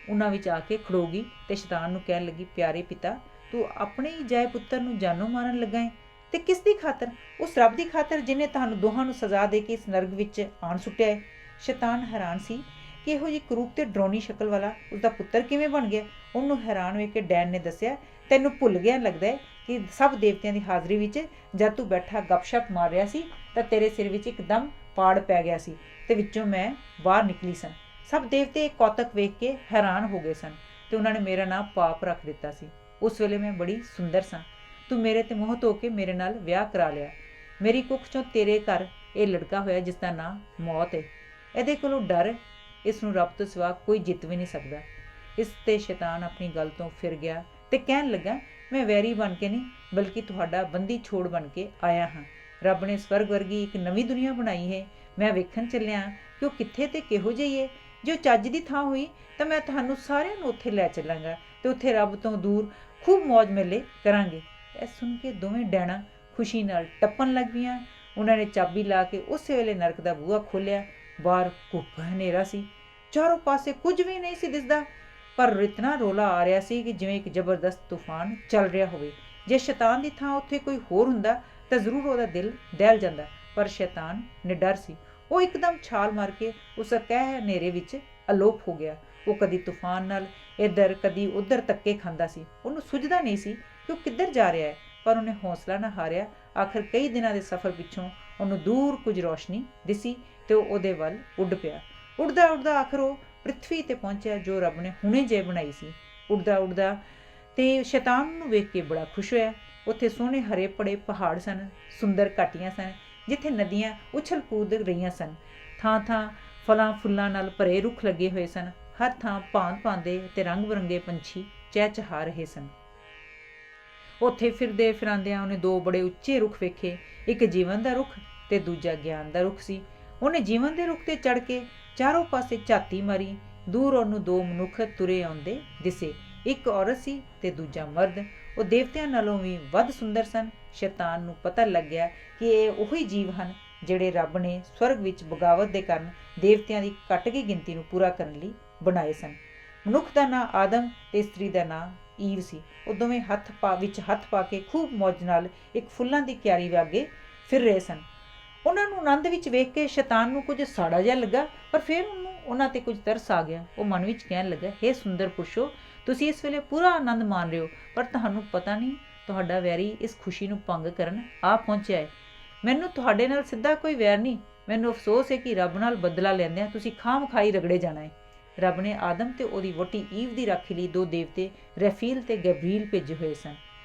ਉਹਨਾਂ ਵਿੱਚ ਆ ਕੇ ਖੜੋਗੀ ਤੇ ਸ਼ੈਤਾਨ ਨੂੰ ਕਹਿਣ ਲੱਗੀ, ਪਿਆਰੇ ਪਿਤਾ, ਤੂੰ ਆਪਣੇ ਹੀ ਜਾਏ ਪੁੱਤਰ ਨੂੰ ਜਾਨੋਂ ਮਾਰਨ ਲੱਗਾ ਹੈ ਤੇ ਕਿਸ ਦੀ ਖਾਤਰ? ਉਸ ਰੱਬ ਦੀ ਖਾਤਰ ਜਿਹਨੇ ਤੁਹਾਨੂੰ ਦੋਹਾਂ ਨੂੰ ਸਜ਼ਾ ਦੇ ਕੇ ਇਸ ਨਰਕ ਵਿੱਚ ਆਣ ਸੁੱਟਿਆ ਹੈ। ਸ਼ੈਤਾਨ ਹੈਰਾਨ ਸੀ ਕਿ ਇਹੋ ਜਿਹੀ ਕਰੂਪ ਤੇ ਡਰਾਉਣੀ ਸ਼ਕਲ ਵਾਲਾ ਉਸਦਾ ਪੁੱਤਰ ਕਿਵੇਂ ਬਣ ਗਿਆ। ਉਹਨੂੰ ਹੈਰਾਨ ਵੇਖ ਕੇ ਡੈਨ ਨੇ ਦੱਸਿਆ, ਤੈਨੂੰ ਭੁੱਲ ਗਿਆ ਲੱਗਦਾ ਹੈ ਕਿ ਸਭ ਦੇਵਤਿਆਂ ਦੀ ਹਾਜ਼ਰੀ ਵਿੱਚ ਜਦ ਤੂੰ ਬੈਠਾ ਗੱਪਸ਼ਪ ਮਾਰ ਰਿਹਾ ਸੀ ਤਾਂ ਤੇਰੇ ਸਿਰ ਵਿੱਚ ਇੱਕਦਮ ਪਾੜ ਪੈ ਗਿਆ ਸੀ ਤੇ ਵਿੱਚੋਂ ਮੈਂ ਬਾਹਰ ਨਿਕਲੀ ਸਨ। ਸਭ ਦੇਵਤੇ ਇਹ ਕੌਤਕ ਵੇਖ ਕੇ ਹੈਰਾਨ ਹੋ ਗਏ ਸਨ ਤੇ ਉਹਨਾਂ ਨੇ ਮੇਰਾ ਨਾਮ ਪਾਪ ਰੱਖ ਦਿੱਤਾ ਸੀ। ਉਸ ਵੇਲੇ ਮੈਂ ਬੜੀ ਸੁੰਦਰ ਸਾਂ। ਤੂੰ ਮੇਰੇ ਤੇ ਮੋਹਿਤ ਹੋ ਕੇ ਮੇਰੇ ਨਾਲ ਵਿਆਹ ਕਰਾ ਲਿਆ। ਮੇਰੀ ਕੁੱਖ ਚੋਂ ਤੇਰੇ ਘਰ ਇਹ ਲੜਕਾ ਹੋਇਆ ਜਿਸ ਦਾ ਨਾਂ ਮੌਤ ਹੈ। ਇਹਦੇ ਕੋਲੋਂ ਡਰ, ਇਸ ਨੂੰ ਰੱਬ ਤੋਂ ਸਿਵਾ ਕੋਈ ਜਿੱਤ ਵੀ ਨਹੀਂ ਸਕਦਾ। ਇਸ ਤੇ ਸ਼ੈਤਾਨ ਆਪਣੀ ਗੱਲ ਤੋਂ ਫਿਰ ਗਿਆ ਤੇ ਕਹਿਣ ਲੱਗਾ, ਮੈਂ ਵੈਰੀ ਬਣ ਕੇ ਨਹੀਂ ਬਲਕਿ ਤੁਹਾਡਾ ਬੰਦੀ ਛੋੜ ਬਣ ਕੇ ਆਇਆ ਹਾਂ। ਰੱਬ ਨੇ ਸਵਰਗ ਵਰਗੀ ਇੱਕ ਨਵੀਂ ਦੁਨੀਆ ਬਣਾਈ ਹੈ। ਮੈਂ ਵੇਖਣ ਚੱਲਿਆ ਕਿ ਉਹ ਕਿੱਥੇ ਤੇ ਕਿਹੋ ਜਿਹੀ ਹੈ। ਜੇ ਚੱਜ ਦੀ ਥਾਂ ਹੋਈ ਤਾਂ ਮੈਂ ਤੁਹਾਨੂੰ ਸਾਰਿਆਂ ਨੂੰ ਉੱਥੇ ਲੈ ਚੱਲਾਂਗਾ ਤੇ ਉੱਥੇ ਰੱਬ ਤੋਂ ਦੂਰ ਖੂਬ ਮੌਜ ਮੇਲੇ ਕਰਾਂਗੇ। ਇਹ ਸੁਣ ਕੇ ਦੋਵੇਂ ਡੈਣਾ ਖੁਸ਼ੀ ਨਾਲ ਟੱਪਣ ਲੱਗ ਪਈਆਂ। ਉਹਨਾਂ ਨੇ ਚਾਬੀ ਲਾ ਕੇ ਉਸੇ ਵੇਲੇ ਨਰਕ ਦਾ ਬੂਹਾ ਖੋਲ੍ਹਿਆ। ਬਾਹਰ ਘੁੱਪ ਹਨੇਰਾ ਸੀ, ਚਾਰੋਂ ਪਾਸੇ ਕੁਝ ਵੀ ਨਹੀਂ ਸੀ ਦਿਸਦਾ, ਪਰ ਇਤਨਾ ਰੌਲਾ ਆ ਰਿਹਾ ਸੀ ਕਿ ਜਿਵੇਂ ਇੱਕ ਜ਼ਬਰਦਸਤ ਤੂਫਾਨ ਚੱਲ ਰਿਹਾ ਹੋਵੇ। ਜੇ ਸ਼ੈਤਾਨ ਦੀ ਥਾਂ ਉੱਥੇ ਕੋਈ ਹੋਰ ਹੁੰਦਾ ਤਾਂ ਜ਼ਰੂਰ ਉਹਦਾ ਦਿਲ ਦਹਿਲ ਜਾਂਦਾ, ਪਰ ਸ਼ੈਤਾਨ ਨਿਡਰ ਸੀ। ਉਹ ਇੱਕਦਮ ਛਾਲ ਮਾਰ ਕੇ ਉਸ ਕਹਿ ਹਨੇਰੇ ਵਿੱਚ ਅਲੋਪ ਹੋ ਗਿਆ। ਉਹ ਕਦੀ ਤੂਫਾਨ ਨਾਲ ਇੱਧਰ ਕਦੀ ਉੱਧਰ ਧੱਕੇ ਖਾਂਦਾ ਸੀ। ਉਹਨੂੰ ਸੁੱਝਦਾ ਨਹੀਂ ਸੀ ਕਿ ਉਹ ਕਿੱਧਰ ਜਾ ਰਿਹਾ ਹੈ, ਪਰ ਉਹਨੇ ਹੌਸਲਾ ਨਾ ਹਾਰਿਆ। ਆਖਰ ਕਈ ਦਿਨਾਂ ਦੇ ਸਫ਼ਰ ਪਿੱਛੋਂ ਉਹਨੂੰ ਦੂਰ ਕੁਝ ਰੌਸ਼ਨੀ ਦਿਸੀ ਤੇ ਉਹ ਉਹਦੇ ਵੱਲ ਉੱਡ ਪਿਆ। ਉੱਡਦਾ ਉੱਡਦਾ ਆਖਰ ਉਹ ਪ੍ਰਿਥਵੀ ਤੇ ਪਹੁੰਚਿਆ ਜੋ ਰੱਬ ਨੇ ਹੁਣੇ ਜੇ ਬਣਾਈ ਸੀ। ਉੱਡਦਾ ਉੱਡਦਾ ਤੇ ਸ਼ੈਤਾਨ ਨੂੰ ਵੇਖ ਕੇ ਬੜਾ ਖੁਸ਼ ਹੋਇਆ। ਉੱਥੇ ਸੋਹਣੇ ਹਰੇ ਭਰੇ ਪਹਾੜ ਸਨ, ਸੁੰਦਰ ਘਾਟੀਆਂ ਸਨ ਜਿੱਥੇ ਨਦੀਆਂ ਉਛਲ ਕੂਦ ਰਹੀਆਂ ਸਨ। ਥਾਂ ਥਾਂ ਫਲਾਂ ਫੁੱਲਾਂ ਨਾਲ ਭਰੇ ਰੁੱਖ ਲੱਗੇ ਹੋਏ ਸਨ। ਹਰ ਥਾਂ ਭਾਂਤ ਭਾਂਤ ਦੇ ਤੇ ਰੰਗ ਬਰੰਗੇ ਪੰਛੀ ਚਹਿਚਹਾ ਰਹੇ ਸਨ। ਉੱਥੇ ਫਿਰਦੇ ਫਿਰਾਂਦਿਆਂ ਉਹਨੇ ਦੋ ਬੜੇ ਉੱਚੇ ਰੁੱਖ ਵੇਖੇ। ਇੱਕ ਜੀਵਨ ਦਾ ਰੁੱਖ ਤੇ ਦੂਜਾ ਗਿਆਨ ਦਾ ਰੁੱਖ ਸੀ। ਉਹਨੇ ਜੀਵਨ ਦੇ ਰੁੱਖ ਤੇ ਚੜ ਕੇ ਚਾਰੋਂ ਪਾਸੇ ਝਾਤੀ ਮਾਰੀ। ਦੂਰ ਉਹਨੂੰ ਦੋ ਮਨੁੱਖ ਤੁਰੇ ਆਉਂਦੇ ਦਿਸੇ। ਇੱਕ ਔਰਤ ਸੀ ਤੇ ਦੂਜਾ ਮਰਦ। ਉਹ ਦੇਵਤਿਆਂ ਨਾਲੋਂ ਵੀ ਵੱਧ ਸੁੰਦਰ ਸਨ। ਸ਼ੈਤਾਨ ਨੂੰ ਪਤਾ ਲੱਗਿਆ ਕਿ ਇਹ ਉਹੀ ਜੀਵ ਹਨ ਜਿਹੜੇ ਰੱਬ ਨੇ ਸਵਰਗ ਵਿੱਚ ਬਗਾਵਤ ਦੇ ਕਾਰਨ ਦੇਵਤਿਆਂ ਦੀ ਘੱਟ ਗਈ ਗਿਣਤੀ ਨੂੰ ਪੂਰਾ ਕਰਨ ਲਈ ਬਣਾਏ ਸਨ। ਮਨੁੱਖ ਦਾ ਨਾਂ ਆਦਮ ਤੇ ਇਸਤਰੀ ਦਾ ਨਾਂ ਈਵ ਸੀ। ਉਹ ਦੋਵੇਂ ਵਿੱਚ ਹੱਥ ਪਾ ਕੇ ਖੂਬ ਮੌਜ ਨਾਲ ਇੱਕ ਫੁੱਲਾਂ ਦੀ ਕਿਆਰੀ ਵਾਗੇ ਫਿਰ ਰਹੇ ਸਨ। ਉਹਨਾਂ ਨੂੰ ਆਨੰਦ ਵਿੱਚ ਵੇਖ ਕੇ ਸ਼ੈਤਾਨ ਨੂੰ ਕੁਝ ਸਾੜਾ ਜਿਹਾ ਲੱਗਾ, ਪਰ ਫਿਰ ਉਹਨੂੰ ਉਹਨਾਂ 'ਤੇ ਕੁਝ ਤਰਸ ਆ ਗਿਆ। ਉਹ ਮਨ ਵਿੱਚ ਕਹਿਣ ਲੱਗਾ, ਹੇ ਸੁੰਦਰ ਪੁਰਸ਼ੋ, ਤੁਸੀਂ ਇਸ ਵੇਲੇ ਪੂਰਾ ਆਨੰਦ ਮਾਣ ਰਹੇ ਹੋ, ਪਰ ਤੁਹਾਨੂੰ ਪਤਾ ਨਹੀਂ ਤੁਹਾਡਾ ਵੈਰੀ ਇਸ ਖੁਸ਼ੀ ਨੂੰ ਭੰਗ ਕਰਨ ਆ ਪਹੁੰਚਿਆ ਹੈ। ਮੈਨੂੰ ਤੁਹਾਡੇ ਨਾਲ ਸਿੱਧਾ ਕੋਈ ਵੈਰ ਨਹੀਂ, ਮੈਨੂੰ ਅਫਸੋਸ ਹੈ ਕਿ ਰੱਬ ਨਾਲ ਬਦਲਾ ਲੈਂਦਿਆਂ ਤੁਸੀਂ ਖਾਮ-ਖਾਈ ਰਗੜੇ ਜਾਣਾ ਹੈ। ਰੱਬ ਨੇ ਆਦਮ ਤੇ ਉਹਦੀ ਵਹੁਟੀ ਈਵ ਦੀ ਰਾਖੀ ਲਈ 2 ਦੇਵਤੇ ਰੈਫੀਲ ਤੇ ਗੈਬਰੀਲ ਭੇਜੇ ਹੋਏ ਸਨ।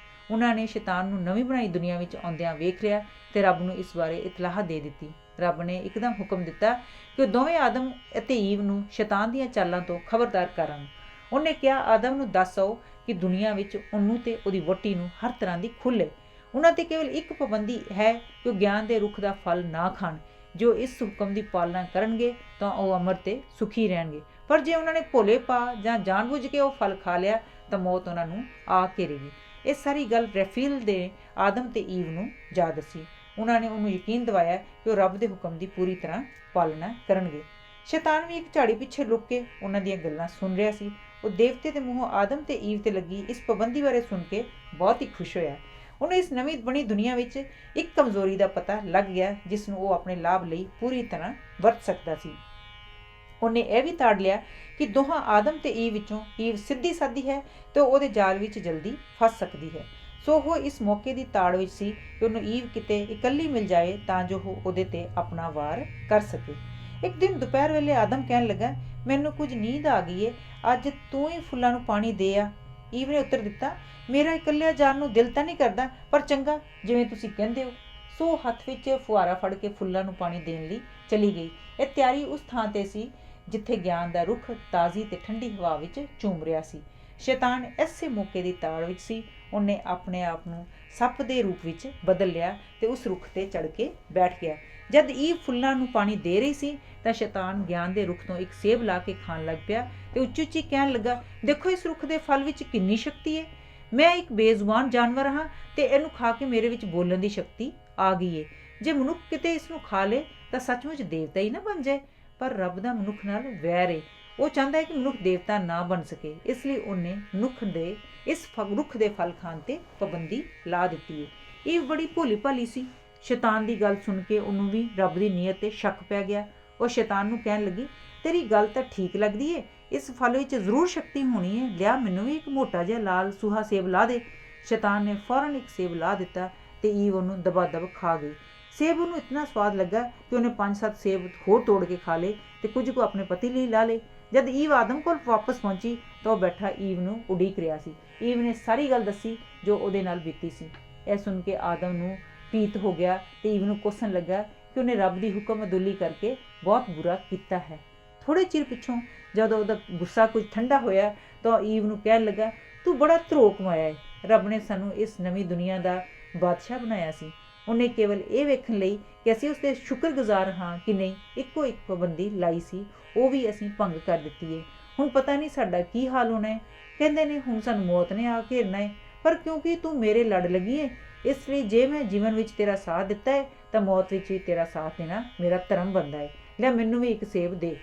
ਉਹਨਾਂ ਨੇ ਸ਼ੈਤਾਨ ਨੂੰ ਨਵੀਂ ਬਣਾਈ ਦੁਨੀਆ ਵਿੱਚ ਆਉਂਦਿਆਂ ਵੇਖ ਲਿਆ ਤੇ ਰੱਬ ਨੂੰ ਇਸ ਬਾਰੇ ਇਤਲਾਹ ਦੇ ਦਿੱਤੀ। ਰੱਬ ਨੇ ਇੱਕਦਮ ਹੁਕਮ ਦਿੱਤਾ ਕਿ ਉਹ ਦੋਵੇਂ ਆਦਮ ਅਤੇ ਈਵ ਨੂੰ ਸ਼ੈਤਾਨ ਦੀਆਂ ਚਾਲਾਂ ਤੋਂ ਖਬਰਦਾਰ ਕਰਨ। ਉਹਨੇ ਕਿਹਾ, ਆਦਮ ਨੂੰ ਦੱਸ ਆਓ ਕਿ ਦੁਨੀਆ ਵਿੱਚ ਉਹਨੂੰ ਤੇ ਉਹਦੀ ਵਹੁਟੀ ਨੂੰ ਹਰ ਤਰ੍ਹਾਂ ਦੀ ਖੁੱਲ੍ਹ ਹੈ। ਉਹਨਾਂ 'ਤੇ ਕੇਵਲ ਇੱਕ ਪਾਬੰਦੀ ਹੈ ਕਿ ਉਹ ਗਿਆਨ ਦੇ ਰੁੱਖ ਦਾ ਫਲ ਨਾ ਖਾਣ। ਜੋ ਇਸ ਹੁਕਮ ਦੀ ਪਾਲਣਾ ਕਰਨਗੇ ਤਾਂ ਉਹ ਅਮਰ ਤੇ ਸੁਖੀ ਰਹਿਣਗੇ, ਪਰ ਜੇ ਉਹਨਾਂ ਨੇ ਭੋਲੇ ਪਾ ਜਾਂ ਜਾਣਬੁੱਝ ਕੇ ਉਹ ਫਲ ਖਾ ਲਿਆ ਤਾਂ ਮੌਤ ਉਹਨਾਂ ਨੂੰ ਆ ਘੇਰੇਗੀ। ਇਹ ਸਾਰੀ ਗੱਲ ਰੈਫੀਲ ਦੇ ਆਦਮ ਤੇ ਈਵ ਨੂੰ ਜਾ ਦੱਸੀ। ਉਹਨਾਂ ਨੇ ਉਹਨੂੰ ਯਕੀਨ ਦਿਵਾਇਆ ਕਿ ਉਹ ਰੱਬ ਦੇ ਹੁਕਮ ਦੀ ਪੂਰੀ ਤਰ੍ਹਾਂ ਪਾਲਣਾ ਕਰਨਗੇ। ਸ਼ੈਤਾਨ ਵੀ ਇੱਕ ਝਾੜੀ ਪਿੱਛੇ ਲੁਕ ਕੇ ਉਹਨਾਂ ਦੀਆਂ ਗੱਲਾਂ ਸੁਣ ਰਿਹਾ ਸੀ। ਉਹ ਦੇਵਤੇ ਦੇ ਮੂੰਹੋਂ ਆਦਮ ਤੇ ਈਵ ਤੇ ਲੱਗੀ ਇਸ ਪਾਬੰਦੀ ਬਾਰੇ ਸੁਣ ਕੇ ਬਹੁਤ ਹੀ ਖੁਸ਼ ਹੋਇਆ। ਉਹਨੂੰ ਇਸ ਨਵੀਂ ਬਣੀ ਦੁਨੀਆ ਵਿੱਚ ਇੱਕ ਕਮਜ਼ੋਰੀ ਦਾ ਪਤਾ ਲੱਗ ਗਿਆ ਜਿਸ ਨੂੰ ਉਹ ਆਪਣੇ ਲਾਭ ਲਈ ਪੂਰੀ ਤਰ੍ਹਾਂ ਵਰਤ ਸਕਦਾ ਸੀ। ਉਹਨੇ ਇਹ ਵੀ ਤਾੜ ਲਿਆ ਕਿ ਦੋਹਾਂ ਆਦਮ ਤੇ ਈਵ ਵਿੱਚੋਂ ਈਵ ਸਿੱਧੀ ਸਾਦੀ ਹੈ ਤੇ ਉਹਦੇ ਜਾਲ ਵਿੱਚ ਜਲਦੀ ਫਸ ਸਕਦੀ ਹੈ। ਸੋ ਉਹ ਇਸ ਮੌਕੇ ਦੀ ਤਾੜ ਵਿੱਚ ਸੀ ਕਿ ਉਹਨੂੰ ਈਵ ਕਿਤੇ ਇਕੱਲੀ ਮਿਲ ਜਾਏ ਤਾਂ ਜੋ ਉਹ ਉਹਦੇ ਤੇ ਆਪਣਾ ਵਾਰ ਕਰ ਸਕੇ। ਇੱਕ ਦਿਨ ਦੁਪਹਿਰ ਵੇਲੇ ਆਦਮ ਕਹਿਣ ਲੱਗਾ, ਮੈਨੂੰ ਕੁਝ ਨੀਂਦ ਆ ਗਈ ਏ, ਅੱਜ ਤੂੰ ਹੀ ਫੁੱਲਾਂ ਨੂੰ ਪਾਣੀ ਦੇ ਆ। ਈਵ ਨੇ ਉੱਤਰ ਦਿੱਤਾ, ਮੇਰਾ ਇਕੱਲਿਆਂ ਜਾਣ ਨੂੰ ਦਿਲ ਤਾਂ ਨਹੀਂ ਕਰਦਾ, ਪਰ ਚੰਗਾ ਜਿਵੇਂ ਤੁਸੀਂ ਕਹਿੰਦੇ ਹੋ। ਸੋ ਹੱਥ ਵਿੱਚ ਫੁਆਰਾ ਫੜ ਕੇ ਫੁੱਲਾਂ ਨੂੰ ਪਾਣੀ ਦੇਣ ਲਈ ਚਲੀ ਗਈ। ਇਹ ਤਿਆਰੀ ਉਸ ਥਾਂ ਤੇ ਸੀ ਜਿੱਥੇ ਗਿਆਨ ਦਾ ਰੁੱਖ ਤਾਜ਼ੀ ਤੇ ਠੰਡੀ ਹਵਾ ਵਿੱਚ ਝੂਮ ਰਿਹਾ ਸੀ। ਸ਼ੈਤਾਨ ਐਸੇ ਮੌਕੇ ਦੀ ਤਾੜ ਵਿੱਚ ਸੀ। ਉਹਨੇ ਆਪਣੇ ਆਪ ਨੂੰ ਸੱਪ ਦੇ ਰੂਪ ਵਿੱਚ ਬਦਲ ਲਿਆ ਤੇ ਉਸ ਰੁੱਖ ਤੇ ਚੜ੍ਹ ਕੇ ਬੈਠ ਗਿਆ। ਜਦ ਈਵ ਫੁੱਲਾਂ ਨੂੰ ਪਾਣੀ ਦੇ ਰਹੀ ਸੀ ਤਾਂ ਸ਼ੈਤਾਨ ਗਿਆਨ ਦੇ ਰੁੱਖ ਤੋਂ ਇੱਕ ਸੇਬ ਲਾ ਕੇ ਖਾਣ ਲੱਗ ਪਿਆ ਤੇ ਉੱਚੀ ਉੱਚੀ ਕਹਿਣ ਲੱਗਾ, ਦੇਖੋ ਇਸ ਰੁੱਖ ਦੇ ਫਲ ਵਿੱਚ ਕਿੰਨੀ ਸ਼ਕਤੀ ਹੈ। ਮੈਂ ਇੱਕ ਬੇਜ਼ੁਬਾਨ ਜਾਨਵਰ ਹਾਂ ਤੇ ਇਹਨੂੰ ਖਾ ਕੇ ਮੇਰੇ ਵਿੱਚ ਬੋਲਣ ਦੀ ਸ਼ਕਤੀ ਆ ਗਈ ਹੈ। ਜੇ ਮਨੁੱਖ ਕਿਤੇ ਇਸ ਨੂੰ ਖਾ ਲੇ ਤਾਂ ਸੱਚਮੁੱਚ ਦੇਵਤਾ ਹੀ ਨਾ ਬਣ ਜਾਏ। ਪਰ ਰੱਬ ਦਾ ਮਨੁੱਖ ਨਾਲ ਵੈਰ ਹੈ। ਉਹ ਚਾਹੁੰਦਾ ਹੈ ਕਿ ਮਨੁੱਖ ਦੇਵਤਾ ਨਾ ਬਣ ਸਕੇ, ਇਸ ਲਈ ਉਹਨੇ ਮਨੁੱਖ ਦੇ ਇਸ ਰੁੱਖ ਦੇ ਫਲ ਖਾਣ ਤੇ ਪਾਬੰਦੀ ਲਾ ਦਿੱਤੀ ਹੈ। ਇਹ ਬੜੀ ਭੋਲੀ ਭਾਲੀ ਸੀ। ਸ਼ੈਤਾਨ ਦੀ ਗੱਲ ਸੁਣ ਕੇ ਉਹਨੂੰ ਵੀ ਰੱਬ ਦੀ ਨੀਅਤ ਤੇ ਸ਼ੱਕ ਪੈ ਗਿਆ। ਉਹ ਸ਼ੈਤਾਨ ਨੂੰ ਕਹਿਣ ਲੱਗੀ, ਤੇਰੀ ਗੱਲ ਤਾਂ ਠੀਕ ਲੱਗਦੀ ਏ, ਇਸ ਫਲ ਵਿੱਚ ਜ਼ਰੂਰ ਸ਼ਕਤੀ ਹੋਣੀ ਹੈ, ਲਿਆ ਮੈਨੂੰ ਵੀ ਇੱਕ ਮੋਟਾ ਜਿਹਾ ਲਾਲ ਸੂਹਾ ਸੇਬ ਲਾ ਦੇ। ਸ਼ੈਤਾਨ ਨੇ ਫੌਰਨ ਇੱਕ ਸੇਬ ਲਾ ਦਿੱਤਾ ਤੇ ਈਵ ਉਹਨੂੰ ਦਬਾ ਦਬ ਖਾ ਗਈ। ਸੇਬ ਉਹਨੂੰ ਇਤਨਾ ਸਵਾਦ ਲੱਗਾ ਕਿ ਉਹਨੇ 5-7 ਸੇਬ ਹੋਰ ਤੋੜ ਕੇ ਖਾ ਲਏ ਤੇ ਕੁਝ ਕੁ ਆਪਣੇ ਪਤੀ ਲਈ ਲਾ ਲਏ। ਜਦ ਈਵ ਆਦਮ ਕੋਲ ਵਾਪਸ ਪਹੁੰਚੀ ਤਾਂ ਉਹ ਬੈਠਾ ਈਵ ਨੂੰ ਉਡੀਕ ਰਿਹਾ ਸੀ। ਈਵ ਨੇ ਸਾਰੀ ਗੱਲ ਦੱਸੀ ਜੋ ਉਹਦੇ ਨਾਲ ਬੀਤੀ ਸੀ। ਇਹ ਸੁਣ ਕੇ ਆਦਮ ਨੂੰ ਪੀਤ ਹੋ ਗਿਆ ਤੇ ਈਵ ਨੂੰ ਕੋਸਣ ਲੱਗਾ ਕਿ ਉਹਨੇ ਰੱਬ ਦੀ ਹੁਕਮ ਅਦੁੱਲੀ ਕਰਕੇ ਬਹੁਤ ਬੁਰਾ ਕੀਤਾ ਹੈ। ਥੋੜੇ ਚਿਰ ਪਿੱਛੋਂ ਜਦੋਂ ਉਹਦਾ ਗੁੱਸਾ ਕੁਝ ਠੰਡਾ ਹੋਇਆ ਤਾਂ ਈਵ ਨੂੰ ਕਹਿਣ ਲੱਗਾ, ਤੂੰ ਬੜਾ ਧਰੋ ਕਮਾਇਆ ਹੈ। ਰੱਬ ਨੇ ਸਾਨੂੰ ਇਸ ਨਵੀਂ ਦੁਨੀਆ ਦਾ ਬਾਦਸ਼ਾਹ ਬਣਾਇਆ ਸੀ। ਉਹਨੇ ਕੇਵਲ ਇਹ ਵੇਖਣ ਲਈ ਕਿ ਅਸੀਂ ਉਸਦੇ ਸ਼ੁਕਰਗੁਜ਼ਾਰ ਹਾਂ ਕਿ ਨਹੀਂ, ਇੱਕੋ ਇੱਕ ਪਾਬੰਦੀ ਲਾਈ ਸੀ, ਉਹ ਵੀ ਅਸੀਂ ਭੰਗ ਕਰ ਦਿੱਤੀ ਹੈ। ਹੁਣ ਪਤਾ ਨਹੀਂ ਸਾਡਾ ਕੀ ਹਾਲ ਹੋਣਾ ਹੈ। ਕਹਿੰਦੇ ਨੇ ਹੁਣ ਸਾਨੂੰ ਮੌਤ ਨੇ ਆ ਘੇਰਨਾ ਹੈ, ਪਰ ਕਿਉਂਕਿ ਤੂੰ ਮੇਰੇ ਲੜ ਲੱਗੀ ਹੈ, ਇਸ ਲਈ ਜੇ ਮੈਂ ਜੀਵਨ ਵਿੱਚ ਤੇਰਾ ਸਾਥ ਦਿੱਤਾ ਹੈ ਤਾਂ ਮੌਤ ਵਿੱਚ ਵੀ ਤੇਰਾ ਸਾਥ ਦੇਣਾ ਮੇਰਾ ਧਰਮ ਬਣਦਾ ਹੈ। ਲੈ ਮੈਨੂੰ ਵੀ ਇੱਕ ਸੇਬ ਦੇ।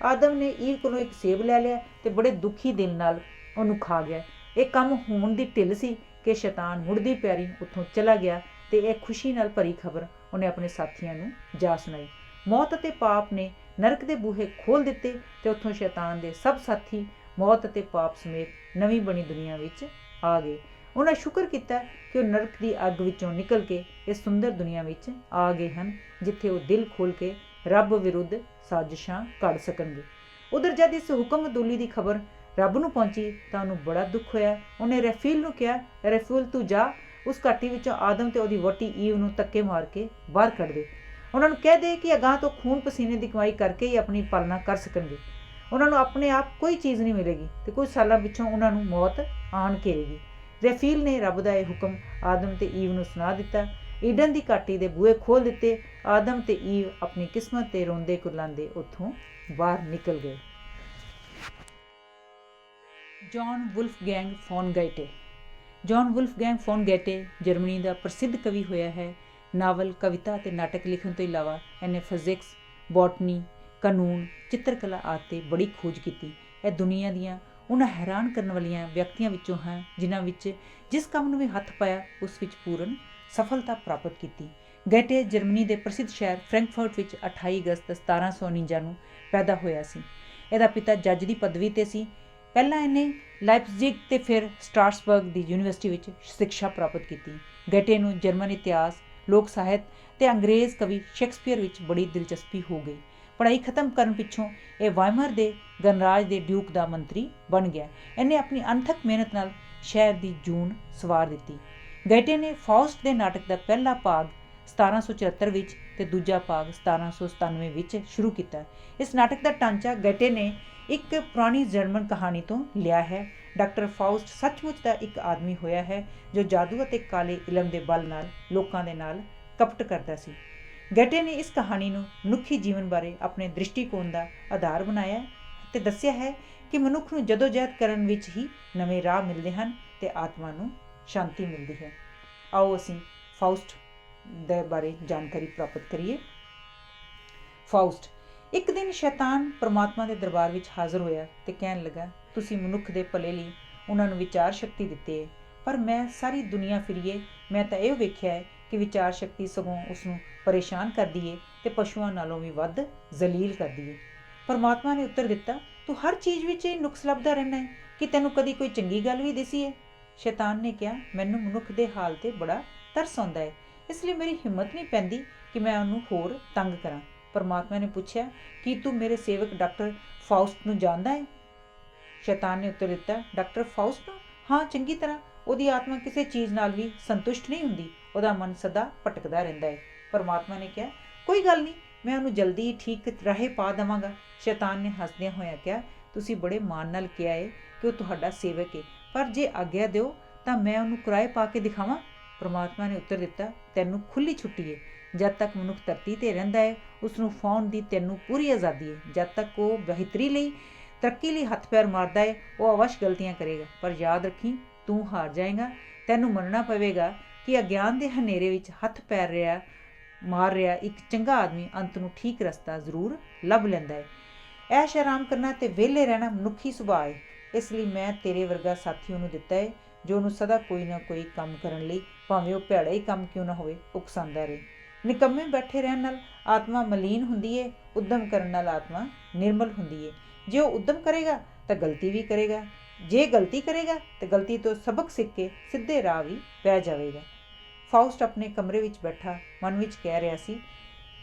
ਆਦਮ ਨੇ ਈਵ ਕੋਲੋਂ ਇੱਕ ਸੇਬ ਲੈ ਲਿਆ ਤੇ ਬੜੇ ਦੁਖੀ ਦਿਲ ਨਾਲ ਉਹਨੂੰ ਖਾ ਗਿਆ। ਇਹ ਕੰਮ ਹੋਣ ਦੀ ਢਿੱਲ ਸੀ ਕਿ ਸ਼ੈਤਾਨ ਮੁੜਦੀ ਪੈਰੀ ਉੱਥੋਂ ਚਲਾ ਗਿਆ ਤੇ ਇਹ ਖੁਸ਼ੀ ਨਾਲ ਭਰੀ ਖਬਰ ਉਹਨੇ ਆਪਣੇ ਸਾਥੀਆਂ ਨੂੰ ਜਾ ਸੁਣਾਈ। ਮੌਤ ਅਤੇ ਪਾਪ ਨੇ ਨਰਕ ਦੇ ਬੂਹੇ ਖੋਲ੍ਹ ਦਿੱਤੇ ਤੇ ਉੱਥੋਂ ਸ਼ੈਤਾਨ ਦੇ ਸਭ ਸਾਥੀ ਮੌਤ ਅਤੇ ਪਾਪ ਸਮੇਤ ਨਵੀਂ ਬਣੀ ਦੁਨੀਆ ਵਿੱਚ ਆ ਗਏ। ਉਹਨਾਂ ਸ਼ੁਕਰ ਕੀਤਾ ਕਿ ਉਹ ਨਰਕ ਦੀ ਅੱਗ ਵਿੱਚੋਂ ਨਿਕਲ ਕੇ ਇਸ ਸੁੰਦਰ ਦੁਨੀਆ ਵਿੱਚ ਆ ਗਏ ਹਨ, ਜਿੱਥੇ ਉਹ ਦਿਲ ਖੋਲ੍ਹ ਕੇ ਰੱਬ ਵਿਰੁੱਧ ਸਾਜ਼ਿਸ਼ਾਂ ਘੜ ਸਕਣਗੇ। ਉਧਰ ਜਦ ਇਸ ਹੁਕਮ ਅਦੁੱਲੀ ਦੀ ਖਬਰ ਰੱਬ ਨੂੰ ਪਹੁੰਚੀ ਤਾਂ ਉਹਨੂੰ ਬੜਾ ਦੁੱਖ ਹੋਇਆ। ਉਹਨੇ ਰੈਫੀਲ ਨੂੰ ਕਿਹਾ, ਰੈਫੀਲ ਤੂੰ ਜਾ ਉਸ ਘਾਟੀ ਵਿੱਚੋਂ ਆਦਮ ਤੇ ਉਹਦੀ ਵਹੁਟੀ ਈਵ ਨੂੰ ਧੱਕੇ ਮਾਰ ਕੇ ਬਾਹਰ ਕੱਢ ਦੇ। ਉਹਨਾਂ ਨੂੰ ਕਹਿ ਦੇ ਕਿ ਅਗਾਂਹ ਤੋਂ ਖੂਨ ਪਸੀਨੇ ਦੀ ਕਮਾਈ ਕਰਕੇ ਹੀ ਆਪਣੀ ਪਾਲਣਾ ਕਰ ਸਕਣਗੇ। ਉਹਨਾਂ ਨੂੰ ਆਪਣੇ ਆਪ ਕੋਈ ਚੀਜ਼ ਨਹੀਂ ਮਿਲੇਗੀ ਤੇ ਕੁਝ ਸਾਲਾਂ ਪਿੱਛੋਂ ਉਹਨਾਂ ਨੂੰ ਮੌਤ ਆਣ ਘੇਰੇਗੀ। ਰੈਫੀਲ ਨੇ ਰੱਬ ਦਾ ਇਹ ਹੁਕਮ ਆਦਮ ਤੇ ਈਵ ਨੂੰ ਸੁਣਾ ਦਿੱਤਾ। ਈਡਨ ਦੀ ਘਾਟੀ ਦੇ ਬੂਹੇ ਖੋਲ੍ਹ ਦਿੱਤੇ। ਆਦਮ ਤੇ ਈਵ ਆਪਣੀ ਕਿਸਮਤ ਤੇ ਰੋਂਦੇ ਕੁਰਲਾਉਂਦੇ ਉੱਥੋਂ ਬਾਹਰ ਨਿਕਲ ਗਏ। Johann Wolfgang von Goethe. Johann Wolfgang von Goethe Germany ਦਾ ਪ੍ਰਸਿੱਧ ਕਵੀ ਹੋਇਆ ਹੈ। ਨਾਵਲ, ਕਵਿਤਾ ਅਤੇ ਨਾਟਕ ਲਿਖਣ ਤੋਂ ਇਲਾਵਾ ਇਹਨੇ ਫਿਜ਼ਿਕਸ, ਬੋਟਨੀ, ਕਾਨੂੰਨ, ਚਿੱਤਰਕਲਾ ਆਦਿ 'ਤੇ ਬੜੀ ਖੋਜ ਕੀਤੀ। ਇਹ ਦੁਨੀਆ ਦੀਆਂ ਉਹਨਾਂ ਹੈਰਾਨ ਕਰਨ ਵਾਲੀਆਂ ਵਿਅਕਤੀਆਂ ਵਿੱਚੋਂ ਹੈ ਜਿਨ੍ਹਾਂ ਵਿੱਚ ਜਿਸ ਕੰਮ ਨੂੰ ਵੀ ਹੱਥ ਪਾਇਆ ਉਸ ਵਿੱਚ ਪੂਰਨ ਸਫਲਤਾ ਪ੍ਰਾਪਤ ਕੀਤੀ। ਗੈਟੇ ਜਰਮਨੀ ਦੇ ਪ੍ਰਸਿੱਧ ਸ਼ਹਿਰ ਫਰੈਂਕਫਰਟ ਵਿੱਚ 28 ਅਗਸਤ 1749 ਨੂੰ ਪੈਦਾ ਹੋਇਆ ਸੀ। ਇਹਦਾ ਪਿਤਾ ਜੱਜ ਦੀ ਪਦਵੀ 'ਤੇ ਸੀ। ਪਹਿਲਾਂ ਇਹਨੇ ਲਾਈਪਜ਼ਿਗ ਤੇ ਫਿਰ ਸਟ੍ਰਾਸਬਰਗ ਦੀ ਯੂਨੀਵਰਸਿਟੀ ਵਿੱਚ ਸਿੱਖਿਆ ਪ੍ਰਾਪਤ ਕੀਤੀ। ਗੈਟੇ ਨੂੰ ਜਰਮਨ ਇਤਿਹਾਸ, ਲੋਕ ਸਾਹਿਤ ਤੇ ਅੰਗਰੇਜ਼ ਕਵੀ ਸ਼ੇਕਸਪੀਅਰ ਵਿੱਚ ਬੜੀ ਦਿਲਚਸਪੀ ਹੋ ਗਈ। ਪੜ੍ਹਾਈ ਖਤਮ ਕਰਨ ਪਿੱਛੋਂ ਇਹ ਵਾਈਮਰ ਦੇ ਗਣਰਾਜ ਦੇ ਡਿਊਕ ਦਾ ਮੰਤਰੀ ਬਣ ਗਿਆ। ਇਹਨੇ ਆਪਣੀ ਅਣਥੱਕ ਮਿਹਨਤ ਨਾਲ ਸ਼ਹਿਰ ਦੀ ਜੂਨ ਸਵਾਰ ਦਿੱਤੀ। ਗੈਟੇ ਨੇ ਫਾਉਸਟ ਦੇ ਨਾਟਕ ਦਾ ਪਹਿਲਾ ਭਾਗ 1774 ਵਿੱਚ ਤੇ ਦੂਜਾ ਭਾਗ 1797 ਵਿੱਚ ਸ਼ੁਰੂ ਕੀਤਾ। ਇਸ ਨਾਟਕ ਦਾ ਢਾਂਚਾ ਗੈਟੇ ਨੇ ਇੱਕ ਪੁਰਾਣੀ ਜਰਮਨ ਕਹਾਣੀ ਤੋਂ ਲਿਆ ਹੈ। ਡਾਕਟਰ ਫਾਉਸਟ ਸੱਚਮੁੱਚ ਦਾ ਇੱਕ ਆਦਮੀ ਹੋਇਆ ਹੈ ਜੋ ਜਾਦੂ ਅਤੇ ਕਾਲੇ ਇਲਮ ਦੇ ਬਲ ਨਾਲ ਲੋਕਾਂ ਦੇ ਨਾਲ ਕਪਟ ਕਰਦਾ ਸੀ। ਗੈਟੇ ਨੇ ਇਸ ਕਹਾਣੀ ਨੂੰ ਮਨੁੱਖੀ ਜੀਵਨ ਬਾਰੇ ਆਪਣੇ ਦ੍ਰਿਸ਼ਟੀਕੋਣ ਦਾ ਆਧਾਰ ਬਣਾਇਆ ਅਤੇ ਦੱਸਿਆ ਹੈ ਕਿ ਮਨੁੱਖ ਨੂੰ ਜਦੋਜਹਿਦ ਕਰਨ ਵਿੱਚ ਹੀ ਨਵੇਂ ਰਾਹ ਮਿਲਦੇ ਹਨ ਤੇ ਆਤਮਾ ਨੂੰ ਸ਼ਾਂਤੀ ਮਿਲਦੀ ਹੈ। ਆਓ ਅਸੀਂ ਫਾਉਸਟ ਦੇ ਬਾਰੇ ਜਾਣਕਾਰੀ ਪ੍ਰਾਪਤ ਕਰੀਏ। ਫਾਉਸਟ ਇੱਕ ਦਿਨ ਸ਼ੈਤਾਨ ਪਰਮਾਤਮਾ ਦੇ ਦਰਬਾਰ ਵਿੱਚ ਹਾਜ਼ਰ ਹੋਇਆ ਤੇ ਕਹਿਣ ਲੱਗਾ, ਤੁਸੀਂ ਮਨੁੱਖ ਦੇ ਭਲੇ ਲਈ ਉਹਨਾਂ ਨੂੰ ਵਿਚਾਰ ਸ਼ਕਤੀ ਦਿੱਤੀ ਹੈ, ਪਰ ਮੈਂ ਸਾਰੀ ਦੁਨੀਆ ਫਿਰੀਏ ਮੈਂ ਤਾਂ ਇਹ ਵੇਖਿਆ ਹੈ ਕਿ ਵਿਚਾਰ ਸ਼ਕਤੀ ਸਗੋਂ ਉਸਨੂੰ ਪਰੇਸ਼ਾਨ ਕਰਦੀ ਏ ਤੇ ਪਸ਼ੂਆਂ ਨਾਲੋਂ ਵੀ ਵੱਧ ਜ਼ਲੀਲ ਕਰਦੀ ਏ। ਪਰਮਾਤਮਾ ਨੇ ਉੱਤਰ ਦਿੱਤਾ, ਤੂੰ ਹਰ ਚੀਜ਼ ਵਿੱਚ ਇਹ ਨੁਕਸ ਲੱਭਦਾ ਰਹਿਣਾ ਹੈ ਕਿ ਤੈਨੂੰ ਕਦੀ ਕੋਈ ਚੰਗੀ ਗੱਲ ਵੀ ਦਿਸੀ ਹੈ। ਸ਼ੈਤਾਨ ਨੇ ਕਿਹਾ, ਮੈਨੂੰ ਮਨੁੱਖ ਦੇ ਹਾਲ ਤੇ ਬੜਾ ਤਰਸ ਆਉਂਦਾ ਹੈ, ਇਸ ਲਈ ਮੇਰੀ ਹਿੰਮਤ ਨਹੀਂ ਪੈਂਦੀ ਕਿ ਮੈਂ ਉਹਨੂੰ ਹੋਰ ਤੰਗ ਕਰਾਂ। ਪਰਮਾਤਮਾ ਨੇ ਪੁੱਛਿਆ, ਕੀ ਤੂੰ ਮੇਰੇ ਸੇਵਕ ਡਾਕਟਰ ਫਾਉਸਟ ਨੂੰ ਜਾਣਦਾ ਹੈ? ਸ਼ੈਤਾਨ ਨੇ ਉੱਤਰ ਦਿੱਤਾ, ਡਾਕਟਰ ਫਾਉਸਟ ਨੂੰ? ਹਾਂ, ਚੰਗੀ ਤਰ੍ਹਾਂ। ਉਹਦੀ ਆਤਮਾ ਕਿਸੇ ਚੀਜ਼ ਨਾਲ ਵੀ ਸੰਤੁਸ਼ਟ ਨਹੀਂ ਹੁੰਦੀ, ਉਹਦਾ ਮਨ ਸਦਾ ਭਟਕਦਾ ਰਹਿੰਦਾ ਹੈ। ਪਰਮਾਤਮਾ ਨੇ ਕਿਹਾ, ਕੋਈ ਗੱਲ ਨਹੀਂ, ਮੈਂ ਉਹਨੂੰ ਜਲਦੀ ਠੀਕ ਰਾਹੇ ਪਾ ਦੇਵਾਂਗਾ। ਸ਼ੈਤਾਨ ਨੇ ਹੱਸਦਿਆਂ ਹੋਇਆਂ ਕਿਹਾ, ਤੁਸੀਂ ਬੜੇ ਮਾਣ ਨਾਲ ਕਿਹਾ ਹੈ ਕਿ ਉਹ ਤੁਹਾਡਾ ਸੇਵਕ ਹੈ, ਪਰ ਜੇ ਆਗਿਆ ਦਿਓ ਤਾਂ ਮੈਂ ਉਹਨੂੰ ਕਿਰਾਏ ਪਾ ਕੇ ਦਿਖਾਵਾਂ। ਪਰਮਾਤਮਾ ਨੇ ਉੱਤਰ ਦਿੱਤਾ, ਤੈਨੂੰ ਖੁੱਲ੍ਹੀ ਛੁੱਟੀ ਹੈ। ਜਦ ਤੱਕ ਮਨੁੱਖ ਧਰਤੀ 'ਤੇ ਰਹਿੰਦਾ ਹੈ ਉਸਨੂੰ ਫਾਉਣ ਦੀ ਤੈਨੂੰ ਪੂਰੀ ਆਜ਼ਾਦੀ ਹੈ। ਜਦ ਤੱਕ ਉਹ ਬਿਹਤਰੀ ਲਈ ਤਰੱਕੀ ਲਈ ਹੱਥ ਪੈਰ ਮਾਰਦਾ ਹੈ ਉਹ ਅਵਸ਼ ਗਲਤੀਆਂ ਕਰੇਗਾ, ਪਰ ਯਾਦ ਰੱਖੀ ਤੂੰ ਹਾਰ ਜਾਏਗਾ। ਤੈਨੂੰ ਮੰਨਣਾ ਪਵੇਗਾ ਕਿ ਅਗਿਆਨ ਦੇ ਹਨੇਰੇ ਵਿੱਚ ਹੱਥ ਪੈਰ ਮਾਰ ਰਿਹਾ ਇੱਕ ਚੰਗਾ ਆਦਮੀ ਅੰਤ ਨੂੰ ਠੀਕ ਰਸਤਾ ਜ਼ਰੂਰ ਲੱਭ ਲੈਂਦਾ ਹੈ। ਐਸ਼ ਆਰਾਮ ਕਰਨਾ ਤੇ ਵਿਹਲੇ ਰਹਿਣਾ ਮਨੁੱਖੀ ਸੁਭਾਅ ਹੈ, ਇਸ ਲਈ ਮੈਂ ਤੇਰੇ ਵਰਗਾ ਸਾਥੀ ਉਹਨੂੰ ਦਿੱਤਾ ਹੈ ਜੋ ਉਹਨੂੰ ਸਦਾ ਕੋਈ ਨਾ ਕੋਈ ਕੰਮ ਕਰਨ ਲਈ, ਭਾਵੇਂ ਉਹ ਭੈੜਾ ਹੀ ਕੰਮ ਕਿਉਂ ਨਾ ਹੋਵੇ, ਉਕਸਾਉਂਦਾ ਰਹੇ। ਨਿਕੰਮੇ ਬੈਠੇ ਰਹਿਣ ਨਾਲ ਆਤਮਾ ਮਲੀਨ ਹੁੰਦੀ ਹੈ, ਉੱਦਮ ਕਰਨ ਨਾਲ ਆਤਮਾ ਨਿਰਮਲ ਹੁੰਦੀ ਹੈ। ਜੇ ਉਹ ਉੱਦਮ ਕਰੇਗਾ ਤਾਂ ਗਲਤੀ ਵੀ ਕਰੇਗਾ, ਜੇ ਗਲਤੀ ਕਰੇਗਾ ਤਾਂ ਗਲਤੀ ਤੋਂ ਸਬਕ ਸਿੱਖ ਕੇ ਸਿੱਧੇ ਰਾਹ ਵੀ ਪੈ ਜਾਵੇਗਾ। ਫਾਉਸਟ ਆਪਣੇ ਕਮਰੇ ਵਿੱਚ ਬੈਠਾ ਮਨ ਵਿੱਚ ਕਹਿ ਰਿਹਾ ਸੀ,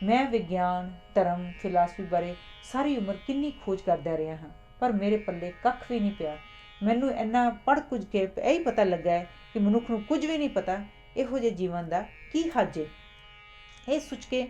ਮੈਂ ਵਿਗਿਆਨ, ਧਰਮ, ਫਿਲਾਸਫੀ ਬਾਰੇ ਸਾਰੀ ਉਮਰ ਕਿੰਨੀ ਖੋਜ ਕਰਦਾ ਰਿਹਾ ਹਾਂ, ਪਰ ਮੇਰੇ ਪੱਲੇ ਕੱਖ ਵੀ ਨਹੀਂ ਪਿਆ। ਮੈਨੂੰ ਇੰਨਾ ਪੜ੍ਹ ਕੁਝ ਕੇ ਇਹੀ ਪਤਾ ਲੱਗਾ ਹੈ ਕਿ ਮਨੁੱਖ ਨੂੰ ਕੁਝ ਵੀ ਨਹੀਂ ਪਤਾ ਇਹੋ ਜਿਹੇ ਜੀਵਨ ਦਾ ਕੀ ਹੱਜ ਹੈ। ਇਹ ਸੋਚ ਕੇ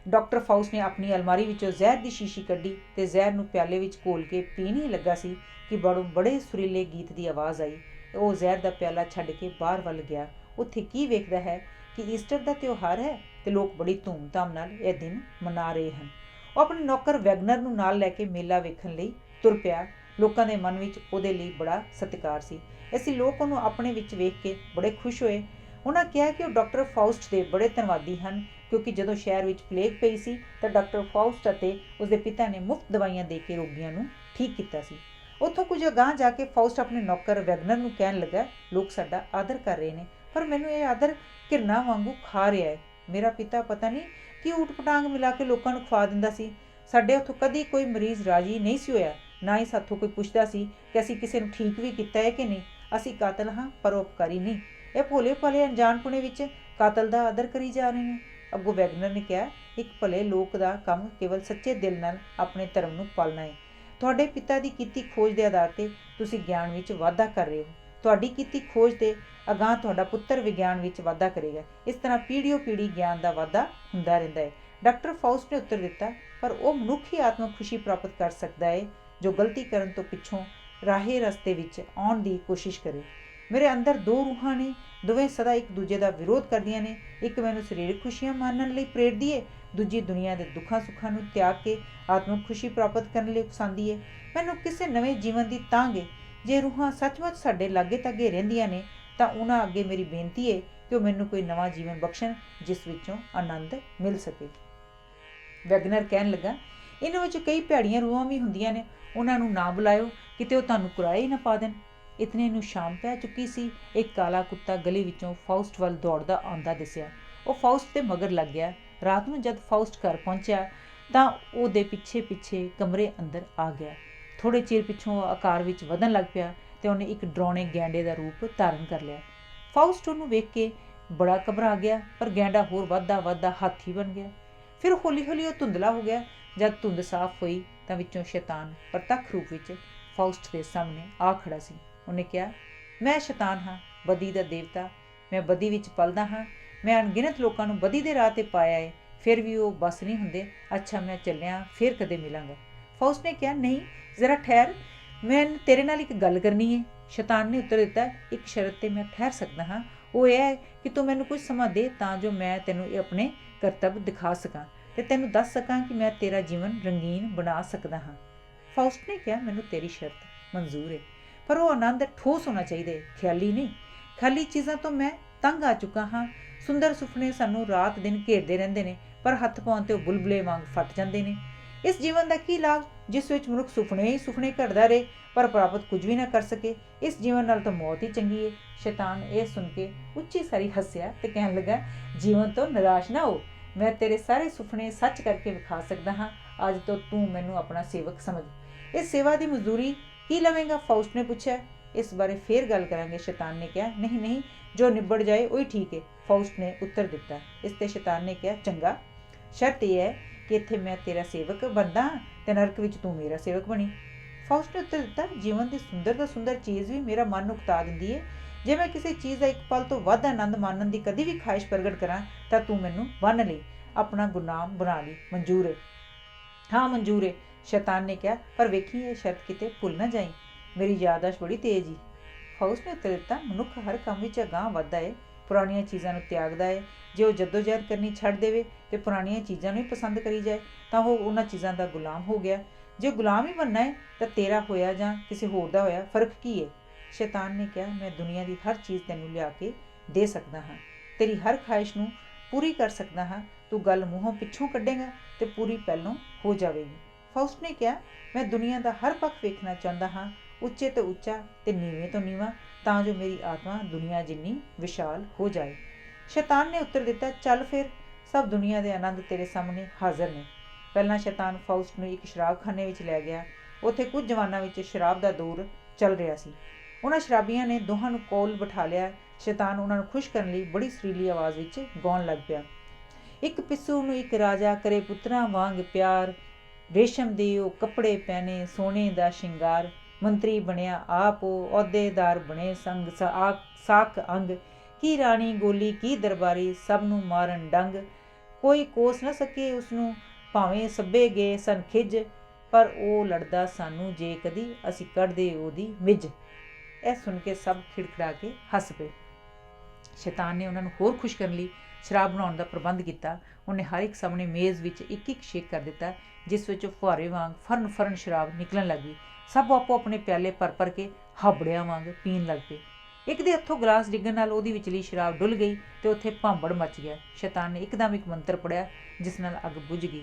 ਡਾਕਟਰ ਫਾਉਸਟ ਨੇ ਆਪਣੀ ਅਲਮਾਰੀ ਵਿੱਚੋਂ ਜ਼ਹਿਰ ਦੀ ਸ਼ੀਸ਼ੀ ਕੱਢੀ ਤੇ ਜ਼ਹਿਰ ਨੂੰ ਪਿਆਲੇ ਵਿੱਚ ਘੋਲ ਕੇ ਪੀਣ ਹੀ ਲੱਗਾ ਸੀ ਕਿ ਬੜੇ ਸੁਰੀਲੇ ਗੀਤ ਦੀ ਆਵਾਜ਼ ਆਈ। ਉਹ ਜ਼ਹਿਰ ਦਾ ਪਿਆਲਾ ਛੱਡ ਕੇ ਬਾਹਰ ਵੱਲ ਗਿਆ। ਉੱਥੇ ਕੀ ਵੇਖਦਾ ਹੈ ਕਿ ਈਸਟਰ ਦਾ ਤਿਉਹਾਰ ਹੈ ਤੇ ਲੋਕ ਬੜੀ ਧੂਮਧਾਮ ਨਾਲ ਇਹ ਦਿਨ ਮਨਾ ਰਹੇ ਹਨ। ਉਹ ਆਪਣੇ ਨੌਕਰ ਵੈਗਨਰ ਨੂੰ ਨਾਲ ਲੈ ਕੇ ਮੇਲਾ ਵੇਖਣ ਲਈ ਤੁਰ ਪਿਆ। ਲੋਕਾਂ ਦੇ ਮਨ ਵਿੱਚ ਉਹਦੇ ਲਈ ਬੜਾ ਸਤਿਕਾਰ ਸੀ, ਅਸੀਂ ਲੋਕ ਉਹਨੂੰ ਆਪਣੇ ਵਿੱਚ ਵੇਖ ਕੇ ਬੜੇ ਖੁਸ਼ ਹੋਏ। ਉਹਨਾਂ ਕਿਹਾ ਕਿ ਉਹ ਡਾਕਟਰ ਫਾਉਸਟ ਦੇ ਬੜੇ ਧੰਨਵਾਦੀ ਹਨ, ਕਿਉਂਕਿ ਜਦੋਂ ਸ਼ਹਿਰ ਵਿੱਚ ਪਲੇਗ ਪਈ ਸੀ ਤਾਂ ਡਾਕਟਰ ਫਾਉਸਟ ਅਤੇ ਉਸਦੇ ਪਿਤਾ ਨੇ ਮੁਫਤ ਦਵਾਈਆਂ ਦੇ ਕੇ ਰੋਗੀਆਂ ਨੂੰ ਠੀਕ ਕੀਤਾ ਸੀ। ਉੱਥੋਂ ਕੁਝ ਅਗਾਂਹ ਜਾ ਕੇ ਫਾਉਸਟ ਆਪਣੇ ਨੌਕਰ ਵੈਗਨਰ ਨੂੰ ਕਹਿਣ ਲੱਗਾ, ਲੋਕ ਸਾਡਾ ਆਦਰ ਕਰ ਰਹੇ ਨੇ, ਪਰ ਮੈਨੂੰ ਇਹ ਆਦਰ ਘਿਰਨਾ ਵਾਂਗੂ ਖਾ ਰਿਹਾ ਹੈ। ਮੇਰਾ ਪਿਤਾ ਪਤਾ ਨਹੀਂ ਕਿ ਊਟ ਪਟਾਂਗ ਮਿਲਾ ਕੇ ਲੋਕਾਂ ਨੂੰ ਖਵਾ ਦਿੰਦਾ ਸੀ। ਸਾਡੇ ਉੱਥੋਂ ਕਦੀ ਕੋਈ ਮਰੀਜ਼ ਰਾਜੀ ਨਹੀਂ ਸੀ ਹੋਇਆ, ਨਾ ਹੀ ਸਾਥੋਂ ਕੋਈ ਪੁੱਛਦਾ ਸੀ ਕਿ ਅਸੀਂ ਕਿਸੇ ਨੂੰ ਠੀਕ ਵੀ ਕੀਤਾ ਹੈ ਕਿ ਨਹੀਂ। ਅਸੀਂ ਕਾਤਲ ਹਾਂ, ਪਰਉਪਕਾਰੀ ਨਹੀਂ। ਇਹ ਭੋਲੇ ਭਾਲੇ ਅਣਜਾਣਪੁਣੇ ਵਿੱਚ ਕਾਤਲ ਦਾ ਆਦਰ ਕਰੀ ਜਾ ਰਹੇ ਨੇ। ਅੱਗੋਂ ਵੈਗਨਰ ਨੇ ਕਿਹਾ, ਇੱਕ ਭਲੇ ਲੋਕ ਦਾ ਕੰਮ ਕੇਵਲ ਸੱਚੇ ਦਿਲ ਨਾਲ ਆਪਣੇ ਧਰਮ ਨੂੰ ਪਾਲਣਾ ਹੈ। ਤੁਹਾਡੇ ਪਿਤਾ ਦੀ ਕੀਤੀ ਖੋਜ ਦੇ ਆਧਾਰ 'ਤੇ ਤੁਸੀਂ ਗਿਆਨ ਵਿੱਚ ਵਾਧਾ ਕਰ ਰਹੇ ਹੋ। ਤੁਹਾਡੀ ਕੀਤੀ ਖੋਜ ਦੇ ਅਗਾਂਹ ਤੁਹਾਡਾ ਪੁੱਤਰ ਵਿਗਿਆਨ ਵਿੱਚ ਵਾਧਾ ਕਰੇਗਾ। ਇਸ ਤਰ੍ਹਾਂ ਪੀੜ੍ਹੀਓਂ ਪੀੜ੍ਹੀ ਗਿਆਨ ਦਾ ਵਾਧਾ ਹੁੰਦਾ ਰਹਿੰਦਾ ਹੈ। ਡਾਕਟਰ ਫਾਉਸਟ ਨੇ ਉੱਤਰ ਦਿੱਤਾ, ਪਰ ਉਹ ਮਨੁੱਖ ਹੀ ਆਤਮਕ ਖੁਸ਼ੀ ਪ੍ਰਾਪਤ ਕਰ ਸਕਦਾ ਹੈ ਜੋ ਗਲਤੀ ਕਰਨ ਤੋਂ ਪਿੱਛੋਂ ਰਾਹੇ ਰਸਤੇ ਵਿੱਚ ਆਉਣ ਦੀ ਕੋਸ਼ਿਸ਼ ਕਰੇ। ਮੇਰੇ ਅੰਦਰ ਦੋ ਰੂਹਾਂ ਨੇ, ਦੋਵੇਂ ਸਦਾ ਇੱਕ ਦੂਜੇ ਦਾ ਵਿਰੋਧ ਕਰਦੀਆਂ ਨੇ। ਇੱਕ ਮੈਨੂੰ ਸਰੀਰਕ ਖੁਸ਼ੀਆਂ ਮਾਣਨ ਲਈ ਪ੍ਰੇਰਦੀ ਹੈ, ਦੂਜੀ ਦੁਨੀਆ ਦੇ ਦੁੱਖਾਂ ਸੁੱਖਾਂ ਨੂੰ ਤਿਆਗ ਕੇ ਆਤਮਕ ਖੁਸ਼ੀ ਪ੍ਰਾਪਤ ਕਰਨ ਲਈ ਉਕਸਾਉਂਦੀ ਹੈ। ਮੈਨੂੰ ਕਿਸੇ ਨਵੇਂ ਜੀਵਨ ਦੀ ਤਾਂਘ ਹੈ। ਜੇ ਰੂਹਾਂ ਸੱਚਮੁੱਚ ਸਾਡੇ ਲਾਗੇ ਤਾਗੇ ਰਹਿੰਦੀਆਂ ਨੇ ਤਾਂ ਉਹਨਾਂ ਅੱਗੇ ਮੇਰੀ ਬੇਨਤੀ ਹੈ ਕਿ ਉਹ ਮੈਨੂੰ ਕੋਈ ਨਵਾਂ ਜੀਵਨ ਬਖਸ਼ਣ ਜਿਸ ਵਿੱਚੋਂ ਆਨੰਦ ਮਿਲ ਸਕੇ। ਵੈਗਨਰ ਕਹਿਣ ਲੱਗਾ, ਇਹਨਾਂ ਵਿੱਚ ਕਈ ਭੈੜੀਆਂ ਰੂਹਾਂ ਵੀ ਹੁੰਦੀਆਂ ਨੇ, ਉਹਨਾਂ ਨੂੰ ਨਾ ਬੁਲਾਇਓ ਕਿਤੇ ਉਹ ਤੁਹਾਨੂੰ ਕੁਰਾਏ ਹੀ ਨਾ ਪਾ ਦੇਣ। ਇਤਨੇ ਨੂੰ ਸ਼ਾਮ ਪੈ ਚੁੱਕੀ ਸੀ। ਇੱਕ ਕਾਲਾ ਕੁੱਤਾ ਗਲੀ ਵਿੱਚੋਂ ਫਾਉਸਟ ਵੱਲ ਦੌੜਦਾ ਆਉਂਦਾ ਦਿਸਿਆ। ਉਹ ਫਾਉਸਟ ਦੇ ਮਗਰ ਲੱਗ ਗਿਆ। ਰਾਤ ਨੂੰ ਜਦ ਫਾਉਸਟ ਘਰ ਪਹੁੰਚਿਆ ਤਾਂ ਉਹਦੇ ਪਿੱਛੇ ਪਿੱਛੇ ਕਮਰੇ ਅੰਦਰ ਆ ਗਿਆ। ਥੋੜ੍ਹੇ ਚਿਰ ਪਿੱਛੋਂ ਉਹ ਆਕਾਰ ਵਿੱਚ ਵਧਣ ਲੱਗ ਪਿਆ ਅਤੇ ਉਹਨੇ ਇੱਕ ਡਰਾਉਣੇ ਗੈਂਡੇ ਦਾ ਰੂਪ ਧਾਰਨ ਕਰ ਲਿਆ। ਫਾਉਸਟ ਉਹਨੂੰ ਵੇਖ ਕੇ ਬੜਾ ਘਬਰਾ ਗਿਆ, ਪਰ ਗੈਂਡਾ ਹੋਰ ਵੱਧਦਾ ਹਾਥੀ ਬਣ ਗਿਆ। ਫਿਰ ਹੌਲੀ ਹੌਲੀ ਉਹ ਧੁੰਦਲਾ ਹੋ ਗਿਆ। ਜਦ ਧੁੰਦ ਸਾਫ਼ ਹੋਈ ਤਾਂ ਵਿੱਚੋਂ ਸ਼ੈਤਾਨ ਪ੍ਰਤੱਖ ਰੂਪ ਵਿੱਚ ਫਾਉਸਟ ਦੇ ਸਾਹਮਣੇ ਆ ਖੜਾ ਸੀ। ਉਹਨੇ ਕਿਹਾ, ਮੈਂ ਸ਼ੈਤਾਨ ਹਾਂ, ਬਦੀ ਦਾ ਦੇਵਤਾ। ਮੈਂ ਬਦੀ ਵਿੱਚ ਪਲਦਾ ਹਾਂ। ਮੈਂ ਅਣਗਿਣਤ ਲੋਕਾਂ ਨੂੰ ਬਦੀ ਦੇ ਰਾਹ 'ਤੇ ਪਾਇਆ ਏ, ਫਿਰ ਵੀ ਉਹ ਬਸ ਨਹੀਂ ਹੁੰਦੇ। ਅੱਛਾ, ਮੈਂ ਚੱਲਿਆ, ਫਿਰ ਕਦੇ ਮਿਲਾਂਗਾ। ਫਾਉਸਟ ਨੇ ਕਿਹਾ, ਨਹੀਂ, ਜ਼ਰਾ ਠਹਿਰ, ਮੈਂ ਤੇਰੇ ਨਾਲ ਇੱਕ ਗੱਲ ਕਰਨੀ ਹੈ। ਸ਼ੈਤਾਨ ਨੇ ਉੱਤਰ ਦਿੱਤਾ, ਇੱਕ ਸ਼ਰਤ 'ਤੇ ਮੈਂ ਠਹਿਰ ਸਕਦਾ ਹਾਂ। ਉਹ ਇਹ ਹੈ ਕਿ ਤੂੰ ਮੈਨੂੰ ਕੁਝ ਸਮਾਂ ਦੇ ਤਾਂ ਜੋ ਮੈਂ ਤੈਨੂੰ ਇਹ ਆਪਣੇ ਕਰਤੱਵ ਦਿਖਾ ਸਕਾਂ ਅਤੇ ਤੈਨੂੰ ਦੱਸ ਸਕਾਂ ਕਿ ਮੈਂ ਤੇਰਾ ਜੀਵਨ ਰੰਗੀਨ ਬਣਾ ਸਕਦਾ ਹਾਂ। ਫਾਉਸਟ ਨੇ ਕਿਹਾ, ਮੈਨੂੰ ਤੇਰੀ ਸ਼ਰਤ ਮਨਜ਼ੂਰ ਹੈ, ਪਰ ਉਹ ਆਨੰਦ ਠੋਸ ਹੋਣਾ ਚਾਹੀਦਾ ਹੈ, ਖਿਆਲੀ ਨਹੀਂ। ਖਾਲੀ ਚੀਜ਼ਾਂ ਤੋਂ ਮੈਂ ਤੰਗ ਆ ਚੁੱਕਾ ਹਾਂ। ਸੁੰਦਰ ਸੁਪਨੇ ਸਾਨੂੰ ਰਾਤ ਦਿਨ ਘੇਰਦੇ ਰਹਿੰਦੇ ਨੇ, ਪਰ ਹੱਥ ਪਾਉਣ 'ਤੇ ਉਹ ਬੁਲਬੁਲੇ ਵਾਂਗ ਫਟ ਜਾਂਦੇ ਨੇ। ਇਸ ਜੀਵਨ ਦਾ ਕੀ ਲਾਭ ਜਿਸ ਵਿੱਚ ਮਨੁੱਖ ਸੁਪਨੇ ਹੀ ਸੁਪਨੇ ਘੜਦਾ ਰਹੇ ਪਰ ਪ੍ਰਾਪਤ ਕੁਝ ਵੀ ਨਾ ਕਰ ਸਕੇ। ਇਸ ਜੀਵਨ ਨਾਲ ਤਾਂ ਮੌਤ ਹੀ ਚੰਗੀ ਹੈ। ਸ਼ੈਤਾਨ ਇਹ ਸੁਣ ਕੇ ਉੱਚੀ ਸਾਰੀ ਹੱਸਿਆ ਤੇ ਕਹਿਣ ਲੱਗਾ, ਜੀਵਨ ਤੋਂ ਨਿਰਾਸ਼ ਨਾ ਹੋ, ਮੈਂ ਤੇਰੇ ਸਾਰੇ ਸੁਪਨੇ ਸੱਚ ਕਰਕੇ ਵਿਖਾ ਸਕਦਾ ਹਾਂ। ਅੱਜ ਤੋਂ ਤੂੰ ਮੈਨੂੰ ਆਪਣਾ ਸੇਵਕ ਸਮਝ। ਇਸ ਸੇਵਾ ਦੀ ਮਜ਼ਦੂਰੀ ਕੀ ਲਵੇਂਗਾ? ਫਾਉਸਟ ਨੇ ਪੁੱਛਿਆ। ਇਸ ਬਾਰੇ ਫੇਰ ਗੱਲ ਕਰਾਂਗੇ, ਸ਼ੈਤਾਨ ਨੇ ਕਿਹਾ। ਨਹੀਂ ਨਹੀਂ, ਜੋ ਨਿਬੜ ਜਾਏ ਉਹੀ ਠੀਕ ਹੈ, ਫਾਉਸਟ ਨੇ ਉੱਤਰ ਦਿੱਤਾ। ਇਸ 'ਤੇ ਸ਼ੈਤਾਨ ਨੇ ਕਿਹਾ, ਚੰਗਾ, ਸ਼ਰਤ ਇਹ ਹੈ ਕਿ ਇੱਥੇ ਮੈਂ ਤੇਰਾ ਸੇਵਕ ਬਣਦਾ ਤੇ ਨਰਕ ਵਿੱਚ ਤੂੰ ਮੇਰਾ ਸੇਵਕ ਬਣੀ। ਫਾਉਸਟ ਨੇ ਉੱਤਰ ਦਿੱਤਾ, ਜੀਵਨ ਦੀ ਸੁੰਦਰ ਤੋਂ ਸੁੰਦਰ ਚੀਜ਼ ਵੀ ਮੇਰਾ ਮਨ ਨੂੰ ਉਕਤਾ ਦਿੰਦੀ ਹੈ। ਜੇ ਮੈਂ ਕਿਸੇ ਚੀਜ਼ ਦਾ ਇੱਕ ਪਲ ਤੋਂ ਵੱਧ ਆਨੰਦ ਮਾਣਨ ਦੀ ਕਦੀ ਵੀ ਖਾਹਿਸ਼ ਪ੍ਰਗਟ ਕਰਾਂ ਤਾਂ ਤੂੰ ਮੈਨੂੰ ਬੰਨ੍ਹ ਲਈ, ਆਪਣਾ ਗੁਲਾਮ ਬਣਾ ਲਈ। ਮਨਜ਼ੂਰ ਹੈ? ਹਾਂ, ਮਨਜ਼ੂਰ ਹੈ, ਸ਼ੈਤਾਨ ਨੇ ਕਿਹਾ, ਪਰ ਵੇਖੀ ਇਹ ਸ਼ਰਤ ਕਿਤੇ ਭੁੱਲ ਨਾ ਜਾਈਂ, ਮੇਰੀ ਯਾਦਾਸ਼ਤ ਬੜੀ ਤੇਜ਼ ਹੀ। ਫਾਉਸਟ ਨੇ ਉੱਤਰ ਦਿੱਤਾ, ਮਨੁੱਖ ਹਰ ਕੰਮ ਵਿੱਚ ਅਗਾਂਹ ਵੱਧਦਾ ਹੈ, ਪੁਰਾਣੀਆਂ ਚੀਜ਼ਾਂ ਨੂੰ ਤਿਆਗਦਾ ਹੈ। ਜੇ ਉਹ ਜੱਦੋ-ਜਹਿਦ ਕਰਨੀ ਛੱਡ ਦੇਵੇ ਤੇ ਪੁਰਾਣੀਆਂ ਚੀਜ਼ਾਂ ਨੂੰ ਹੀ ਪਸੰਦ ਕਰੀ ਜਾਏ ਤਾਂ ਉਹ ਉਹਨਾਂ ਚੀਜ਼ਾਂ ਦਾ ਗੁਲਾਮ ਹੋ ਗਿਆ। ਜੇ ਗੁਲਾਮ ਹੀ ਬਣਨਾ ਹੈ ਤਾਂ ਤੇਰਾ ਹੋਇਆ ਜਾਂ ਕਿਸੇ ਹੋਰ ਦਾ ਹੋਇਆ ਫਰਕ ਕੀ ਹੈ? ਸ਼ੈਤਾਨ ਨੇ ਕਿਹਾ, ਮੈਂ ਦੁਨੀਆ ਦੀ ਹਰ ਚੀਜ਼ ਤੈਨੂੰ ਲਿਆ ਕੇ ਦੇ ਸਕਦਾ ਹਾਂ, ਤੇਰੀ ਹਰ ਖਾਹਿਸ਼ ਨੂੰ ਪੂਰੀ ਕਰ ਸਕਦਾ ਹਾਂ। ਤੂੰ ਗੱਲ ਮੂੰਹੋਂ ਪਿੱਛੋਂ ਕੱਢੇਗਾ ਤੇ ਪੂਰੀ ਪਹਿਲੋਂ ਹੋ ਜਾਵੇਗੀ। ਫਾਉਸਟ ਨੇ ਕਿਹਾ, ਮੈਂ ਦੁਨੀਆ ਦਾ ਹਰ ਪੱਖ ਵੇਖਣਾ ਚਾਹੁੰਦਾ ਹਾਂ, ਉੱਚੇ ਤੋਂ ਉੱਚਾ ਤੇ ਨੀਵੇਂ ਤੋਂ ਨੀਵਾਂ, ਤਾਂ ਜੋ ਮੇਰੀ ਆਤਮਾ ਦੁਨੀਆ ਜਿੰਨੀ ਵਿਸ਼ਾਲ ਹੋ ਜਾਏ। ਸ਼ੈਤਾਨ ਨੇ ਉੱਤਰ ਦਿੱਤਾ, ਚੱਲ ਫਿਰ, ਸਭ ਦੁਨੀਆ ਦੇ ਆਨੰਦ ਤੇਰੇ ਸਾਹਮਣੇ ਹਾਜ਼ਰ ਨੇ। ਪਹਿਲਾਂ ਸ਼ੈਤਾਨ ਫਾਉਸਟ ਨੂੰ ਇੱਕ ਸ਼ਰਾਬਖਾਨੇ ਵਿੱਚ ਲੈ ਗਿਆ। ਉੱਥੇ ਕੁਝ ਜਵਾਨਾਂ ਵਿੱਚ ਸ਼ਰਾਬ ਦਾ ਦੌਰ ਚੱਲ ਰਿਹਾ ਸੀ। ਉਹਨਾਂ ਸ਼ਰਾਬੀਆਂ ਨੇ ਦੋਹਾਂ ਨੂੰ ਕੋਲ ਬਿਠਾ ਲਿਆ। ਸ਼ੈਤਾਨ ਉਹਨਾਂ ਨੂੰ ਖੁਸ਼ ਕਰਨ ਲਈ ਬੜੀ ਸੁਰੀਲੀ ਆਵਾਜ਼ ਵਿੱਚ ਗਾਉਣ ਲੱਗ ਪਿਆ, ਇੱਕ ਪਿੱਸੂ ਨੂੰ ਇੱਕ ਰਾਜਾ ਕਰੇ ਪੁੱਤਰਾਂ ਵਾਂਗ ਪਿਆਰ, ਰੇਸ਼ਮ ਦੇ ਉਹ ਕੱਪੜੇ ਪਹਿਨੇ ਸੋਨੇ ਦਾ ਸ਼ਿੰਗਾਰ, ਮੰਤਰੀ ਬਣਿਆ ਆਪ ਉਹ, ਅਹੁਦੇਦਾਰ ਬਣੇ ਸੰਗ ਸਾਕ ਅੰਗ, ਕੀ ਰਾਣੀ ਗੋਲੀ ਕੀ ਦਰਬਾਰੀ, ਸਭ ਨੂੰ ਮਾਰਨ ਡੰਗ, ਕੋਈ ਕੋਸ ਨਾ ਸਕੇ ਉਸਨੂੰ, ਭਾਵੇਂ ਸੱਬੇ ਗਏ ਸਨ ਖਿੱਜ, ਪਰ ਉਹ ਲੜਦਾ ਸਾਨੂੰ ਜੇ ਕਦੀ ਅਸੀਂ ਕੱਢਦੇ ਉਹਦੀ ਮਿੱਝ। ਇਹ ਸੁਣ ਕੇ ਸਭ ਖਿੜਖਿੜਾ ਕੇ ਹੱਸ ਪਏ। ਸ਼ੈਤਾਨ ਨੇ ਉਹਨਾਂ ਨੂੰ ਹੋਰ ਖੁਸ਼ ਕਰਨ ਲਈ ਸ਼ਰਾਬ ਬਣਾਉਣ ਦਾ ਪ੍ਰਬੰਧ ਕੀਤਾ। ਉਹਨੇ ਹਰ ਇੱਕ ਸਾਹਮਣੇ ਮੇਜ਼ ਵਿੱਚ ਇੱਕ ਇੱਕ ਸ਼ੇਕ ਕਰ ਦਿੱਤਾ, ਜਿਸ ਵਿੱਚ ਫੁਹਾਰੇ ਵਾਂਗ ਫਰਨ ਸ਼ਰਾਬ ਨਿਕਲਣ ਲੱਗ ਗਈ। ਸਭ ਆਪੋ ਆਪਣੇ ਪਿਆਲੇ ਭਰ ਕੇ ਹਾਬੜਿਆਂ ਵਾਂਗ ਪੀਣ ਲੱਗ ਪਏ। ਇੱਕ ਦੇ ਹੱਥੋਂ ਗਲਾਸ ਡਿੱਗਣ ਨਾਲ ਉਹਦੀ ਵਿਚਲੀ ਸ਼ਰਾਬ ਡੁੱਲ ਗਈ ਤੇ ਉੱਥੇ ਭਾਂਬੜ ਮਚ ਗਿਆ। ਸ਼ੈਤਾਨ ਨੇ ਇੱਕਦਮ ਇੱਕ ਮੰਤਰ ਪੜਿਆ, ਜਿਸ ਨਾਲ ਅੱਗ ਬੁਝ ਗਈ।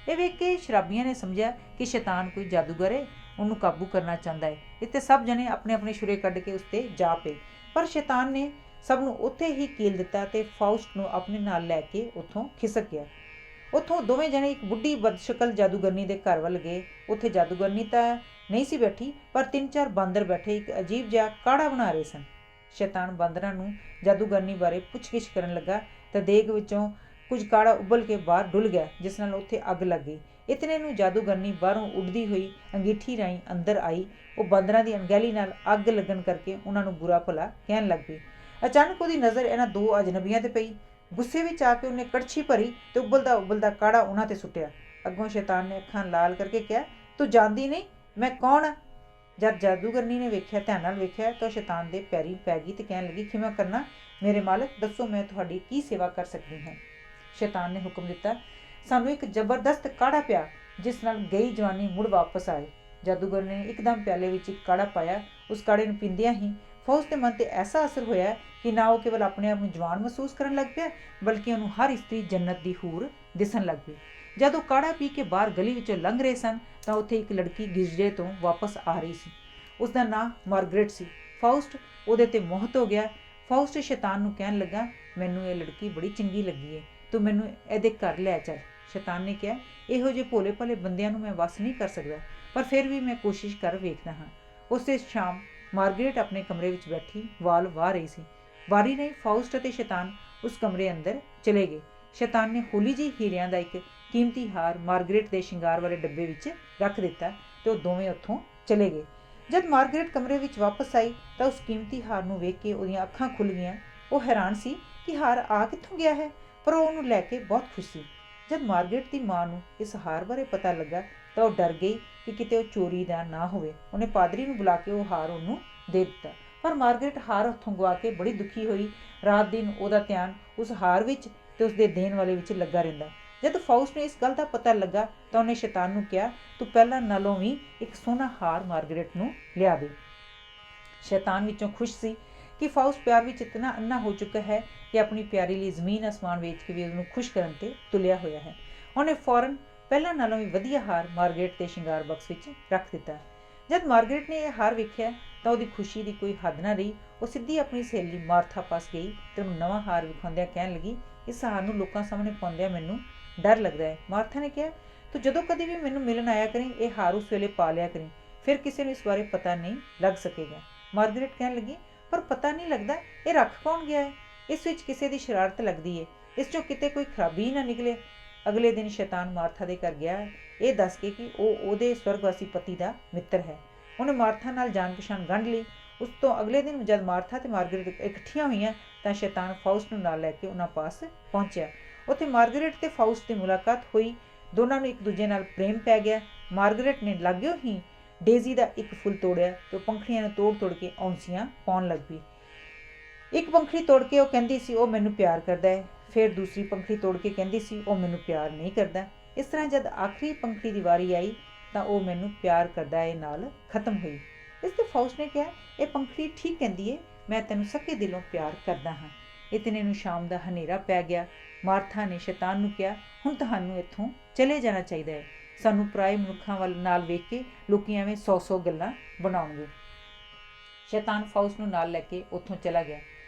ਇਹ ਵੇਖ ਕੇ ਸ਼ਰਾਬੀਆਂ ਨੇ ਸਮਝਿਆ ਕਿ ਸ਼ੈਤਾਨ ਕੋਈ ਜਾਦੂਗਰ ਹੈ, ਉਹਨੂੰ ਕਾਬੂ ਕਰਨਾ ਚਾਹੁੰਦਾ ਹੈ। ਇੱਥੇ ਸਭ ਜਣੇ ਆਪਣੇ ਆਪਣੇ ਛੁਰੇ ਕੱਢ ਕੇ ਉਸ 'ਤੇ ਜਾ ਪਏ, ਪਰ ਸ਼ੈਤਾਨ ਨੇ ਸਭ ਨੂੰ ਉੱਥੇ ਹੀ ਕੀਲ ਦਿੱਤਾ ਤੇ ਫਾਉਸਟ ਨੂੰ ਆਪਣੇ ਨਾਲ ਲੈ ਕੇ ਉੱਥੋਂ ਖਿਸਕ ਗਿਆ। ਉੱਥੋਂ ਦੋਵੇਂ ਜਣੇ ਇੱਕ ਬੁੱਢੀ ਬਦਸ਼ਕਲ ਜਾਦੂਗਰਨੀ ਦੇ ਘਰ ਵੱਲ ਗਏ। ਉੱਥੇ ਜਾਦੂਗਰਨੀ ਤਾਂ ਨਹੀਂ ਸੀ ਬੈਠੀ, ਪਰ 3-4 ਬਾਂਦਰ ਬੈਠੇ ਇੱਕ ਅਜੀਬ ਜਿਹਾ ਕਾੜਾ ਬਣਾ ਰਹੇ ਸਨ। ਸ਼ੈਤਾਨ ਬਾਂਦਰਾਂ ਨੂੰ ਜਾਦੂਗਰਨੀ ਬਾਰੇ ਪੁੱਛਗਿੱਛ ਕਰਨ ਲੱਗਾ ਤਾਂ ਦੇਗ ਵਿੱਚੋਂ ਕੁਝ ਕਾੜਾ ਉਬਲ ਕੇ ਬਾਹਰ ਡੁੱਲ ਗਿਆ, ਜਿਸ ਨਾਲ ਉੱਥੇ ਅੱਗ ਲੱਗ ਗਈ। ਇਤਨੇ ਨੂੰ ਜਾਦੂਗਰਨੀ ਬਾਹਰੋਂ ਉੱਡਦੀ ਹੋਈ ਅੰਗੀਠੀ ਰਾਹੀਂ ਅੰਦਰ ਆਈ। ਉਹ ਬਾਂਦਰਾਂ ਦੀ ਅਣਗਹਿਲੀ ਨਾਲ ਅੱਗ ਲੱਗਣ ਕਰਕੇ ਉਹਨਾਂ ਨੂੰ ਬੁਰਾ ਭਲਾ ਕਹਿਣ ਲੱਗ ਪਈ। ਅਚਾਨਕ ਉਹਦੀ ਨਜ਼ਰ ਇਹਨਾਂ 2 ਅਜਨਬੀਆਂ 'ਤੇ ਪਈ। ਗੁੱਸੇ ਵਿੱਚ ਆ ਕੇ ਉਹਨੇ ਕੜਛੀ ਭਰੀ ਤੇ ਉਬਲਦਾ ਕਾੜਾ ਉਹਨਾਂ 'ਤੇ ਸੁੱਟਿਆ। ਅੱਗੋਂ ਸ਼ੈਤਾਨ ਨੇ ਅੱਖਾਂ ਲਾਲ ਕਰਕੇ ਕਿਹਾ, ਤੂੰ ਜਾਣਦੀ ਨਹੀਂ ਮੈਂ ਕੌਣ ਹਾਂ? ਜਦ ਜਾਦੂਗਰਨੀ ਨੇ ਧਿਆਨ ਨਾਲ ਵੇਖਿਆ ਤਾਂ ਸ਼ੈਤਾਨ ਦੇ ਪੈਰੀਂ ਪੈ ਗਈ ਤੇ ਕਹਿਣ ਲੱਗੀ, ਖਿਮਾ ਕਰਨਾ ਮੇਰੇ ਮਾਲਕ, ਦੱਸੋ ਮੈਂ ਤੁਹਾਡੀ ਕੀ ਸੇਵਾ ਕਰ ਸਕਦੀ ਹਾਂ? ਸ਼ੈਤਾਨ ਨੇ ਹੁਕਮ ਦਿੱਤਾ, ਸਾਨੂੰ ਇੱਕ ਜ਼ਬਰਦਸਤ ਕਾੜਾ ਪਿਆ, ਜਿਸ ਨਾਲ ਗਈ ਜਵਾਨੀ ਮੁੜ ਵਾਪਸ ਆਏ। ਜਾਦੂਗਰ ਨੇ ਇੱਕਦਮ ਪਿਆਲੇ ਵਿੱਚ ਇੱਕ ਕਾੜਾ ਪਾਇਆ। ਉਸ ਕਾੜੇ ਨੂੰ ਪੀਂਦਿਆਂ ਹੀ ਫਾਉਸਟ ਦੇ ਮਨ 'ਤੇ ਐਸਾ ਅਸਰ ਹੋਇਆ ਕਿ ਨਾ ਉਹ ਕੇਵਲ ਆਪਣੇ ਆਪ ਨੂੰ ਜਵਾਨ ਮਹਿਸੂਸ ਕਰਨ ਲੱਗ ਪਿਆ, ਬਲਕਿ ਉਹਨੂੰ ਹਰ ਇਸਤਰੀ ਜੰਨਤ ਦੀ ਹੂਰ ਦਿਸਣ ਲੱਗ ਪਈ। ਜਦ ਉਹ ਕਾੜਾ ਪੀ ਕੇ ਬਾਹਰ ਗਲੀ ਵਿੱਚੋਂ ਲੰਘ ਰਹੇ ਸਨ ਤਾਂ ਉੱਥੇ ਇੱਕ ਲੜਕੀ ਗਿਰਜੇ ਤੋਂ ਵਾਪਸ ਆ ਰਹੀ ਸੀ। ਉਸਦਾ ਨਾਂ ਮਾਰਗਰੇਟ ਸੀ। ਫਾਊਸਟ ਉਹਦੇ 'ਤੇ ਮੋਹਿਤ ਹੋ ਗਿਆ। ਫਾਊਸਟ ਸ਼ੈਤਾਨ ਨੂੰ ਕਹਿਣ ਲੱਗਾ, ਮੈਨੂੰ ਇਹ ਲੜਕੀ ਬੜੀ ਚੰਗੀ ਲੱਗੀ ਹੈ, ਤੂੰ ਮੈਨੂੰ ਇਹਦੇ ਘਰ ਲੈ ਚੱਲ। ਸ਼ੈਤਾਨ ਨੇ ਕਿਹਾ, ਇਹੋ ਜਿਹੇ ਭੋਲੇ ਭਾਲੇ ਬੰਦਿਆਂ ਨੂੰ ਮੈਂ ਵੱਸ ਨਹੀਂ ਕਰ ਸਕਦਾ, ਪਰ ਫਿਰ ਵੀ ਮੈਂ ਕੋਸ਼ਿਸ਼ ਕਰ ਵੇਖਦਾ ਹਾਂ। ਉਸੇ ਸ਼ਾਮ ਮਾਰਗਰੇਟ ਆਪਣੇ ਕਮਰੇ ਵਿੱਚ ਬੈਠੀ ਵਾਲ ਵਾਹ ਰਹੀ ਸੀ। ਵਾਰੀ ਨਹੀਂ, ਫਾਊਸਟ ਅਤੇ ਸ਼ੈਤਾਨ ਉਸ ਕਮਰੇ ਅੰਦਰ ਚਲੇ ਗਏ। ਸ਼ੈਤਾਨ ਨੇ ਹੌਲੀ ਜਿਹੀ ਹੀਰਿਆਂ ਦਾ ਇੱਕ ਕੀਮਤੀ ਹਾਰ ਮਾਰਗਰੇਟ ਦੇ ਸ਼ਿੰਗਾਰ ਵਾਲੇ ਡੱਬੇ ਵਿੱਚ ਰੱਖ ਦਿੱਤਾ ਤੇ ਉਹ ਦੋਵੇਂ ਉੱਥੋਂ ਚਲੇ ਗਏ। ਜਦ ਮਾਰਗਰੇਟ ਕਮਰੇ ਵਿੱਚ ਵਾਪਸ ਆਈ ਤਾਂ ਉਸ ਕੀਮਤੀ ਹਾਰ ਨੂੰ ਵੇਖ ਕੇ ਉਹਦੀਆਂ ਅੱਖਾਂ ਖੁੱਲ੍ਹ ਗਈਆਂ। ਉਹ ਹੈਰਾਨ ਸੀ ਕਿ ਹਾਰ ਆ ਕਿੱਥੋਂ ਗਿਆ ਹੈ, ਪਰ ਉਹ ਉਹਨੂੰ ਲੈ ਕੇ ਬਹੁਤ ਖੁਸ਼ ਸੀ। ਜਦ ਮਾਰਗਰੇਟ ਦੀ ਮਾਂ ਨੂੰ ਇਸ ਹਾਰ ਬਾਰੇ ਪਤਾ ਲੱਗਾ ਤਾਂ ਉਹ ਡਰ ਗਈ ਕਿ ਕਿਤੇ ਉਹ ਚੋਰੀ ਦਾ ਨਾ ਹੋਵੇ। ਉਹਨੇ ਪਾਦਰੀ ਨੂੰ ਬੁਲਾ ਕੇ ਉਹ ਹਾਰ ਉਹਨੂੰ ਦੇ ਦਿੱਤਾ, ਪਰ ਮਾਰਗਰੇਟ ਹਾਰ ਉੱਥੋਂ ਗਵਾ ਕੇ ਬੜੀ ਦੁਖੀ ਹੋਈ। ਰਾਤ ਦਿਨ ਉਹਦਾ ਧਿਆਨ ਉਸ ਹਾਰ ਵਿੱਚ ਤੇ ਉਸਦੇ ਦੇਣ ਵਾਲੇ ਵਿੱਚ ਲੱਗਾ ਰਹਿੰਦਾ। ਜਦ ਫਾਊਸਟ ਨੂੰ ਇਸ ਗੱਲ ਦਾ ਪਤਾ ਲੱਗਾ ਤਾਂ ਉਹਨੇ ਸ਼ੈਤਾਨ ਨੂੰ ਕਿਹਾ, ਤੂੰ ਪਹਿਲਾਂ ਨਾਲੋਂ ਵੀ ਇੱਕ ਸੋਹਣਾ ਹਾਰ ਮਾਰਗਰੇਟ ਨੂੰ ਲਿਆ ਦੇ। ਸ਼ੈਤਾਨ ਵਿੱਚੋਂ ਖੁਸ਼ ਸੀ ਕਿ ਫਾਊਸਟ ਪਿਆਰ ਵਿੱਚ ਇਤਨਾ ਅੰਨਾ ਹੋ ਚੁੱਕਾ ਹੈ ਕਿ ਆਪਣੀ ਪਿਆਰੀ ਲਈ ਜ਼ਮੀਨ ਅਸਮਾਨ ਵੇਚ ਕੇ ਵੀ ਉਹਨੂੰ ਖੁਸ਼ ਕਰਨ ਤੇ ਤੁਲਿਆ ਹੋਇਆ ਹੈ। ਉਹਨੇ ਫੌਰਨ ਪਹਿਲਾਂ ਨਾਲੋਂ ਵੀ ਵਧੀਆ ਹਾਰ ਮਾਰਗਰੇਟ ਦੇ ਸ਼ਿੰਗਾਰ ਬਕਸ ਵਿੱਚ ਰੱਖ ਦਿੱਤਾ। ਜਦ ਮਾਰਗਰੇਟ ਨੇ ਇਹ ਹਾਰ ਵੇਖਿਆ ਤਾਂ ਉਹਦੀ ਖੁਸ਼ੀ ਦੀ ਕੋਈ ਹੱਦ ਨਾ ਰਹੀ। ਉਹ ਸਿੱਧੀ ਆਪਣੀ ਸਹੇਲੀ ਮਾਰਥਾ ਪਾਸ ਗਈ ਤੇ ਉਹਨੂੰ ਨਵਾਂ ਹਾਰ ਵਿਖਾਉਂਦਿਆਂ ਕਹਿਣ ਲੱਗੀ, ਇਸ ਹਾਰ ਨੂੰ ਲੋਕਾਂ ਸਾਹਮਣੇ ਪਾਉਂਦਿਆਂ ਮੈਨੂੰ ਡਰ ਲੱਗਦਾ ਹੈ। ਮਾਰਥਾ ਨੇ ਕਿਹਾ, ਤੂੰ ਜਦੋਂ ਕਦੇ ਵੀ ਮੈਨੂੰ ਮਿਲਣ ਆਇਆ ਕਰੀਂ, ਇਹ ਹਾਰ ਉਸ ਵੇਲੇ ਪਾ ਲਿਆ ਕਰੀਂ, ਫਿਰ ਕਿਸੇ ਨੂੰ ਇਸ ਬਾਰੇ ਪਤਾ ਨਹੀਂ ਲੱਗ ਸਕੇਗਾ। ਮਾਰਗਰੇਟ ਕਹਿਣ ਲੱਗੀ, ਪਰ ਪਤਾ ਨਹੀਂ ਲੱਗਦਾ ਇਹ ਰੱਖ ਕੌਣ ਗਿਆ ਹੈ, ਇਸ ਵਿੱਚ ਕਿਸੇ ਦੀ ਸ਼ਰਾਰਤ ਲੱਗਦੀ ਹੈ, ਇਸ 'ਚੋਂ ਕਿਤੇ ਕੋਈ ਖਰਾਬੀ ਨਾ ਨਿਕਲੇ। ਅਗਲੇ ਦਿਨ ਸ਼ੈਤਾਨ ਮਾਰਥਾ ਦੇ ਘਰ ਗਿਆ ਇਹ ਦੱਸ ਕੇ ਕਿ ਉਹ ਉਹਦੇ ਸਵਰਗਵਾਸੀ ਪਤੀ ਦਾ ਮਿੱਤਰ ਹੈ। ਉਹਨੇ ਮਾਰਥਾ ਨਾਲ ਜਾਣ ਪਛਾਣ ਗੰਢ ਲਈ। ਉਸ ਤੋਂ ਅਗਲੇ ਦਿਨ ਜਦ ਮਾਰਥਾ ਤੇ ਮਾਰਗਰੇਟ ਇਕੱਠੀਆਂ ਹੋਈਆਂ ਤਾਂ ਸ਼ੈਤਾਨ ਫਾਊਸਟ ਨੂੰ ਨਾਲ ਲੈ ਕੇ ਉਹਨਾਂ ਪਾਸ ਪਹੁੰਚਿਆ। ਉੱਥੇ ਮਾਰਗਰੇਟ ਤੇ ਫਾਊਸਟ ਦੀ ਮੁਲਾਕਾਤ ਹੋਈ। ਦੋਨਾਂ ਨੂੰ ਇੱਕ ਦੂਜੇ ਨਾਲ ਪ੍ਰੇਮ ਪੈ ਗਿਆ। ਮਾਰਗਰੇਟ ਨੇ ਲਾਗਿਓ ਹੀ ਡੇਜ਼ੀ ਦਾ ਇੱਕ ਫੁੱਲ ਤੋੜਿਆ ਤੇ ਉਹ ਪੰਖੜੀਆਂ ਨੂੰ ਤੋੜ ਕੇ ਔਂਸੀਆਂ ਪਾਉਣ ਲੱਗ ਪਈ। ਇੱਕ ਪੰਖੜੀ ਤੋੜ ਕੇ ਉਹ ਕਹਿੰਦੀ ਸੀ, ਉਹ ਮੈਨੂੰ ਪਿਆਰ ਕਰਦਾ ਹੈ। ਫਿਰ ਦੂਸਰੀ ਪੰਖੜੀ ਤੋੜ ਕੇ ਕਹਿੰਦੀ ਸੀ, ਉਹ ਮੈਨੂੰ ਪਿਆਰ ਨਹੀਂ ਕਰਦਾ। ਇਸ ਤਰ੍ਹਾਂ ਜਦ ਆਖਰੀ ਪੰਖੜੀ ਦੀ ਵਾਰੀ ਆਈ ਤਾਂ ਉਹ ਮੈਨੂੰ ਪਿਆਰ ਕਰਦਾ ਹੈ ਨਾਲ ਖਤਮ ਹੋਈ। ਇਸ ਤੇ ਫਾਊਸਟ ਨੇ ਕਿਹਾ, ਇਹ ਪੰਖੜੀ ਠੀਕ ਕਹਿੰਦੀ ਏ, ਮੈਂ ਤੈਨੂੰ ਸੱਚੇ ਦਿਲੋਂ ਪਿਆਰ ਕਰਦਾ ਹਾਂ। ਇਤਨੇ ਨੂੰ ਸ਼ਾਮ ਦਾ ਹਨੇਰਾ ਪੈ ਗਿਆ। ਮਾਰਥਾ ਨੇ ਸ਼ੈਤਾਨ ਨੂੰ ਕਿਹਾ, ਹੁਣ ਤੁਹਾਨੂੰ ਇੱਥੋਂ ਚਲੇ ਜਾਣਾ ਚਾਹੀਦਾ ਹੈ। ਸਾਨੂੰ ਪਰਾਏ ਮਨੁੱਖਾਂ ਵੱਲ ਨਾਲ ਵੇਖ ਕੇ ਲੋਕੀ ਐਵੇਂ 100 ਗੱਲਾਂ ਬਣਾਉਣਗੇ। ਸ਼ੈਤਾਨ ਫਾਊਸਟ ਨੂੰ ਨਾਲ ਲੈ ਕੇ ਉੱਥੋਂ ਚਲਾ ਗਿਆ।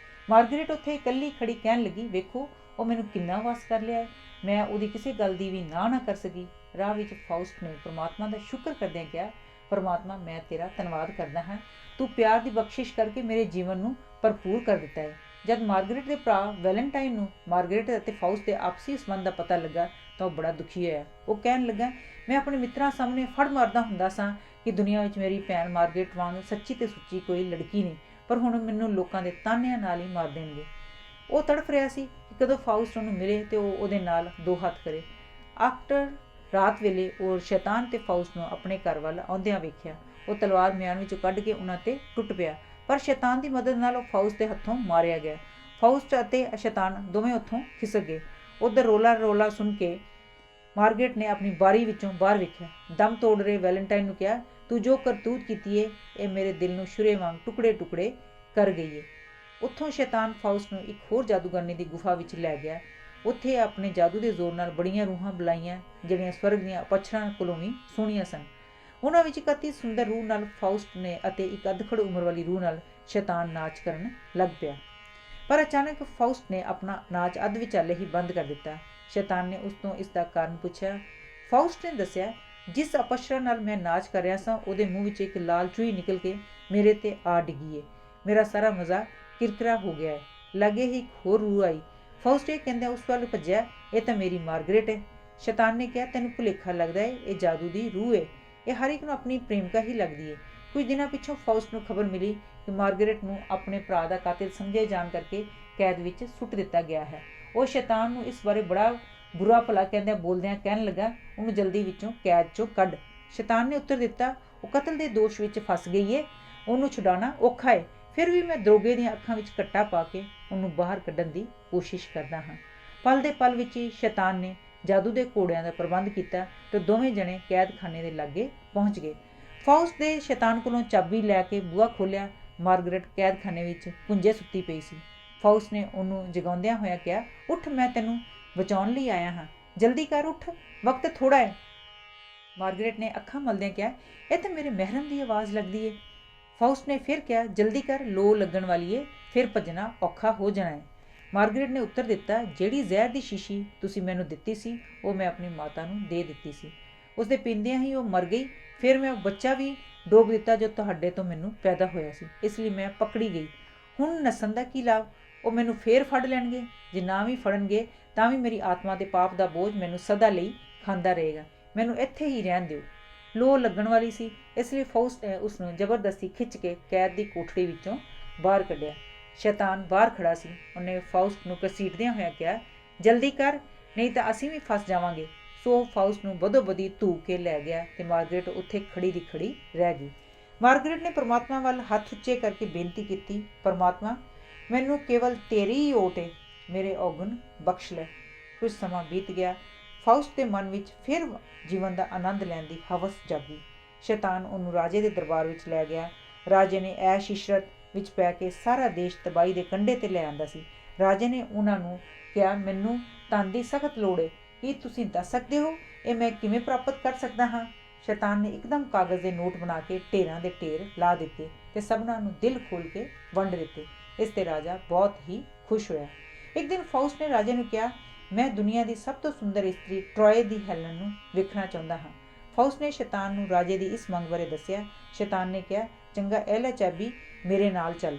ਮਾਰਗਰੇਟ ਉੱਥੇ ਇਕੱਲੀ ਖੜੀ ਕਹਿਣ ਲੱਗੀ, ਵੇਖੋ ਉਹ ਮੈਨੂੰ ਕਿੰਨਾ ਵਾਸ ਕਰ ਲਿਆ ਹੈ, ਮੈਂ ਉਹਦੀ ਕਿਸੇ ਗੱਲ ਦੀ ਵੀ ਨਾ ਕਰ ਸਕੀ। ਰਾਹ ਵਿੱਚ ਫਾਊਸਟ ਨੇ ਪਰਮਾਤਮਾ ਦਾ ਸ਼ੁਕਰ ਕਰਦਿਆਂ ਕਿਹਾ, ਪਰਮਾਤਮਾ ਮੈਂ ਤੇਰਾ ਧੰਨਵਾਦ ਕਰਦਾ ਹਾਂ, ਤੂੰ ਪਿਆਰ ਦੀ ਬਖਸ਼ਿਸ਼ ਕਰਕੇ ਮੇਰੇ ਜੀਵਨ ਨੂੰ ਭਰਪੂਰ ਕਰ ਦਿੱਤਾ ਹੈ। ਜਦ ਮਾਰਗਰੇਟ ਦੇ ਭਰਾ ਵੈਲੈਂਟਾਈਨ ਨੂੰ ਮਾਰਗਰੇਟ ਅਤੇ ਫਾਊਸਟ ਦੇ ਆਪਸੀ ਸੰਬੰਧ ਦਾ ਪਤਾ ਲੱਗਾ ਤਾਂ ਉਹ ਬੜਾ ਦੁਖੀ ਹੋਇਆ। ਉਹ ਕਹਿਣ ਲੱਗਾ, ਮੈਂ ਆਪਣੇ ਮਿੱਤਰਾਂ ਸਾਹਮਣੇ ਫੜ ਮਾਰਦਾ ਹੁੰਦਾ ਸਾਂ ਕਿ ਦੁਨੀਆ ਵਿੱਚ ਮੇਰੀ ਭੈਣ ਮਾਰਗਰੇਟ ਵਾਂਗ ਸੱਚੀ ਤੇ ਸੁੱਚੀ ਕੋਈ ਲੜਕੀ ਨਹੀਂ, ਪਰ ਹੁਣ ਮੈਨੂੰ ਲੋਕਾਂ ਦੇ ਤਾਨਿਆਂ ਨਾਲ ਹੀ ਮਾਰ ਦੇਣਗੇ। ਉਹ ਤੜਫ ਰਿਹਾ ਸੀ ਕਿ ਕਦੋਂ ਫਾਊਸਟ ਉਹਨੂੰ ਮਿਲੇ ਤੇ ਉਹ ਉਹਦੇ ਨਾਲ ਦੋ ਹੱਥ ਕਰੇ। ਆਫਟਰ ਰਾਤ ਵੇਲੇ ਉਹ ਸ਼ੈਤਾਨ ਤੇ ਫਾਊਸਟ ਨੂੰ ਆਪਣੇ ਘਰ ਵੱਲ ਆਉਂਦਿਆਂ ਵੇਖਿਆ। ਉਹ ਤਲਵਾਰ ਮਿਆਨ ਵਿੱਚੋਂ ਕੱਢ ਕੇ ਉਹਨਾਂ ਤੇ ਟੁੱਟ ਪਿਆ, ਪਰ ਸ਼ੈਤਾਨ ਦੀ ਮਦਦ ਨਾਲ ਉਹ ਫਾਊਸਟ ਦੇ ਹੱਥੋਂ ਮਾਰਿਆ ਗਿਆ। ਫਾਊਸਟ ਅਤੇ ਸ਼ੈਤਾਨ ਦੋਵੇਂ ਉੱਥੋਂ ਖਿਸਕ ਗਏ। ਉੱਧਰ ਰੋਲਾ ਸੁਣ ਕੇ ਮਾਰਗਰੇਟ ਨੇ ਆਪਣੀ ਬਾਰੀ ਵਿੱਚੋਂ ਬਾਹਰ ਵੇਖਿਆ। ਦਮ ਤੋੜ ਰਹੇ ਵੈਲੈਂਟਾਈਨ ਨੂੰ ਕਿਹਾ, ਤੂੰ ਜੋ ਕਰਤੂਤ ਕੀਤੀ ਏ ਇਹ ਮੇਰੇ ਦਿਲ ਨੂੰ ਸ਼ੁਰੇ ਵਾਂਗ ਟੁਕੜੇ ਟੁਕੜੇ ਕਰ ਗਈ ਏ। ਉੱਥੋਂ ਸ਼ੈਤਾਨ ਫਾਊਸਟ ਨੂੰ ਇੱਕ ਹੋਰ ਜਾਦੂਗਰਨੀ ਦੀ ਗੁਫਾ ਵਿੱਚ ਲੈ ਗਿਆ। ਉੱਥੇ ਆਪਣੇ ਜਾਦੂ ਦੇ ਜ਼ੋਰ ਨਾਲ ਬੜੀਆਂ ਰੂਹਾਂ ਬੁਲਾਈਆਂ ਜਿਹੜੀਆਂ ਸਵਰਗ ਦੀਆਂ ਅਪੱਛਰਾਂ ਕੋਲੋਂ ਵੀ ਸੋਹਣੀਆਂ ਸਨ। ਉਹਨਾਂ ਵਿੱਚ ਇੱਕ ਅਤੀ ਸੁੰਦਰ ਰੂਹ ਨਾਲ ਫਾਊਸਟ ਨੇ ਅਤੇ ਇੱਕ ਅਧਖੜ ਉਮਰ ਵਾਲੀ ਰੂਹ ਨਾਲ ਸ਼ੈਤਾਨ ਨਾਚ ਕਰਨ ਲੱਗ ਪਿਆ। ਪਰ ਅਚਾਨਕ ਫਾਊਸਟ ਨੇ ਆਪਣਾ ਨਾਚ ਅੱਧ ਵਿਚਾਲੇ ਹੀ ਬੰਦ ਕਰ ਦਿੱਤਾ। ਸ਼ੈਤਾਨ ਨੇ ਉਸ ਤੋਂ ਇਸ ਦਾ ਕਾਰਨ ਪੁੱਛਿਆ। ਫਾਊਸਟ ਨੇ ਦੱਸਿਆ, ਜਿਸ ਅਪੱਛਰਾਂ ਨਾਲ ਮੈਂ ਨਾਚ ਕਰ ਰਿਹਾ ਸਾਂ ਉਹਦੇ ਮੂੰਹ ਵਿੱਚ ਇੱਕ ਲਾਲ ਚੂਹੀ ਨਿਕਲ ਕੇ ਮੇਰੇ ਤੇ ਆ ਡਿੱਗੀ ਏ। ਮੇਰਾ ਸਾਰਾ ਮਜ਼ਾ ਕਿਰਕਰਾ ਹੋ ਗਿਆ ਹੈ। ਲਾਗੇ ਹੀ ਇੱਕ ਹੋਰ ਰੂਹ ਆਈ। ਫਾਊਸਟ ਇਹ ਕਹਿੰਦਿਆਂ ਉਸ ਵੱਲ ਭੱਜਿਆ, ਇਹ ਤਾਂ ਮੇਰੀ ਮਾਰਗਰੇਟ ਹੈ। ਸ਼ੈਤਾਨ ਨੇ ਕਿਹਾ, ਤੈਨੂੰ ਭੁਲੇਖਾ ਲੱਗਦਾ ਹੈ, ਇਹ ਜਾਦੂ ਦੀ ਰੂਹ ਹੈ, ਇਹ ਹਰ ਇੱਕ ਨੂੰ ਆਪਣੀ ਪ੍ਰੇਮਿਕਾ ਹੀ ਲੱਗਦੀ ਹੈ। ਕੁਝ ਦਿਨਾਂ ਪਿੱਛੋਂ ਫਾਊਸਟ ਨੂੰ ਖਬਰ ਮਿਲੀ ਕਿ ਮਾਰਗਰੇਟ ਨੂੰ ਆਪਣੇ ਭਰਾ ਦਾ ਕਾਤਿਲ ਸਮਝੇ ਜਾਣ ਕਰਕੇ ਕੈਦ ਵਿੱਚ ਸੁੱਟ ਦਿੱਤਾ ਗਿਆ ਹੈ। ਉਹ ਸ਼ੈਤਾਨ ਨੂੰ ਇਸ ਬਾਰੇ ਬੜਾ ਬੁਰਾ ਭਲਾ ਬੋਲਦਿਆਂ ਕਹਿਣ ਲੱਗਾ, ਉਹਨੂੰ ਜਲਦੀ ਵਿੱਚੋਂ ਕੈਦ 'ਚੋਂ ਕੱਢ। ਸ਼ੈਤਾਨ ਨੇ ਉੱਤਰ ਦਿੱਤਾ, ਉਹ ਕਤਲ ਦੇ ਦੋਸ਼ ਵਿੱਚ ਫਸ ਗਈ ਏ, ਉਹਨੂੰ ਛੁਡਾਉਣਾ ਔਖਾ ਹੈ। ਫਿਰ ਵੀ ਮੈਂ ਦਰੋਗੇ ਦੀਆਂ ਅੱਖਾਂ ਵਿੱਚ ਕੱਟਾ ਪਾ ਕੇ ਉਹਨੂੰ ਬਾਹਰ ਕੱਢਣ ਦੀ ਕੋਸ਼ਿਸ਼ ਕਰਦਾ ਹਾਂ। ਪਲ ਦੇ ਪਲ ਵਿੱਚ ਹੀ ਸ਼ੈਤਾਨ ਨੇ ਜਾਦੂ ਦੇ ਘੋੜਿਆਂ ਦਾ ਪ੍ਰਬੰਧ ਕੀਤਾ ਤੇ ਦੋਵੇਂ ਜਣੇ ਕੈਦਖਾਨੇ ਦੇ ਲਾਗੇ ਪਹੁੰਚ ਗਏ। ਫਾਊਸਟ ਦੇ ਸ਼ੈਤਾਨ ਕੋਲੋਂ ਚਾਬੀ ਲੈ ਕੇ ਬੂਹਾ ਖੋਲ੍ਹਿਆ। ਮਾਰਗਰੇਟ ਕੈਦਖਾਨੇ ਵਿੱਚ ਪੁੰਜੇ ਸੁੱਤੀ ਪਈ ਸੀ। ਫਾਊਸਟ ਨੇ ਉਹਨੂੰ ਜਗਾਉਂਦਿਆਂ ਹੋਇਆ ਕਿਹਾ, ਉੱਠ, ਮੈਂ ਤੈਨੂੰ ਬਚਾਉਣ ਲਈ ਆਇਆ ਹਾਂ, ਜਲਦੀ ਕਰ, ਉੱਠ, ਵਕਤ ਥੋੜ੍ਹਾ ਹੈ। ਮਾਰਗਰੇਟ ਨੇ ਅੱਖਾਂ ਮਲਦਿਆਂ ਕਿਹਾ, ਇਹ ਤਾਂ ਮੇਰੇ ਮਹਿਰਮ ਦੀ ਆਵਾਜ਼ ਲੱਗਦੀ ਏ। ਫਾਊਸਟ ਨੇ ਫਿਰ ਕਿਹਾ, ਜਲਦੀ ਕਰ, ਲੋ ਲੱਗਣ ਵਾਲੀ ਏ, ਫਿਰ ਭੱਜਣਾ ਔਖਾ ਹੋ ਜਾਣਾ ਹੈ। ਮਾਰਗਰੇਟ ਨੇ ਉੱਤਰ ਦਿੱਤਾ, ਜਿਹੜੀ ਜ਼ਹਿਰ ਦੀ ਸ਼ੀਸ਼ੀ ਤੁਸੀਂ ਮੈਨੂੰ ਦਿੱਤੀ ਸੀ ਉਹ ਮੈਂ ਆਪਣੀ ਮਾਤਾ ਨੂੰ ਦੇ ਦਿੱਤੀ ਸੀ। ਉਸਦੇ ਪੀਂਦਿਆਂ ਹੀ ਉਹ ਮਰ ਗਈ। ਫਿਰ ਮੈਂ ਉਹ ਬੱਚਾ ਵੀ ਡੋਬ ਦਿੱਤਾ ਜੋ ਤੁਹਾਡੇ ਤੋਂ ਮੈਨੂੰ ਪੈਦਾ ਹੋਇਆ ਸੀ, ਇਸ ਲਈ ਮੈਂ ਪਕੜੀ ਗਈ। ਹੁਣ ਨੱਸਣ ਦਾ ਕੀ ਲਾਭ? ਉਹ ਮੈਨੂੰ ਫੇਰ ਫੜ ਲੈਣਗੇ। ਜੇ ਨਾ ਵੀ ਫੜਨਗੇ ਤਾਂ ਵੀ ਮੇਰੀ ਆਤਮਾ ਦੇ ਪਾਪ ਦਾ ਬੋਝ ਮੈਨੂੰ ਸਦਾ ਲਈ ਖਾਂਦਾ ਰਹੇਗਾ। ਮੈਨੂੰ ਇੱਥੇ ਹੀ ਰਹਿਣ ਦਿਓ। ਲੋ ਲੱਗਣ ਵਾਲੀ ਸੀ, ਇਸ ਲਈ ਫਾਊਸਟ ਨੇ ਉਸ ਨੂੰ ਜ਼ਬਰਦਸਤੀ ਖਿੱਚ ਕੇ ਕੈਦ ਦੀ ਕੋਠੜੀ ਵਿੱਚੋਂ ਬਾਹਰ ਕੱਢਿਆ। ਸ਼ੈਤਾਨ ਬਾਹਰ ਖੜਾ ਸੀ। ਉਹਨੇ ਫਾਊਸਟ ਨੂੰ ਘਸੀਟਦਿਆਂ ਹੋਇਆਂ ਕਿਹਾ, ਜਲਦੀ ਕਰ, ਨਹੀਂ ਤਾਂ ਅਸੀਂ ਵੀ ਫਸ ਜਾਵਾਂਗੇ। ਸੋ ਉਹ ਫਾਊਸਟ ਨੂੰ ਬਦੋ-ਬਦੀ ਧੂਕ ਕੇ ਲੈ ਗਿਆ ਤੇ ਮਾਰਗਰੇਟ ਉੱਥੇ ਖੜੀ ਦੀ ਖੜੀ ਰਹਿ ਗਈ। ਮਾਰਗਰੇਟ ਨੇ ਪਰਮਾਤਮਾ ਵੱਲ ਹੱਥ ਉੱਚੇ ਕਰਕੇ ਬੇਨਤੀ ਕੀਤੀ, ਪਰਮਾਤਮਾ, ਮੈਨੂੰ ਕੇਵਲ ਤੇਰੀ ਹੀ ਓਟ ਏ, ਮੇਰੇ ਔਗੁਣ ਬਖਸ਼ ਲੈ। ਕੁਝ ਸਮਾਂ ਬੀਤ ਗਿਆ। ਫਾਊਸਟ ਦੇ ਮਨ ਵਿੱਚ ਫਿਰ ਜੀਵਨ ਦਾ ਆਨੰਦ ਲੈਣ ਦੀ ਹਵਸ ਜਾਗੀ। ਸ਼ੈਤਾਨ ਉਹਨੂੰ ਰਾਜੇ ਦੇ ਦਰਬਾਰ ਵਿੱਚ ਲੈ ਗਿਆ। ਰਾਜੇ ਨੇ ਐਸ਼ ਇਸ਼ਰਤ ਵਿੱਚ ਪੈ ਕੇ ਸਾਰਾ ਦੇਸ਼ ਤਬਾਹੀ ਦੇ ਕੰਢੇ 'ਤੇ ਲੈ ਆਂਦਾ ਸੀ। ਰਾਜੇ ਨੇ ਉਹਨਾਂ ਨੂੰ ਕਿਹਾ, ਮੈਨੂੰ ਧਨ ਦੀ ਸਖਤ ਲੋੜ ਏ, ਕੀ ਤੁਸੀਂ ਦੱਸ ਸਕਦੇ ਹੋ ਇਹ ਮੈਂ ਕਿਵੇਂ ਪ੍ਰਾਪਤ ਕਰ ਸਕਦਾ ਹਾਂ? ਸ਼ੈਤਾਨ ਨੇ ਇੱਕਦਮ ਕਾਗਜ਼ ਦੇ ਨੋਟ ਬਣਾ ਕੇ ਢੇਰਾਂ ਦੇ ਢੇਰ ਲਾ ਦਿੱਤੇ ਤੇ ਸਭਨਾਂ ਨੂੰ ਦਿਲ ਖੋਲ੍ਹ ਕੇ ਵੰਡ ਦਿੱਤੇ। ਇਸ ਤੇ ਰਾਜਾ ਬਹੁਤ ਹੀ ਖੁਸ਼ ਹੋਇਆ। ਇੱਕ ਦਿਨ ਫਾਊਸਟ ਨੇ ਰਾਜੇ ਨੂੰ ਕਿਹਾ, ਮੈਂ ਦੁਨੀਆ ਦੀ ਸਭ ਤੋਂ ਸੁੰਦਰ ਇਸਤਰੀ ਟਰੋਏ ਦੀ ਹੈਲਨ ਨੂੰ ਵੇਖਣਾ ਚਾਹੁੰਦਾ ਹਾਂ। ਫਾਊਸਟ ਨੇ ਸ਼ੈਤਾਨ ਨੂੰ ਰਾਜੇ ਦੀ ਇਸ ਮੰਗ ਬਾਰੇ ਦੱਸਿਆ। ਸ਼ੈਤਾਨ ਨੇ ਕਿਹਾ, ਚੰਗਾ, ਇਹ ਲੈ ਚਾਬੀ, ਮੇਰੇ ਨਾਲ ਚੱਲ।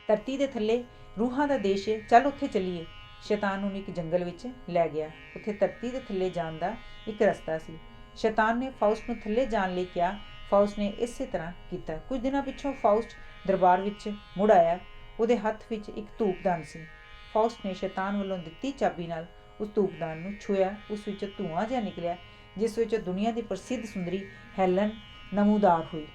ਧਰਤੀ ਦੇ ਥੱਲੇ ਰੂਹਾਂ ਦਾ ਦੇਸ਼ ਏ, ਚੱਲ ਉੱਥੇ ਚੱਲੀਏ। ਸ਼ੈਤਾਨ ਨੂੰ ਇੱਕ ਜੰਗਲ ਵਿੱਚ ਲੈ ਗਿਆ। ਉੱਥੇ ਧਰਤੀ ਦੇ ਥੱਲੇ ਜਾਣ ਦਾ ਇੱਕ ਰਸਤਾ ਸੀ। ਸ਼ੈਤਾਨ ਨੇ ਫਾਊਸਟ ਨੂੰ ਥੱਲੇ ਜਾਣ ਲਈ ਕਿਹਾ। ਫਾਊਸਟ ਨੇ ਇਸੇ ਤਰ੍ਹਾਂ ਕੀਤਾ। ਕੁਝ ਦਿਨਾਂ ਪਿੱਛੋਂ ਫਾਊਸਟ ਦਰਬਾਰ ਵਿੱਚ ਮੁੜ ਆਇਆ। ਉਹਦੇ ਹੱਥ ਵਿੱਚ ਇੱਕ ਧੂਪਦਾਨ ਸੀ। ਫਾਊਸਟ ਨੇ ਸ਼ੈਤਾਨ ਵੱਲੋਂ ਦਿੱਤੀ ਚਾਬੀ ਨਾਲ ਉਸ ਧੂਪਦਾਨ ਨੂੰ ਛੂਹਿਆ। ਉਸ ਵਿੱਚ ਧੂੰਆਂ ਜਿਹਾ ਨਿਕਲਿਆ, ਜਿਸ ਵਿੱਚ ਦੁਨੀਆ ਦੀ ਪ੍ਰਸਿੱਧ ਸੁੰਦਰੀ ਹੈਲਨ ਨਮੂਦਾਰ ਹੋਈ।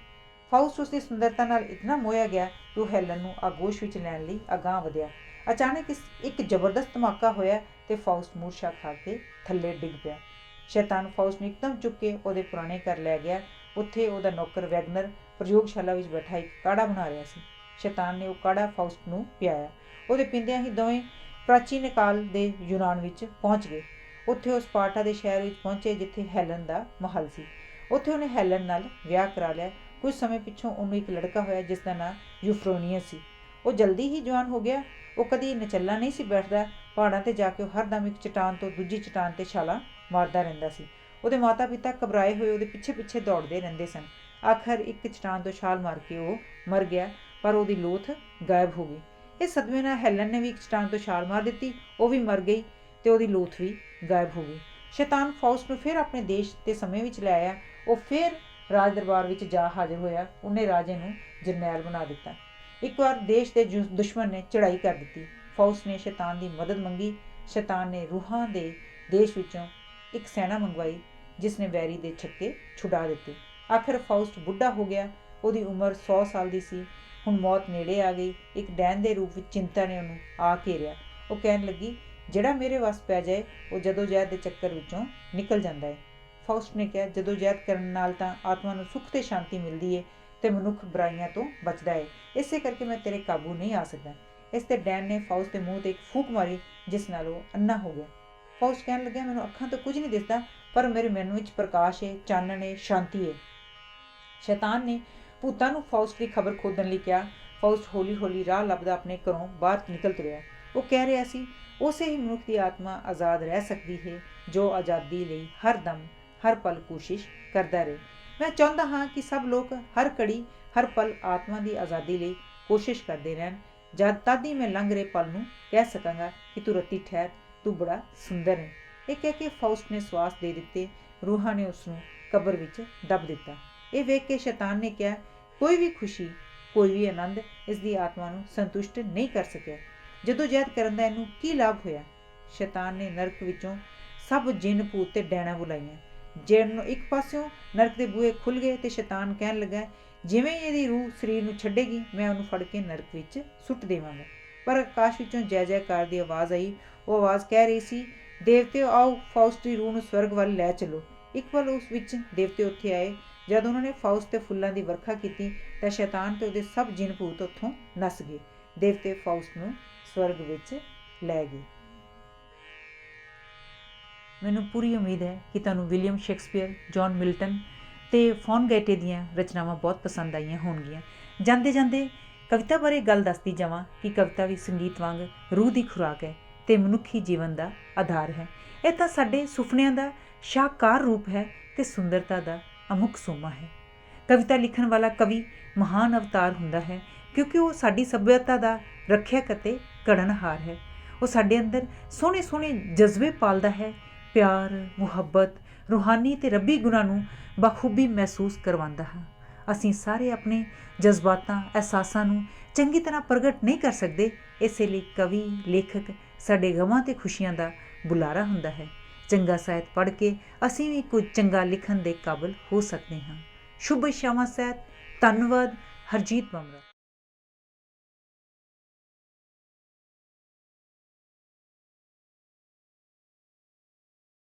ਫਾਊਸਟ ਉਸ ਦੀ ਸੁੰਦਰਤਾ ਨਾਲ ਇਤਨਾ ਮੋਹਿਆ ਗਿਆ ਕਿ ਉਹ ਹੈਲਨ ਨੂੰ ਆਗੋਸ਼ ਵਿੱਚ ਲੈਣ ਲਈ ਅਗਾਂਹ ਵਧਿਆ। ਅਚਾਨਕ ਇੱਕ ਜ਼ਬਰਦਸਤ ਧਮਾਕਾ ਹੋਇਆ ਤੇ ਫਾਊਸਟ ਮੂਰਛਾ ਖਾ ਕੇ ਥੱਲੇ ਡਿੱਗ ਪਿਆ। ਸ਼ੈਤਾਨ ਫਾਊਸਟ ਨੂੰ ਇੱਕਦਮ ਚੁੱਕ ਕੇ ਉਹਦੇ ਪੁਰਾਣੇ ਘਰ ਲੈ ਗਿਆ। ਉੱਥੇ ਉਹਦਾ ਨੌਕਰ ਵੈਗਨਰ ਪ੍ਰਯੋਗਸ਼ਾਲਾ ਵਿੱਚ ਬੈਠਾ ਇੱਕ ਕਾੜਾ ਬਣਾ ਰਿਹਾ ਸੀ। ਸ਼ੈਤਾਨ ਨੇ ਉਹ ਕਾੜਾ ਫਾਊਸਟ ਨੂੰ ਪਿਆਇਆ। ਉਹਦੇ ਪੀਂਦਿਆਂ ਹੀ ਦੋਵੇਂ ਪ੍ਰਾਚੀਨ ਕਾਲ ਦੇ ਯੂਨਾਨ ਵਿੱਚ ਪਹੁੰਚ ਗਏ। ਉੱਥੇ ਉਹ ਸਪਾਰਟਾ ਦੇ ਸ਼ਹਿਰ ਵਿੱਚ ਪਹੁੰਚੇ, ਜਿੱਥੇ ਹੈਲਨ ਦਾ ਮਹਲ ਸੀ। ਉੱਥੇ ਉਹਨੇ ਹੈਲਨ ਨਾਲ ਵਿਆਹ ਕਰਾ ਲਿਆ। ਕੁਝ ਸਮੇਂ ਪਿੱਛੋਂ ਉਹਨੂੰ ਇੱਕ ਲੜਕਾ ਹੋਇਆ ਜਿਸ ਦਾ ਨਾਂ ਯੂਫਰੋਨੀਅਸ ਸੀ। ਉਹ ਜਲਦੀ ਹੀ ਜਵਾਨ ਹੋ ਗਿਆ। ਉਹ ਕਦੀ ਨਚੱਲਾ ਨਹੀਂ ਸੀ ਬੈਠਦਾ। ਪਹਾੜਾਂ 'ਤੇ ਜਾ ਕੇ ਉਹ ਹਰਦਮ ਇੱਕ ਚਟਾਨ ਤੋਂ ਦੂਜੀ ਚਟਾਨ 'ਤੇ ਛਾਲਾਂ ਮਾਰਦਾ ਰਹਿੰਦਾ ਸੀ। ਉਹਦੇ ਮਾਤਾ ਪਿਤਾ ਘਬਰਾਏ ਹੋਏ ਉਹਦੇ ਪਿੱਛੇ ਪਿੱਛੇ ਦੌੜਦੇ ਰਹਿੰਦੇ ਸਨ। ਆਖਰ ਇੱਕ ਚਟਾਨ ਤੋਂ ਛਾਲ ਮਾਰ ਕੇ ਉਹ ਮਰ ਗਿਆ, ਪਰ ਉਹਦੀ ਲੋਥ ਗਾਇਬ ਹੋ ਗਈ। ਇਸ ਸਦਮੇ ਨਾਲ ਹੈਲਨ ਨੇ ਵੀ ਇੱਕ ਚਟਾਨ ਤੋਂ ਛਾਲ ਮਾਰ ਦਿੱਤੀ। ਉਹ ਵੀ ਮਰ ਗਈ ਤੇ ਉਹਦੀ ਲੋਥ ਵੀ ਗਾਇਬ ਹੋ ਗਈ। ਸ਼ੈਤਾਨ ਫਾਊਸਟ ਨੂੰ ਫਿਰ ਆਪਣੇ ਦੇਸ਼ ਤੇ ਸਮੇਂ ਵਿੱਚ ਲੈ ਆਇਆ। ਉਹ ਫਿਰ ਰਾਜ ਦਰਬਾਰ ਵਿੱਚ ਜਾ ਹਾਜ਼ਰ ਹੋਇਆ। ਉਹਨੇ ਰਾਜੇ ਨੂੰ ਜਰਨੈਲ ਬਣਾ ਦਿੱਤਾ। ਇੱਕ ਵਾਰ ਦੇਸ਼ ਦੇ ਦੁਸ਼ਮਣ ਨੇ ਚੜ੍ਹਾਈ ਕਰ ਦਿੱਤੀ। ਫਾਊਸਟ ਨੇ ਸ਼ੈਤਾਨ ਦੀ ਮਦਦ ਮੰਗੀ। ਸ਼ੈਤਾਨ ਨੇ ਰੂਹਾਂ ਦੇ ਦੇਸ਼ ਵਿੱਚੋਂ ਇੱਕ ਸੈਨਾ ਮੰਗਵਾਈ, ਜਿਸ ਨੇ ਵੈਰੀ ਦੇ ਛੱਕੇ ਛੁਡਾ ਦਿੱਤੇ। ਆਖਰ ਫਾਊਸਟ ਬੁੱਢਾ ਹੋ ਗਿਆ। ਉਹਦੀ ਉਮਰ 100 ਸਾਲ ਦੀ ਸੀ। ਹੁਣ ਮੌਤ ਨੇੜੇ ਆ ਗਈ। ਇੱਕ ਡੈਣ ਦੇ ਰੂਪ ਵਿੱਚ ਚਿੰਤਾ ਨੇ ਉਹਨੂੰ ਆ ਘੇਰਿਆ। ਉਹ ਕਹਿਣ ਲੱਗੀ, ਜਿਹੜਾ ਮੇਰੇ ਵੱਸ ਪੈ ਜਾਏ ਉਹ ਜਦੋਜਹਿਦ ਦੇ ਚੱਕਰ ਵਿੱਚੋਂ ਨਿਕਲ ਜਾਂਦਾ ਹੈ। ਫਾਊਸਟ ਨੇ ਕਿਹਾ, ਜਦੋਜਹਿਦ ਕਰਨ ਨਾਲ ਤਾਂ ਆਤਮਾ ਨੂੰ ਸੁੱਖ ਤੇ ਸ਼ਾਂਤੀ ਮਿਲਦੀ ਹੈ ਤੇ ਮਨੁੱਖ ਬੁਰਾਈਆਂ ਤੋਂ ਬਚਦਾ ਹੈ। ਇਸੇ ਕਰਕੇ ਮੈਂ ਤੇਰੇ ਕਾਬੂ ਨਹੀਂ ਆ ਸਕਦਾ। ਇਸ ਤੇ ਡੈਨ ਨੇ ਫਾਊਸਟ ਦੇ ਮੂੰਹ ਤੇ ਇੱਕ ਫੂਕ ਮਾਰੀ, ਜਿਸ ਨਾਲ ਉਹ ਅੰਨਾ ਹੋ ਗਿਆ। ਫਾਊਸਟ ਕਹਿਣ ਲੱਗਿਆ, ਮੈਨੂੰ ਅੱਖਾਂ ਤੋਂ ਕੁਝ ਨਹੀਂ ਦਿਸਦਾ, ਪਰ ਮੇਰੇ ਮਨ ਵਿੱਚ ਪ੍ਰਕਾਸ਼ ਹੈ, ਚਾਨਣ ਹੈ, ਸ਼ਾਂਤੀ ਹੈ। ਸ਼ੈਤਾਨ ਨੇ ਭੂਤਾਂ ਨੂੰ ਫਾਊਸਟ ਦੀ ਖਬਰ ਖੋਦਣ ਲਈ ਕਿਹਾ। ਫਾਊਸਟ ਹੌਲੀ ਹੌਲੀ ਰਾਹ ਲੱਭਦਾ ਆਪਣੇ ਘਰੋਂ ਬਾਹਰ ਨਿਕਲ ਤੁਰਿਆ। ਉਹ ਕਹਿ ਰਿਹਾ ਸੀ, ਉਸੇ ਹੀ ਮਨੁੱਖ ਦੀ ਆਤਮਾ ਆਜ਼ਾਦ ਰਹਿ ਸਕਦੀ ਹੈ ਜੋ ਆਜ਼ਾਦੀ ਲਈ ਹਰ ਦਮ ਹਰ ਪਲ ਕੋਸ਼ਿਸ਼ ਕਰਦਾ ਰਹੇ। ਮੈਂ ਚਾਹੁੰਦਾ ਹਾਂ ਕਿ ਸਭ ਲੋਕ ਹਰ ਘੜੀ ਹਰ ਪਲ ਆਤਮਾ ਦੀ ਆਜ਼ਾਦੀ ਲਈ ਕੋਸ਼ਿਸ਼ ਕਰਦੇ ਰਹਿਣ। ਤਦ ਹੀ ਮੈਂ ਲੰਘ ਰਹੇ ਪਲ ਨੂੰ ਕਹਿ ਸਕਾਂਗਾ ਕਿ ਤੂੰ ਰਤੀ ਠਹਿਰ, ਤੂੰ ਬੜਾ ਸੁੰਦਰ ਹੈ। ਇਹ ਕਹਿ ਕੇ ਫਾਊਸਟ ਨੇ ਸਵਾਸ ਦੇ ਦਿੱਤੇ। ਰੂਹਾਂ ਨੇ ਉਸ ਨੂੰ ਕਬਰ ਵਿੱਚ ਦੱਬ ਦਿੱਤਾ। ਇਹ ਵੇਖ ਕੇ ਸ਼ੈਤਾਨ ਨੇ ਕਿਹਾ, ਕੋਈ ਵੀ ਖੁਸ਼ੀ, ਕੋਈ ਵੀ ਆਨੰਦ ਇਸ ਦੀ ਆਤਮਾ ਨੂੰ ਸੰਤੁਸ਼ਟ ਨਹੀਂ ਕਰ ਸਕਿਆ। ਜਦੋਜਹਿਦ ਕਰਨ ਦਾ ਇਹਨੂੰ ਕੀ ਲਾਭ ਹੋਇਆ? ਸ਼ੈਤਾਨ ਨੇ ਨਰਕ ਵਿੱਚੋਂ ਸਭ ਜਿੰਨ ਭੂਤ ਤੇ ਡੈਣਾ ਬੁਲਾਈਆਂ। ਜਿਹਨੂੰ ਇੱਕ ਪਾਸਿਓਂ ਨਰਕ ਦੇ ਬੂਹੇ ਖੁੱਲ੍ਹ ਗਏ ਤੇ ਸ਼ੈਤਾਨ ਕਹਿਣ ਲੱਗਾ, ਜਿਵੇਂ ਹੀ ਇਹਦੀ ਰੂਹ ਸਰੀਰ ਨੂੰ ਛੱਡੇਗੀ ਮੈਂ ਉਹਨੂੰ ਫੜ ਕੇ ਨਰਕ ਵਿੱਚ ਸੁੱਟ ਦੇਵਾਂਗਾ। ਪਰ ਆਕਾਸ਼ ਵਿੱਚੋਂ ਜੈ ਜੈਕਾਰ ਦੀ ਆਵਾਜ਼ ਆਈ। ਉਹ ਆਵਾਜ਼ ਕਹਿ ਰਹੀ ਸੀ, ਦੇਵਤਿਓ ਆਓ, ਫਾਊਸਟ ਦੀ ਰੂਹ ਨੂੰ ਸਵਰਗ ਵੱਲ ਲੈ ਚਲੋ। ਇੱਕ ਪਲ ਉਸ ਵਿੱਚ ਦੇਵਤੇ ਉੱਥੇ ਆਏ। ਜਦ ਉਹਨਾਂ ਨੇ ਫਾਊਸਟ ਤੇ ਫੁੱਲਾਂ ਦੀ ਵਰਖਾ ਕੀਤੀ ਤਾਂ ਸ਼ੈਤਾਨ ਤੇ ਉਹਦੇ ਸਭ ਜਿੰਨ ਭੂਤ ਉੱਥੋਂ ਨੱਸ ਗਏ। ਦੇਵਤੇ ਫਾਊਸਟ ਨੂੰ ਸਵਰਗ ਵਿੱਚ ਲੈ ਗਏ। ਮੈਨੂੰ ਪੂਰੀ ਉਮੀਦ ਹੈ ਕਿ ਤੁਹਾਨੂੰ ਵਿਲੀਅਮ ਸ਼ੇਕਸਪੀਅਰ, ਜੌਨ ਮਿਲਟਨ ਤੇ ਫੌਨ ਗੈਟੇ ਦੀਆਂ ਰਚਨਾਵਾਂ ਬਹੁਤ ਪਸੰਦ ਆਈਆਂ ਹੋਣਗੀਆਂ। ਜਾਂਦੇ ਜਾਂਦੇ ਕਵਿਤਾ ਬਾਰੇ ਗੱਲ ਦੱਸਦੀ ਜਾਵਾਂ ਕਿ ਕਵਿਤਾ ਵੀ ਸੰਗੀਤ ਵਾਂਗ ਰੂਹ ਦੀ ਖੁਰਾਕ ਹੈ ਅਤੇ ਮਨੁੱਖੀ ਜੀਵਨ ਦਾ ਆਧਾਰ ਹੈ। ਇਹ ਤਾਂ ਸਾਡੇ ਸੁਪਨਿਆਂ ਦਾ ਸ਼ਾਹਕਾਰ ਰੂਪ ਹੈ ਅਤੇ ਸੁੰਦਰਤਾ ਦਾ ਅਮੁੱਕ ਸੋਮਾ ਹੈ। ਕਵਿਤਾ ਲਿਖਣ ਵਾਲਾ ਕਵੀ ਮਹਾਨ ਅਵਤਾਰ ਹੁੰਦਾ ਹੈ, ਕਿਉਂਕਿ ਉਹ ਸਾਡੀ ਸੱਭਿਅਤਾ ਦਾ ਰੱਖਿਅਕ ਅਤੇ ਘੜਨਹਾਰ ਹੈ। ਉਹ ਸਾਡੇ ਅੰਦਰ ਸੋਹਣੇ ਸੋਹਣੇ ਜਜ਼ਬੇ ਪਾਲਦਾ ਹੈ, ਪਿਆਰ, ਮੁਹੱਬਤ, ਰੂਹਾਨੀ ਅਤੇ ਰੱਬੀ ਗੁਣਾਂ ਨੂੰ ਬਾਖੂਬੀ ਮਹਿਸੂਸ ਕਰਵਾਉਂਦਾ ਹੈ। ਅਸੀਂ ਸਾਰੇ ਆਪਣੇ ਜਜ਼ਬਾਤਾਂ, ਅਹਿਸਾਸਾਂ ਨੂੰ ਚੰਗੀ ਤਰ੍ਹਾਂ ਪ੍ਰਗਟ ਨਹੀਂ ਕਰ ਸਕਦੇ, ਇਸੇ ਲਈ ਕਵੀ, ਲੇਖਕ ਸਾਡੇ ਗਮਾਂ ਅਤੇ ਖੁਸ਼ੀਆਂ ਦਾ ਬੁਲਾਰਾ ਹੁੰਦਾ ਹੈ। ਚੰਗਾ ਸਾਹਿਤ ਪੜ੍ਹ ਕੇ ਅਸੀਂ ਵੀ ਕੁਝ ਚੰਗਾ ਲਿਖਣ ਦੇ ਕਾਬਲ ਹੋ ਸਕਦੇ ਹਾਂ। ਸ਼ੁਭ ਸ਼ਾਮਾਂ ਸਾਹਿਤ। ਧੰਨਵਾਦ। ਹਰਜੀਤ ਬਮਰਾ।